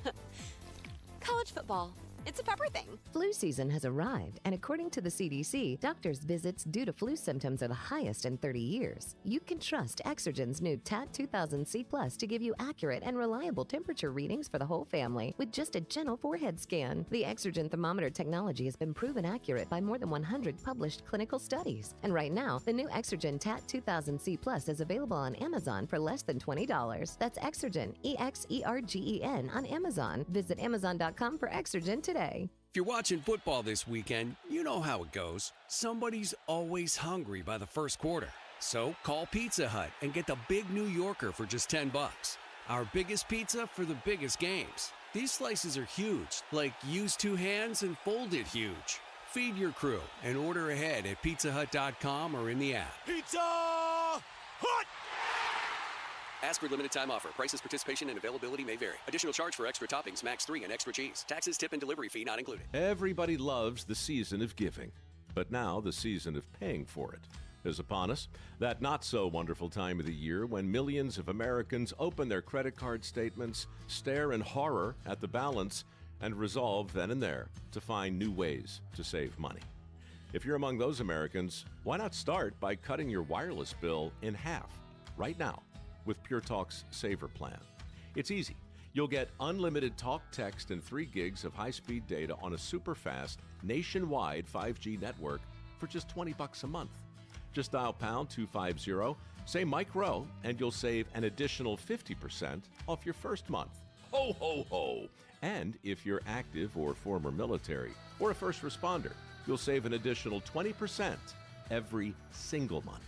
College football. It's a pepper thing. Flu season has arrived, and according to the CDC, doctors' visits due to flu symptoms are the highest in 30 years. You can trust Exergen's new TAT 2000C Plus to give you accurate and reliable temperature readings for the whole family with just a gentle forehead scan. The Exergen thermometer technology has been proven accurate by more than 100 published clinical studies. And right now, the new Exergen TAT 2000C Plus is available on Amazon for less than $20. That's Exergen, EXERGEN on Amazon. Visit Amazon.com for Exergen today. If you're watching football this weekend, you know how it goes. Somebody's always hungry by the first quarter. So call Pizza Hut and get the Big New Yorker for just $10. Our biggest pizza for the biggest games. These slices are huge, like use two hands and fold it huge. Feed your crew and order ahead at pizzahut.com or in the app. Pizza Hut! Ask for limited time offer. Prices, participation, and availability may vary. Additional charge for extra toppings, max 3 and extra cheese. Taxes, tip, and delivery fee not included. Everybody loves the season of giving, but now the season of paying for it is upon us. That not-so-wonderful time of the year when millions of Americans open their credit card statements, stare in horror at the balance, and resolve then and there to find new ways to save money. If you're among those Americans, why not start by cutting your wireless bill in half right now with Pure Talk's Saver Plan? It's easy. You'll get unlimited talk, text, and 3 gigs of high-speed data on a super-fast, nationwide 5G network for just $20 a month. Just dial pound 250, say Mike Rowe, and you'll save an additional 50% off your first month. Ho, ho, ho. And if you're active or former military or a first responder, you'll save an additional 20% every single month.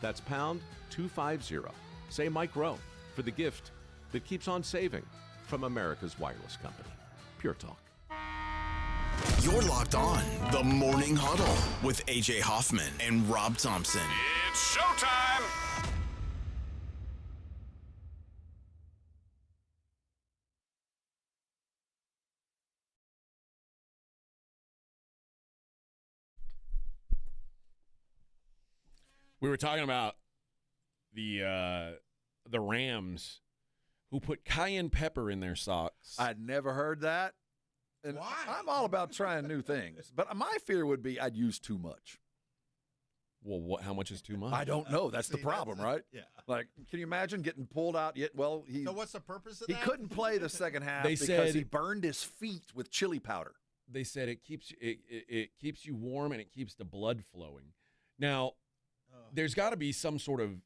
That's pound 250. Say Mike Rowe for the gift that keeps on saving from America's wireless company, Pure Talk. You're locked on the Morning Huddle with AJ Hoffman and Rob Thompson. It's showtime! We were talking about the Rams who put cayenne pepper in their socks. I'd never heard that. And Why? I'm all about trying new things. But my fear would be I'd use too much. Well, how much is too much? I don't know. That's the problem, right? Yeah. Like, can you imagine getting pulled out? So what's the purpose of he that? couldn't play the second half They because said- he burned his feet with chili powder. They said it keeps you warm and it keeps the blood flowing. Now, there's got to be some sort of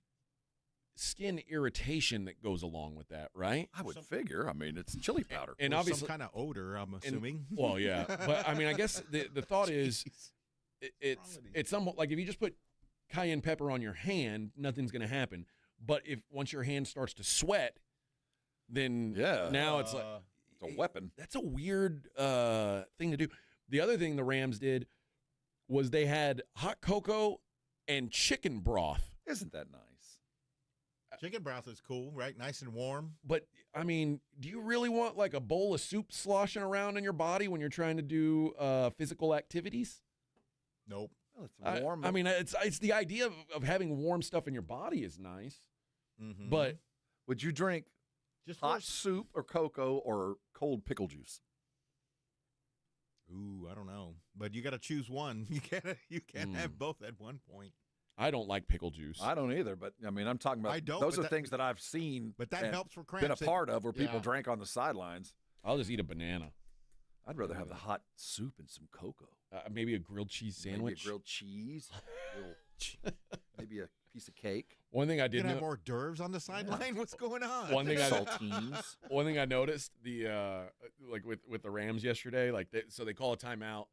skin irritation that goes along with that, right? I would figure. I mean, it's chili powder. And Or obviously, some kind of odor, I'm assuming. well, yeah, but I mean, I guess the thought is it's somewhat like if you just put cayenne pepper on your hand, nothing's going to happen. But if once your hand starts to sweat, then now it's like it's a weapon. That's a weird thing to do. The other thing the Rams did was they had hot cocoa and chicken broth. Isn't that nice? Chicken broth is cool, right? Nice and warm. But, I mean, do you really want like a bowl of soup sloshing around in your body when you're trying to do physical activities? Nope. Well, it's warm. I mean, it's the idea of having warm stuff in your body is nice. Mm-hmm. But would you drink just hot soup or cocoa or cold pickle juice? Ooh, I don't know. But you got to choose one. You can't have both at one point. I don't like pickle juice. I don't either, but I mean, I'm talking about those are things that I've seen, but that helps for been a cramps. part of where people drank on the sidelines. I'll just eat a banana. I'd rather have the hot soup and some cocoa. Maybe a grilled cheese sandwich. Maybe a grilled cheese. Maybe a piece of cake. One thing I did You have hors d'oeuvres on the sideline. What's going on? One thing saltines. One thing I noticed like with the Rams yesterday, so they call a timeout.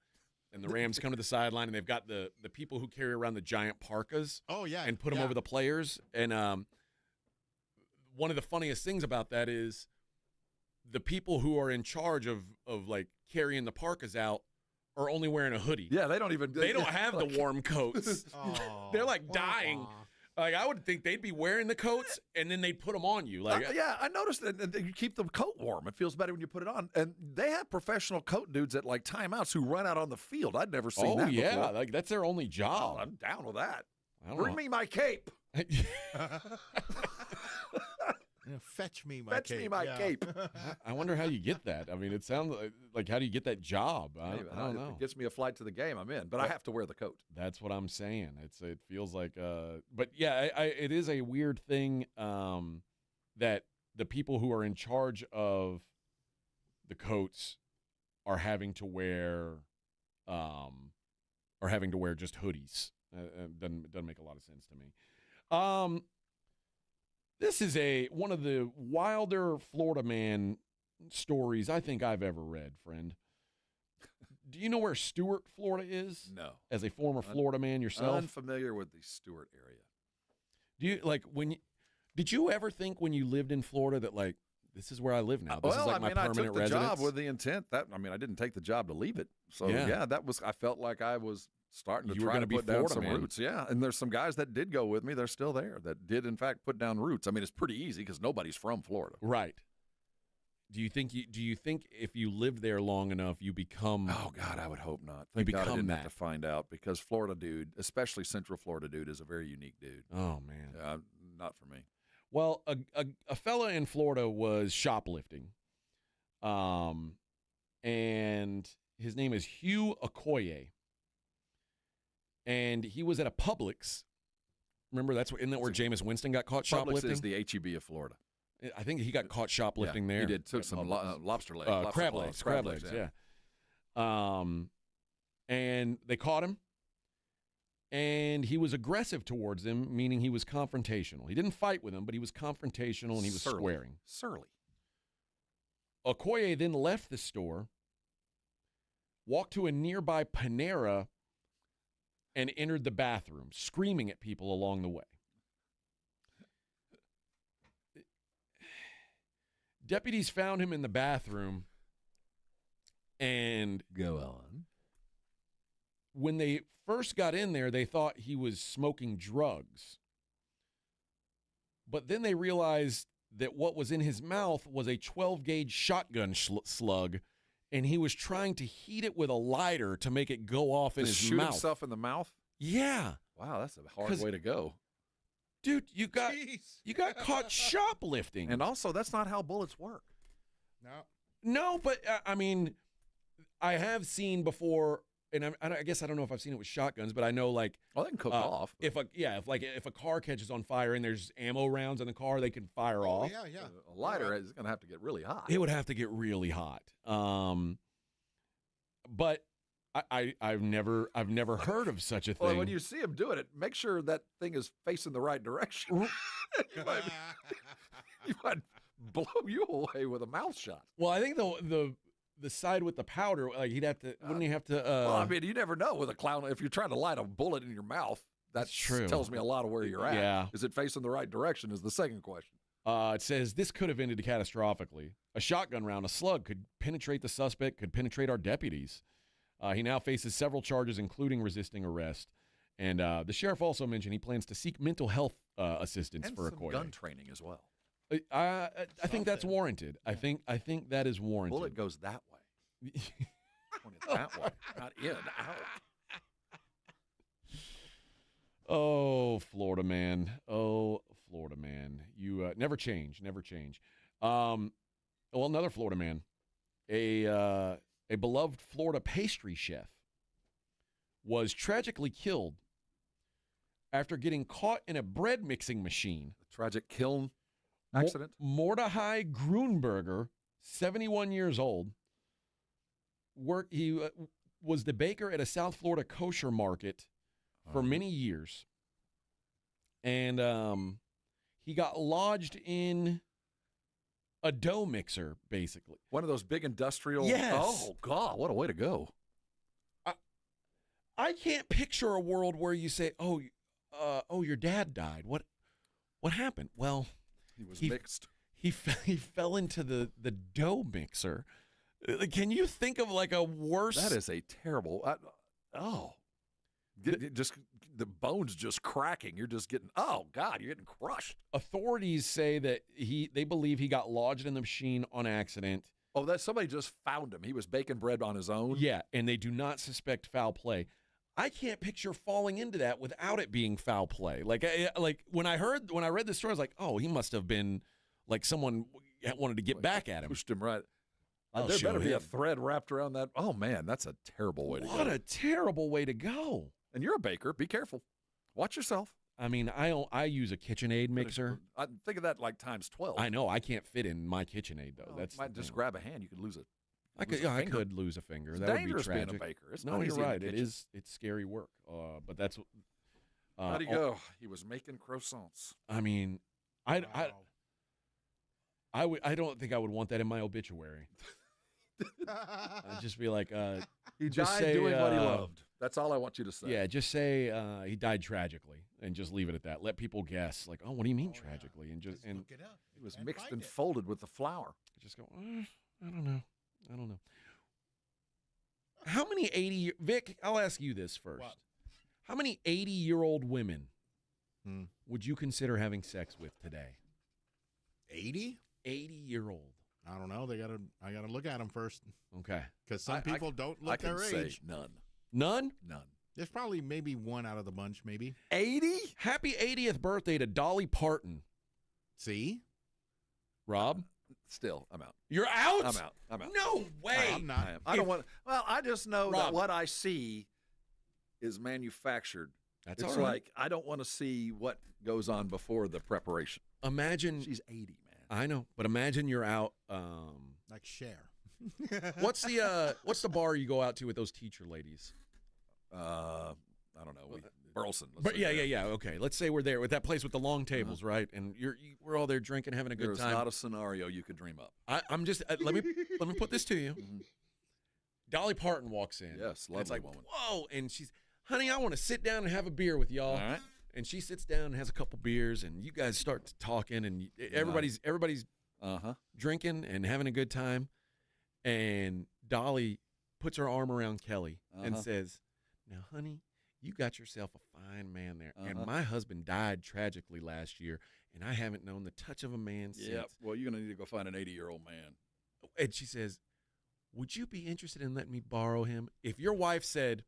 And the Rams come to the sideline, and they've got the people who carry around the giant parkas. Oh, yeah. And put them over the players. And one of the funniest things about that is the people who are in charge of like carrying the parkas out are only wearing a hoodie. Yeah, they don't have the warm coats. They're like dying. Like, I would think they'd be wearing the coats, and then they'd put them on you. Like, I noticed that you keep the coat warm. It feels better when you put it on. And they have professional coat dudes at like timeouts who run out on the field. I'd never seen that before. Like that's their only job. Oh, I'm down with that. Bring me my cape. Fetch me my Fetch cape. me my cape. I wonder how you get that. I mean, it sounds like how do you get that job? I don't know. If it gets me a flight to the game, I'm in. But I have to wear the coat. That's what I'm saying. It feels like, but yeah, it is a weird thing that the people who are in charge of the coats are having to wear just hoodies. Doesn't make a lot of sense to me. This is one of the wilder Florida man stories I think I've ever read, friend. Do you know where Stuart, Florida is? No. As a former Florida man yourself? Unfamiliar with the Stuart area. Do you did you ever think when you lived in Florida that like this is where I live now? This is like my permanent I took the residence? job with the intent that I didn't take the job to leave it. So I felt like I was starting to try to put down some roots. Yeah, and there's some guys that did go with me. They're still there that did, in fact, put down roots. I mean, it's pretty easy because nobody's from Florida. Right. Do you think if you live there long enough, you become? Oh God, I would hope not. Thank God I didn't have to find out because Florida dude, especially Central Florida dude, is a very unique dude. Oh man, not for me. Well, a fella in Florida was shoplifting, and his name is Hugh Okoye. And he was at a Publix. Remember, isn't that where Jameis Winston got caught shoplifting? Publix is the H-E-B of Florida. I think he got caught shoplifting there. He did. Took some lobster legs. Crab legs, yeah. And they caught him. And he was aggressive towards them, meaning he was confrontational. He didn't fight with him, but he was confrontational and he was squaring. Surly. Okoye then left the store, walked to a nearby Panera, and entered the bathroom, screaming at people along the way. Deputies found him in the bathroom, and go on. When they first got in there, they thought he was smoking drugs. But then they realized that what was in his mouth was a 12-gauge shotgun slug, and he was trying to heat it with a lighter to make it go off in his shoot mouth. himself in the mouth? Yeah. Wow, that's a hard way to go. Dude, you got caught shoplifting. And also, that's not how bullets work. No, but I mean, I have seen before, and I guess I don't know if I've seen it with shotguns, but I know they can cook off. If a car catches on fire and there's ammo rounds in the car, they can fire off. Yeah. A lighter is going to have to get really hot. It would have to get really hot. But I've never heard of such a thing. Well, when you see him doing it, make sure that thing is facing the right direction. you might blow you away with a mouth shot. Well, I think the side with the powder, he'd have to. Wouldn't he have to? Well, I mean, you never know with a clown. If you're trying to light a bullet in your mouth, that tells me a lot of where you're at. Yeah. Is it facing the right direction? Is the second question. It says this could have ended catastrophically. A shotgun round, a slug, could penetrate the suspect, could penetrate our deputies. He now faces several charges, including resisting arrest. And the sheriff also mentioned he plans to seek mental health assistance And for some Okoye. gun training as well. I think that's warranted. I think that is warranted. Bullet goes that way. Point it that way, not in, out. Oh, Florida man. Oh, Florida man. You never change, never change. Well, another Florida man, a beloved Florida pastry chef, was tragically killed after getting caught in a bread mixing machine. A tragic kiln accident? Mordechai Grunberger, 71 years old, he was the baker at a South Florida kosher market for many years. And he got lodged in a dough mixer, basically. One of those big industrial. Yes. Oh, God, what a way to go. I can't picture a world where you say, "Oh, your dad died. What happened?" Well, he was mixed. He fell into the dough mixer. Can you think of like a worse? That is a terrible. Just the bones just cracking. You're just getting. Oh God, you're getting crushed. Authorities say that they believe he got lodged in the machine on accident. Oh, that somebody just found him. He was baking bread on his own. Yeah, and they do not suspect foul play. I can't picture falling into that without it being foul play. Like when I read this story, I was like, oh, he must have been like someone wanted to get back at him. Pushed him right. I'll There show better be a him. thread wrapped around that. Oh man, that's a terrible way to go. What a terrible way to go. And you're a baker. Be careful. Watch yourself. I mean, I use a KitchenAid mixer. I think of that like times 12. I know I can't fit in my KitchenAid though. Well, That's you might the just thing. grab a hand. You could lose it. I could lose a finger. It's That would be dangerous being a tragic. baker. It's no, not you're easy in the right. kitchen. It's scary work. But that's. How'd he go? He was making croissants. I mean, I don't think I would want that in my obituary. I'd just be like, He just died say, doing what he loved. That's all I want you to say. Yeah, just say he died tragically, and just leave it at that. Let people guess, like, oh, what do you mean tragically? And just look it up. It was mixed and folded with the flour. Just go. I don't know. How many 80 Vic? I'll ask you this first. What? How many 80-year-old women would you consider having sex with today? 80? 80-year-old. I don't know. I gotta look at them first. Okay. Because some people don't look I can their say age. none. None? None. There's probably maybe one out of the bunch, maybe. 80? Happy 80th birthday to Dolly Parton. See? Rob? Still, I'm out. You're out? I'm out. No way. I'm not. I don't want. Well, I just know that Rob. what I see is manufactured. That's it's all right. like I don't want to see what goes on before the preparation. Imagine. She's 80, man. I know, but imagine you're out. Like Cher. What's the bar you go out to with those teacher ladies? I don't know. Burleson. But yeah. Okay, let's say we're there with that place with the long tables, right? And we're all there drinking, having a good There's time. not a scenario you could dream up. I'm just let me put this to you. Dolly Parton walks in. Yes, lovely and it's like, woman. whoa, and she's, honey, I want to sit down and have a beer with y'all. All right. And she sits down and has a couple beers, and you guys start talking, and everybody's drinking and having a good time. And Dolly puts her arm around Kelly and says, "Now, honey, you got yourself a fine man there. And my husband died tragically last year, and I haven't known the touch of a man since." Yeah. Well, you're going to need to go find an 80-year-old man. And she says, "Would you be interested in letting me borrow him?" If your wife said,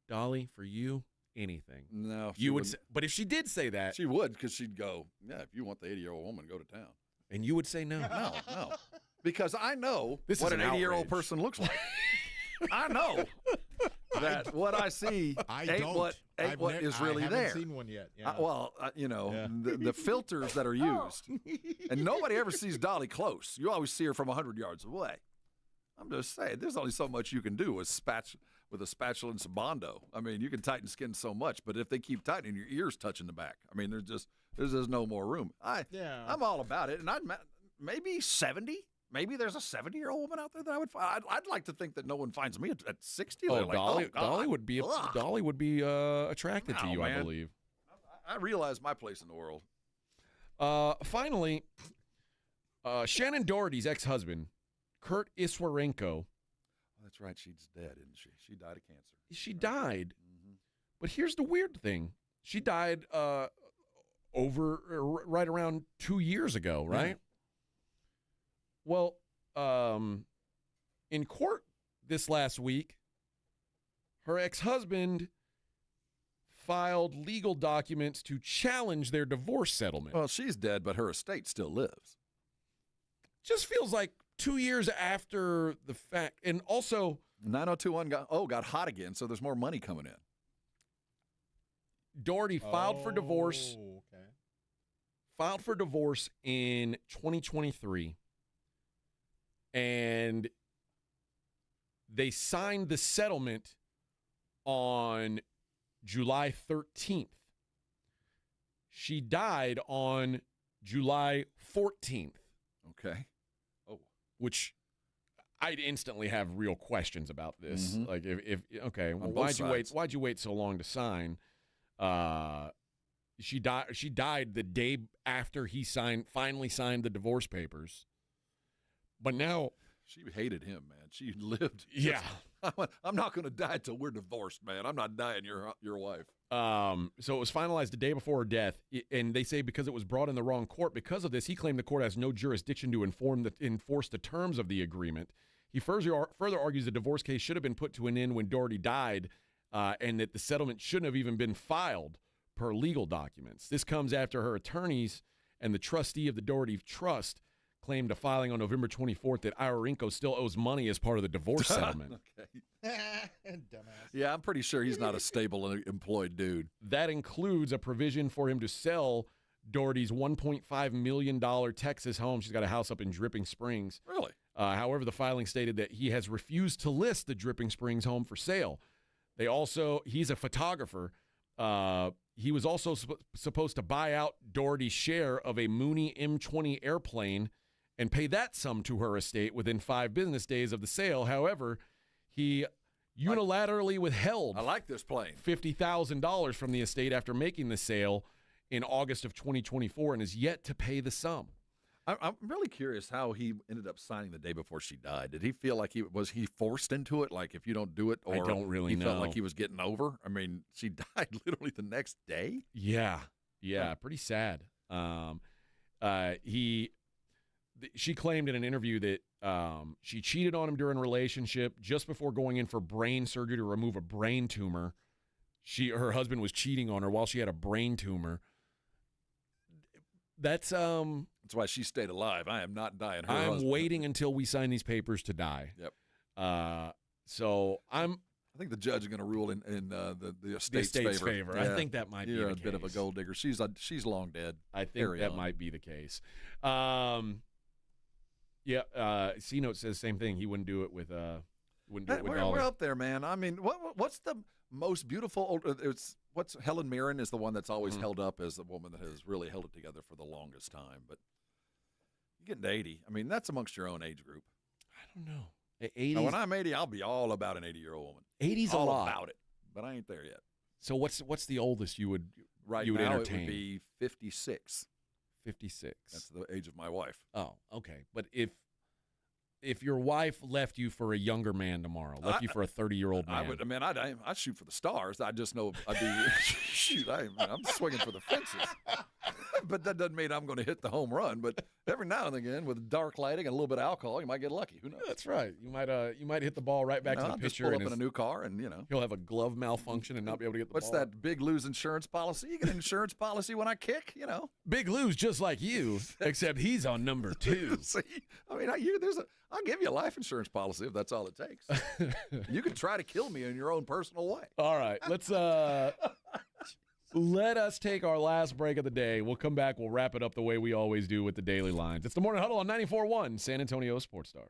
"Dolly, for you, anything," no, you would say, but if she did say that, she would, because she'd go, "Yeah, if you want the 80-year-old woman, go to town." And you would say no. No, because I know This what is an an 80-year-old outrage. person looks like. I know that what I see ain't what is really there. I haven't seen one yet. Yeah. The filters that are used, and nobody ever sees Dolly close. You always see her from 100 yards away. I'm just saying, there's only so much you can do with a spatula and some Bondo. I mean, you can tighten skin so much, but if they keep tightening, your ears touching the back. I mean, there's just no more room. I'm all about it, and maybe 70. Maybe there's a 70-year-old woman out there that I would find. I'd like to think that no one finds me at 60. Oh, They're like, Dolly, God. Dolly would be attracted to No, you, man. I believe. I realize my place in the world. Finally, Shannon Doherty's ex-husband, Kurt Iswarenko. That's right. She's dead, isn't she? She died of cancer. She died. But here's the weird thing. She died right around 2 years ago, right? Yeah. Well, in court this last week, her ex-husband filed legal documents to challenge their divorce settlement. Well, she's dead, but her estate still lives. Just feels like 2 years after the fact. And also 9021 got hot again, so there's more money coming in. Doherty filed for divorce. Okay. Filed for divorce in 2023. And they signed the settlement on July 13th. She died on July 14th. Okay. Oh. Which I'd instantly have real questions about this. Mhm. Like if okay, well, On both sides. why'd you wait so long to sign? She died the day after he finally signed the divorce papers. But now she hated him, man. She lived. Yeah. I'm not going to die till we're divorced, man. I'm not dying your wife. So it was finalized the day before her death, and they say because it was brought in the wrong court, because of this, he claimed the court has no jurisdiction to enforce the terms of the agreement. He further argues the divorce case should have been put to an end when Doherty died, and that the settlement shouldn't have even been filed per legal documents. This comes after her attorneys and the trustee of the Doherty Trust claimed a filing on November 24th that Iorenko still owes money as part of the divorce settlement. Okay. Dumbass. Yeah, I'm pretty sure he's not a stable employed dude. That includes a provision for him to sell Doherty's $1.5 million Texas home. She's got a house up in Dripping Springs. Really? However, the filing stated that he has refused to list the Dripping Springs home for sale. He's a photographer. He was also supposed to buy out Doherty's share of a Mooney M20 airplane and pay that sum to her estate within 5 business days of the sale. However, he unilaterally withheld I like this plane. $50,000 from the estate after making the sale in August of 2024 and is yet to pay the sum. I'm really curious how he ended up signing the day before she died. Did he feel like he forced into it? Like if you don't do it, or I don't really he felt know. like he was getting over? I mean, she died literally the next day. Yeah, pretty sad. She claimed in an interview that she cheated on him during a relationship just before going in for brain surgery to remove a brain tumor. Her husband was cheating on her while she had a brain tumor. That's why she stayed alive. I am not dying. Her I'm husband. waiting until we sign these papers to die. Yep. So I think the judge is going to rule in the estate's favor. Yeah. I think that might be You're the a bit of a case. gold digger. She's long dead. I think Carry that on. might be the case. C-Note says same thing. He wouldn't do it with We're Dolly. up there, man. I mean, what's the most beautiful. It's what's Helen Mirren is the one that's always held up as the woman that has really held it together for the longest time. But you get to 80. I mean, that's amongst your own age group. I don't know. 80s. Now, when I'm 80, I'll be all about an 80-year-old woman. 80's all a lot. about it, but I ain't there yet. So what's the oldest you would Right you would now, entertain? it would be 56. 56. That's the age of my wife. Oh, okay. But if your wife left you for a younger man tomorrow, left you for a 30-year-old man, I'd shoot for the stars. I just know I'd be shoot. I'm swinging for the fences. But that doesn't mean I'm going to hit the home run. But every now and again, with dark lighting and a little bit of alcohol, you might get lucky. Who knows? That's right. You might hit the ball right back to the I'll just pitcher. pull up in a new car, and he'll have a glove malfunction and not be able to get the What's ball. that Big Lou's insurance policy? You get an insurance policy when I kick, you know. Big Lou's just like you, except he's on number 2. See, I mean, I'll give you a life insurance policy if that's all it takes. You can try to kill me in your own personal way. All right, let's let us take our last break of the day. We'll come back. We'll wrap it up the way we always do with the Daily Lines. It's the Morning Huddle on 94.1 San Antonio Sports Star.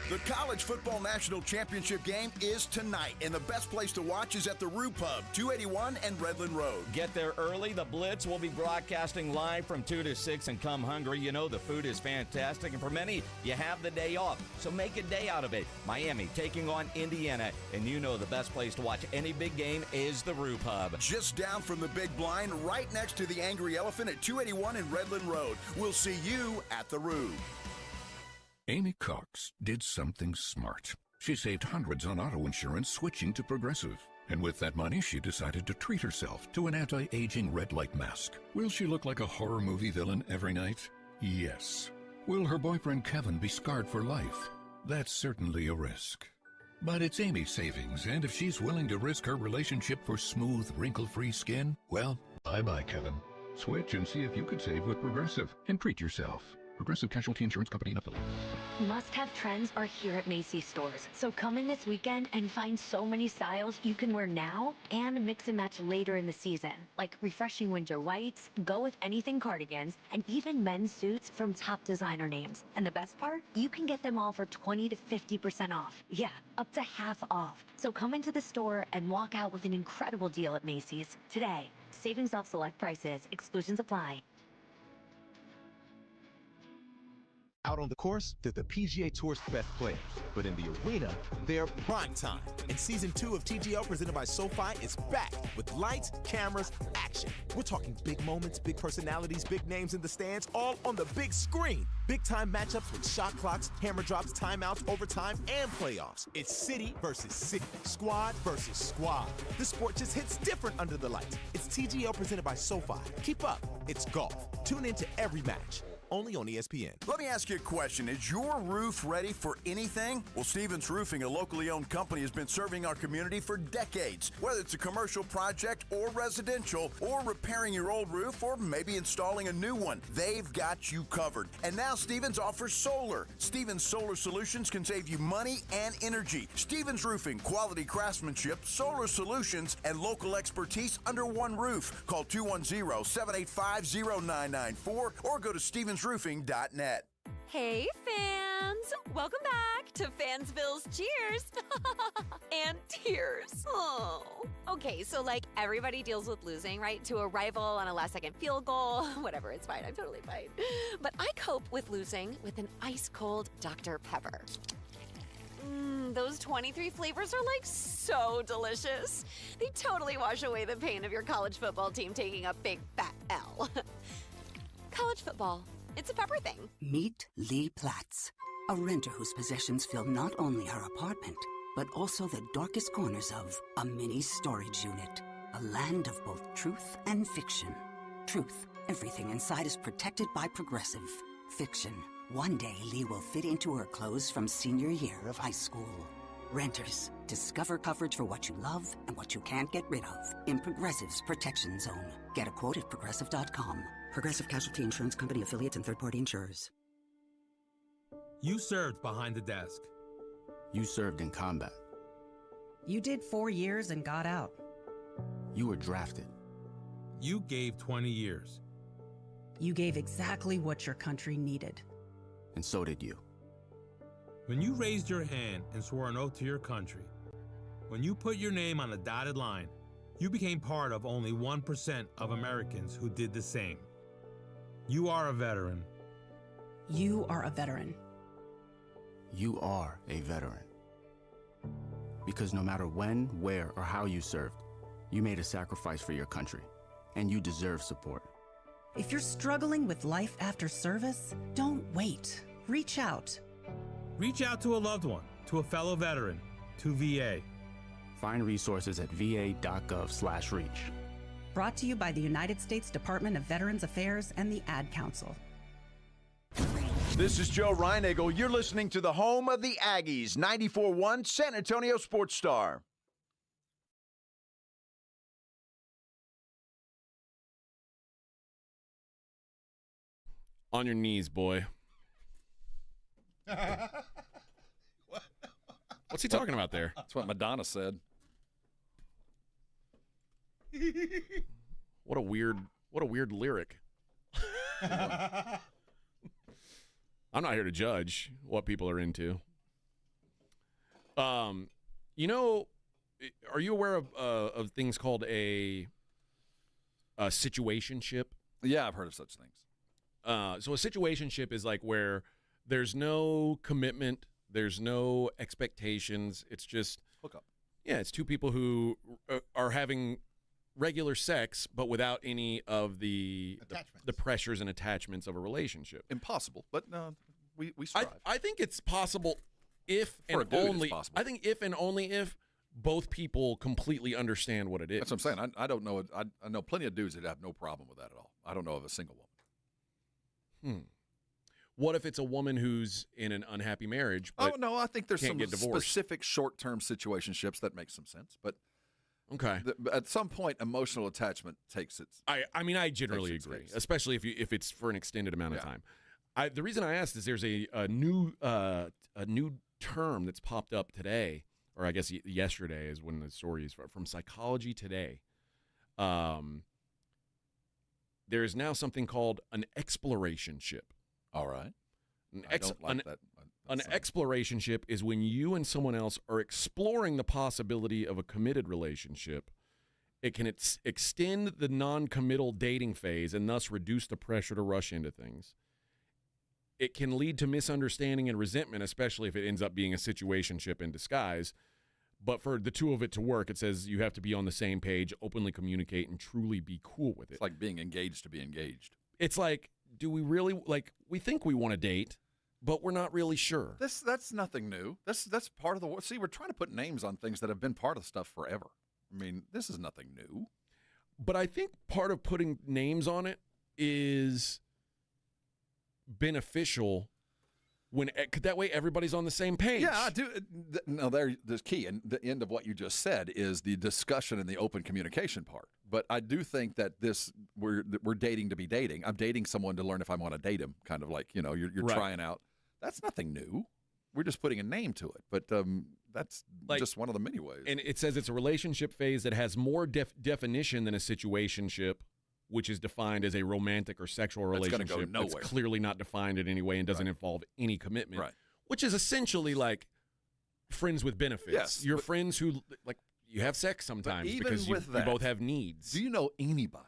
The College Football National Championship game is tonight, and the best place to watch is at the Roo Pub, 281 and Redland Road. Get there early. The Blitz will be broadcasting live from 2 to 6, and come hungry. You know the food is fantastic, and for many, you have the day off, so make a day out of it. Miami taking on Indiana, and you know the best place to watch any big game is the Roo Pub. Just down from the Big Blind, right next to the Angry Elephant at 281 and Redland Road. We'll see you at the Roo. Amy Cox did something smart. She saved hundreds on auto insurance switching to Progressive. And with that money, she decided to treat herself to an anti-aging red light mask. Will she look like a horror movie villain every night? Yes. Will her boyfriend Kevin be scarred for life? That's certainly a risk. But it's Amy's savings, and if she's willing to risk her relationship for smooth, wrinkle-free skin, well, bye-bye, Kevin. Switch and see if you could save with Progressive and treat yourself. Progressive Casualty Insurance Company and affiliates. Must-have trends are here at Macy's stores. So come in this weekend and find so many styles you can wear now and mix and match later in the season. Like refreshing winter whites, go with anything cardigans, and even men's suits from top designer names. And the best part? You can get them all for 20 to 50% off. Yeah, up to half off. So come into the store and walk out with an incredible deal at Macy's today. Savings off select prices. Exclusions apply. Out on the course, they're the PGA Tour's best players. But in the arena, they're prime time. And Season 2 of TGL presented by SoFi is back with lights, cameras, action. We're talking big moments, big personalities, big names in the stands, all on the big screen. Big-time matchups with shot clocks, hammer drops, timeouts, overtime, and playoffs. It's city versus city, squad versus squad. The sport just hits different under the lights. It's TGL presented by SoFi. Keep up. It's golf. Tune into every match. Only on ESPN. Let me ask you a question. Is your roof ready for anything? Well, Stevens Roofing, a locally owned company, has been serving our community for decades. Whether it's a commercial project or residential, or repairing your old roof, or maybe installing a new one, they've got you covered. And now Stevens offers solar. Stevens Solar Solutions can save you money and energy. Stevens Roofing, quality craftsmanship, solar solutions, and local expertise under one roof. Call 210-785-0994 or go to stevensroofing.net. Hey, fans! Welcome back to Fansville's Cheers and Tears. Oh. Okay, so like everybody deals with losing, right? To a rival on a last-second field goal. Whatever, it's fine. I'm totally fine. But I cope with losing with an ice-cold Dr. Pepper. Those 23 flavors are like so delicious. They totally wash away the pain of your college football team taking a big fat L. College football. It's a pepper thing. Meet Lee Platts, a renter whose possessions fill not only her apartment, but also the darkest corners of a mini storage unit. A land of both truth and fiction. Truth, everything inside is protected by Progressive. Fiction, one day Lee will fit into her clothes from senior year of high school. Renters, discover coverage for what you love and what you can't get rid of in Progressive's Protection Zone. Get a quote at Progressive.com. Progressive Casualty Insurance Company, affiliates, and third-party insurers. You served behind the desk. You served in combat. You did 4 years and got out. You were drafted. You gave 20 years. You gave exactly what your country needed. And so did you. When you raised your hand and swore an oath to your country, When you put your name on a dotted line, you became part of only 1% of Americans who did the same. You are a veteran. You are a veteran. You are a veteran. Because no matter when, where, or how you served, you made a sacrifice for your country, and you deserve support. If you're struggling with life after service, don't wait. Reach out. Reach out to a loved one, to a fellow veteran, to VA. Find resources at va.gov/reach. Brought to you by the United States Department of Veterans Affairs and the Ad Council. This is Joe Reinagle. You're listening to the home of the Aggies, 94.1 San Antonio Sports Star. On your knees, boy. What's he talking about there? That's what Madonna said. What a weird lyric. I'm not here to judge what people are into. You know, are you aware of things called a situationship? Yeah, I've heard of such things. So a situationship is like where there's no commitment, there's no expectations. It's just hookup. Yeah, it's two people who are having regular sex, but without any of the pressures and attachments of a relationship. Impossible, but we strive. I think it's possible if For a and dude, it's only. possible. I think if and only if both people completely understand what it is. That's what I'm saying. I don't know. I know plenty of dudes that have no problem with that at all. I don't know of a single woman. What if it's a woman who's in an unhappy marriage? Oh But no, I think there's can't some get divorced? specific short-term situationships that make some sense, but okay. At some point, emotional attachment takes its. I mean, I generally takes its agree, face. especially if it's for an extended amount of time. The reason I asked is there's a new term that's popped up today, or I guess yesterday is when the story is from Psychology Today. There is now something called an explorationship. All right. I don't like that. An explorationship is when you and someone else are exploring the possibility of a committed relationship. It can extend the non-committal dating phase and thus reduce the pressure to rush into things. It can lead to misunderstanding and resentment, especially if it ends up being a situationship in disguise. But for the two of it to work, it says you have to be on the same page, openly communicate, and truly be cool with it. It's like being engaged to be engaged. It's like, do we really, we think we want to date, but we're not really sure. That's nothing new. That's part of the. See, we're trying to put names on things that have been part of stuff forever. I mean, this is nothing new. But I think part of putting names on it is beneficial when that way everybody's on the same page. Yeah, I do. No, the key and the end of what you just said is the discussion and the open communication part. But I do think that we're dating to be dating. I'm dating someone to learn if I want to date him. Kind of like you're Right. trying out. That's nothing new. We're just putting a name to it. But that's just one of the many ways. And it says it's a relationship phase that has more definition than a situationship, which is defined as a romantic or sexual That's gonna relationship. go nowhere. It's clearly not defined in any way and doesn't involve any commitment. Right. Which is essentially like friends with benefits. Yes, You're friends who you have sex sometimes even because you with that, both have needs. Do you know anybody?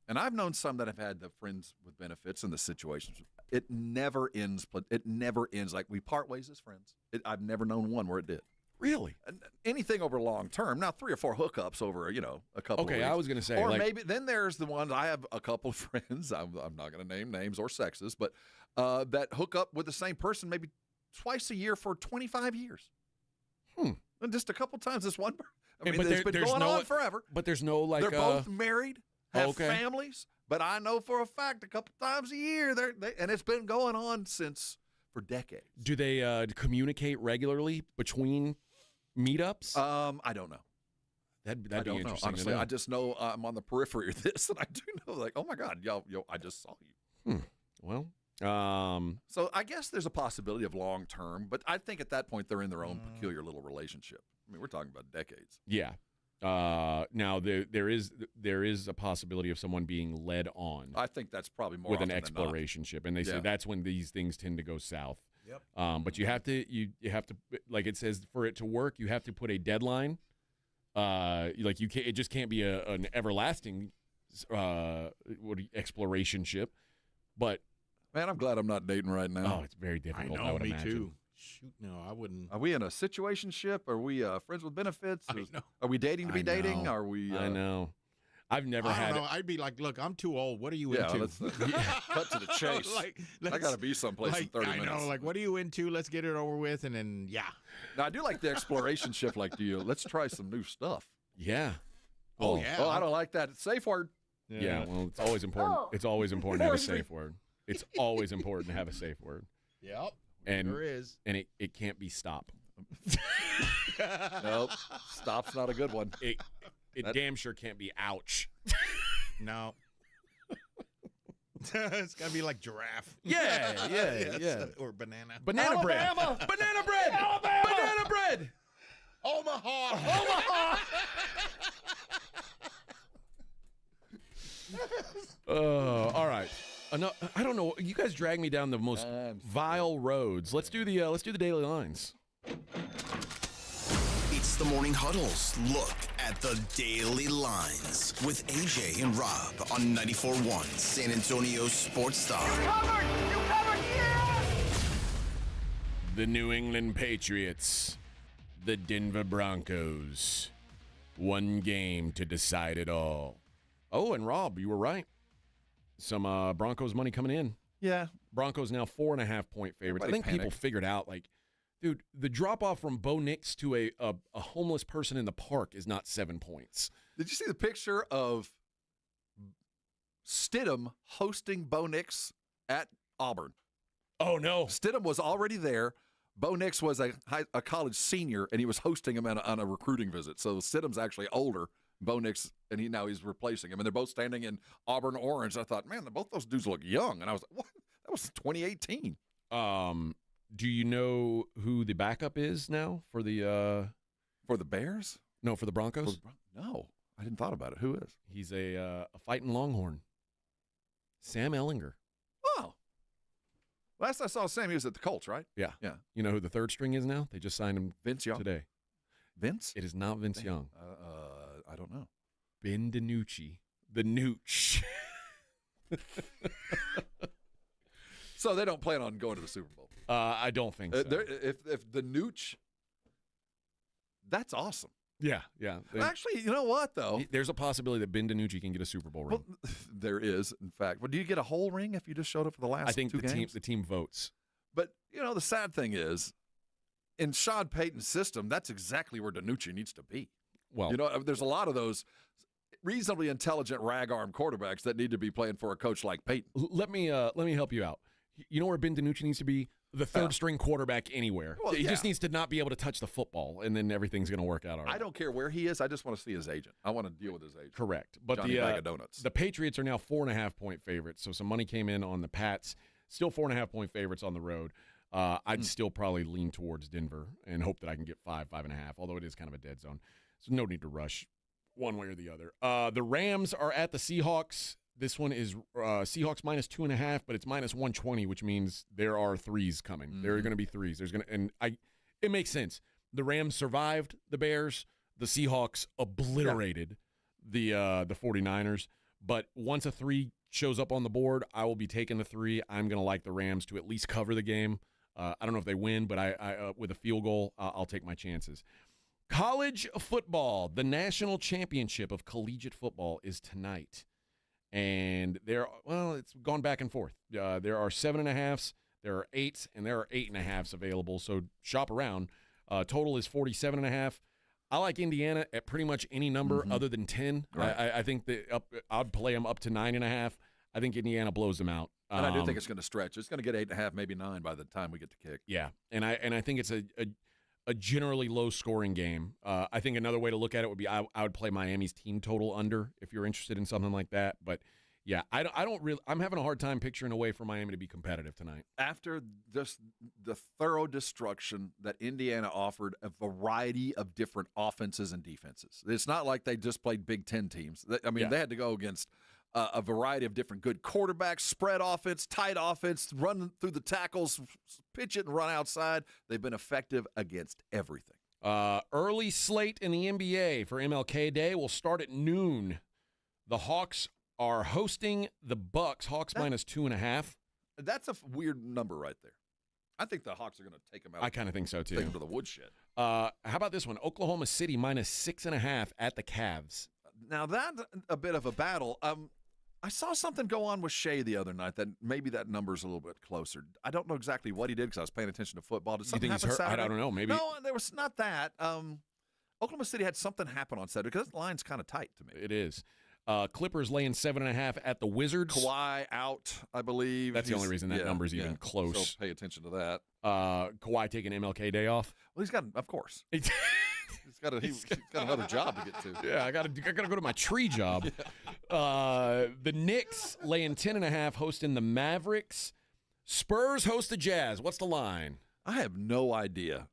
And I've known some that have had the friends with benefits in the situations. It never ends. It never ends. Like we part ways as friends. I've never known one where it did. Really? Anything over long term. Now 3 or 4 hookups over a couple. Okay, of weeks. I was going to say, or maybe then there's the ones I have a couple of friends. I'm not going to name names or sexes, but that hook up with the same person maybe twice a year for 25 years. And just a couple times. This one. I mean, it's been going on forever. But there's no They're both married, have okay. families. But I know for a fact a couple times a year, and it's been going on for decades. Do they communicate regularly between meetups? I don't know. That'd I be don't know. interesting. Honestly, to know. I just know I'm on the periphery of this, and I do know, like, oh my God, yo, I just saw you. Well, so I guess there's a possibility of long term, but I think at that point they're in their own peculiar little relationship. I mean, we're talking about decades. Yeah. Now there is a possibility of someone being led on. I think that's probably more with an often than not. explorationship, and they say Yeah. that's when these things tend to go south. Yep. But you have to like it says for it to work, you have to put a deadline. Like you can't. It just can't be an everlasting explorationship. But man, I'm glad I'm not dating right now. Oh, it's very difficult. I know, would me imagine. too. Shoot, no, I wouldn't. Are we in a situationship? Are we friends with benefits? I know. Are we dating to be dating? know. Are we? I know. I've never I had. don't know. I'd be like, look, I'm too old. What are you Yeah, into? let's cut to the chase. I got to be someplace in 30 minutes. I know. Like, what are you into? Let's get it over with, and then Now, I do like the exploration ship. Like, let's try some new stuff. Yeah. Oh, yeah. Oh, I don't like that. Safe word. Yeah. Well, it's always important. It's always important to have a safe word. It's always important to have a safe word. Yep. And Sure is. And it can't be stop. Nope. Stop's not a good one. It damn sure can't be ouch. No. It's got to be like giraffe. Yeah. Or banana. Banana bread. Alabama. Banana bread. Alabama. Banana bread. Omaha. All right. I don't know. You guys drag me down the most vile roads. Let's do the daily lines. It's the Morning Huddle's look at the daily lines with AJ and Rob on 94.1 San Antonio Sports Star. You covered, yeah! The New England Patriots, the Denver Broncos. One game to decide it all. Oh, and Rob, you were right. Some Broncos money coming in. Yeah. Broncos now 4.5-point favorites. Everybody I think people panicked. figured out, like, dude, the drop-off from Bo Nix to a homeless person in the park is not 7 points. Did you see the picture of Stidham hosting Bo Nix at Auburn? Oh, no. Stidham was already there. Bo Nix was a college senior, and he was hosting him on a recruiting visit. So Stidham's actually older. Bo Nix, and he's replacing him. And they're both standing in Auburn orange. I thought, man, both those dudes look young. And I was like, what? That was 2018. Do you know who the backup is now for the Bears? No, for the Broncos. No, I didn't thought about it. Who is? He's a fighting Longhorn. Sam Ellinger. Oh, last I saw Sam, he was at the Colts, right? Yeah. Yeah. You know who the third string is now? They just signed him Vince Young today. Vince? It is not Vince Young. I don't know. Ben DiNucci. The Nooch. So they don't plan on going to the Super Bowl. I don't think so. If the Nooch, that's awesome. Yeah. Actually, you know what though? There's a possibility that Ben DiNucci can get a Super Bowl ring. Well, there is, in fact. But do you get a whole ring if you just showed up for the last? I think two games? the team votes. But the sad thing is, in Sean Payton's system, that's exactly where DiNucci needs to be. Well, there's a lot of those reasonably intelligent rag arm quarterbacks that need to be playing for a coach like Payton. Let me help you out. You know where Ben DiNucci needs to be? The third string quarterback anywhere. Well, he yeah. just needs to not be able to touch the football, and then everything's going to work out all right. I don't care where he is. I just want to see his agent. I want to deal with his agent. Correct. But Johnny Bag of Donuts. The Patriots are now 4.5-point favorites, so some money came in on the Pats. Still 4.5-point favorites on the road. I'd still probably lean towards Denver and hope that I can get 5.5, although it is kind of a dead zone. So no need to rush one way or the other. The Rams are at the Seahawks. This one is Seahawks minus 2.5, but it's minus 120, which means there are threes coming. Mm-hmm. There are going to be threes. It makes sense. The Rams survived the Bears. The Seahawks obliterated the 49ers. But once a three shows up on the board, I will be taking the three. I'm going to like the Rams to at least cover the game. I don't know if they win, but I with a field goal, I'll take my chances. College football, the national championship of collegiate football is tonight. And it's gone back and forth. There are 7.5s, there are 8s, and there are 8.5s available. So shop around. Total is 47.5. I like Indiana at pretty much any number other than 10. Right. I think that I'd play them up to 9.5. I think Indiana blows them out. And I do think it's going to stretch. It's going to get 8.5, maybe 9 by the time we get to kick. Yeah, and I think it's a generally low-scoring game. I think another way to look at it would be I would play Miami's team total under if you're interested in something like that. But yeah, I don't really. I'm having a hard time picturing a way for Miami to be competitive tonight. After just the thorough destruction that Indiana offered a variety of different offenses and defenses, it's not like they just played Big Ten teams. They had to go against a variety of different good quarterbacks, spread offense, tight offense, run through the tackles, pitch it and run outside. They've been effective against everything. Early slate in the NBA for MLK Day will start at noon. The Hawks are hosting the Bucks. Hawks minus 2.5. That's a weird number right there. I think the Hawks are going to take them out. I kind of think so, too. Take them to the woodshed. How about this one? Oklahoma City minus 6.5 at the Cavs. Now, that's a bit of a battle. I saw something go on with Shea the other night that maybe that number's a little bit closer. I don't know exactly what he did because I was paying attention to football. Did something happen Saturday? I don't know. Maybe. No, there was not that. Oklahoma City had something happen on Saturday because that line's kind of tight to me. It is. Clippers laying 7.5 at the Wizards. Kawhi out, I believe. That's the only reason that number's even close. So pay attention to that. Kawhi taking MLK Day off. Well, he's got, of course. He's got another job to get to. Yeah, I got to go to my tree job. The Knicks laying 10.5, hosting the Mavericks. Spurs host the Jazz. What's the line? I have no idea.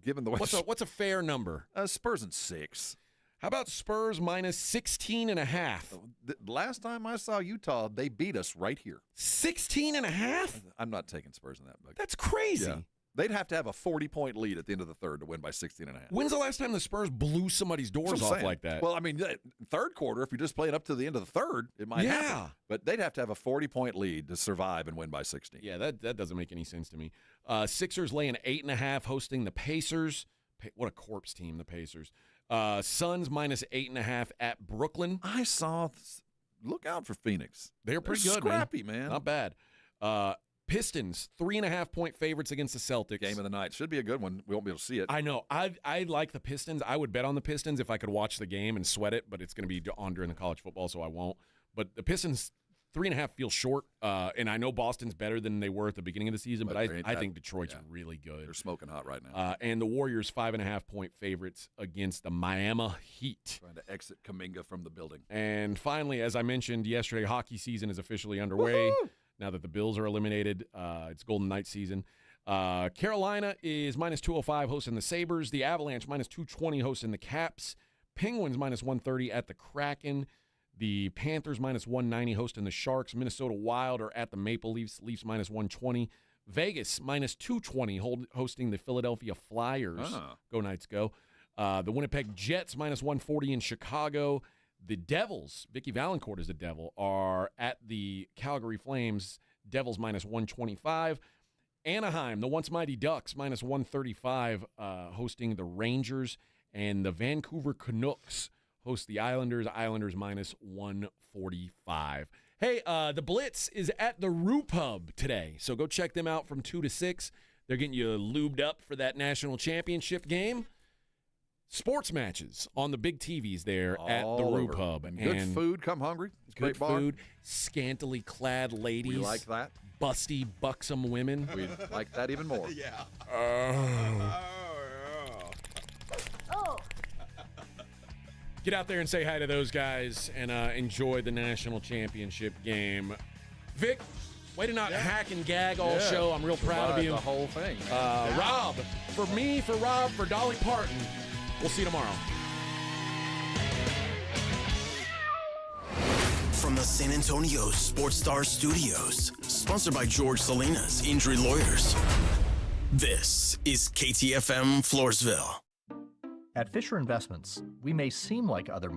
Given the way what's a fair number? Spurs and 6. How about Spurs minus 16.5? Last time I saw Utah, they beat us right here. 16.5? I'm not taking Spurs in that book. That's crazy. Yeah. They'd have to have a 40-point lead at the end of the third to win by 16.5. When's the last time the Spurs blew somebody's doors off like that? Well, I mean, third quarter, if you're just playing up to the end of the third, it might happen. But they'd have to have a 40-point lead to survive and win by 16. Yeah, that doesn't make any sense to me. Sixers laying 8.5, hosting the Pacers. What a corpse team, the Pacers. Suns minus 8.5 at Brooklyn. I saw. Look out for Phoenix. They're pretty good, scrappy, man. Not bad. Pistons 3.5-point favorites against the Celtics. Game of the night should be a good one. We won't be able to see it. I know. I like the Pistons. I would bet on the Pistons if I could watch the game and sweat it, but it's going to be on during the college football, so I won't. But the Pistons 3.5 feels short, and I know Boston's better than they were at the beginning of the season, but I think Detroit's really good. They're smoking hot right now. And the Warriors 5.5-point favorites against the Miami Heat. Trying to exit Kuminga from the building. And finally, as I mentioned yesterday, hockey season is officially underway. Woo-hoo! Now that the Bills are eliminated. It's Golden Knight season. Carolina is minus 205 hosting the Sabres. The Avalanche minus 220 hosting the Caps. Penguins minus 130 at the Kraken. The Panthers minus 190 hosting the Sharks. Minnesota Wild are at the Maple Leafs. Leafs minus 120. Vegas minus 220 hosting the Philadelphia Flyers. Go Knights, go. The Winnipeg Jets minus 140 in Chicago. The Devils, Vicky Valancourt is the Devil, are at the Calgary Flames. Devils minus 125. Anaheim, the once mighty Ducks, minus 135 hosting the Rangers. And the Vancouver Canucks host the Islanders. Islanders minus 145. Hey, the Blitz is at the Roo Pub today, so go check them out from 2 to 6. They're getting you lubed up for that national championship game. Sports matches on the big TVs there at the Roo Pub. And good food. Come hungry. It's good great bar. Food. Scantily clad ladies. We like that. Busty, buxom women. We like that even more. Yeah. Get out there and say hi to those guys and enjoy the national championship game. Vic, way to not hack and gag all show. I'm real proud of you. The whole thing. Rob, for me, for Rob, for Dolly Parton, we'll see you tomorrow. From the San Antonio Sports Star Studios, sponsored by George Salinas Injury Lawyers. This is KTFM Floresville. At Fisher Investments, we may seem like other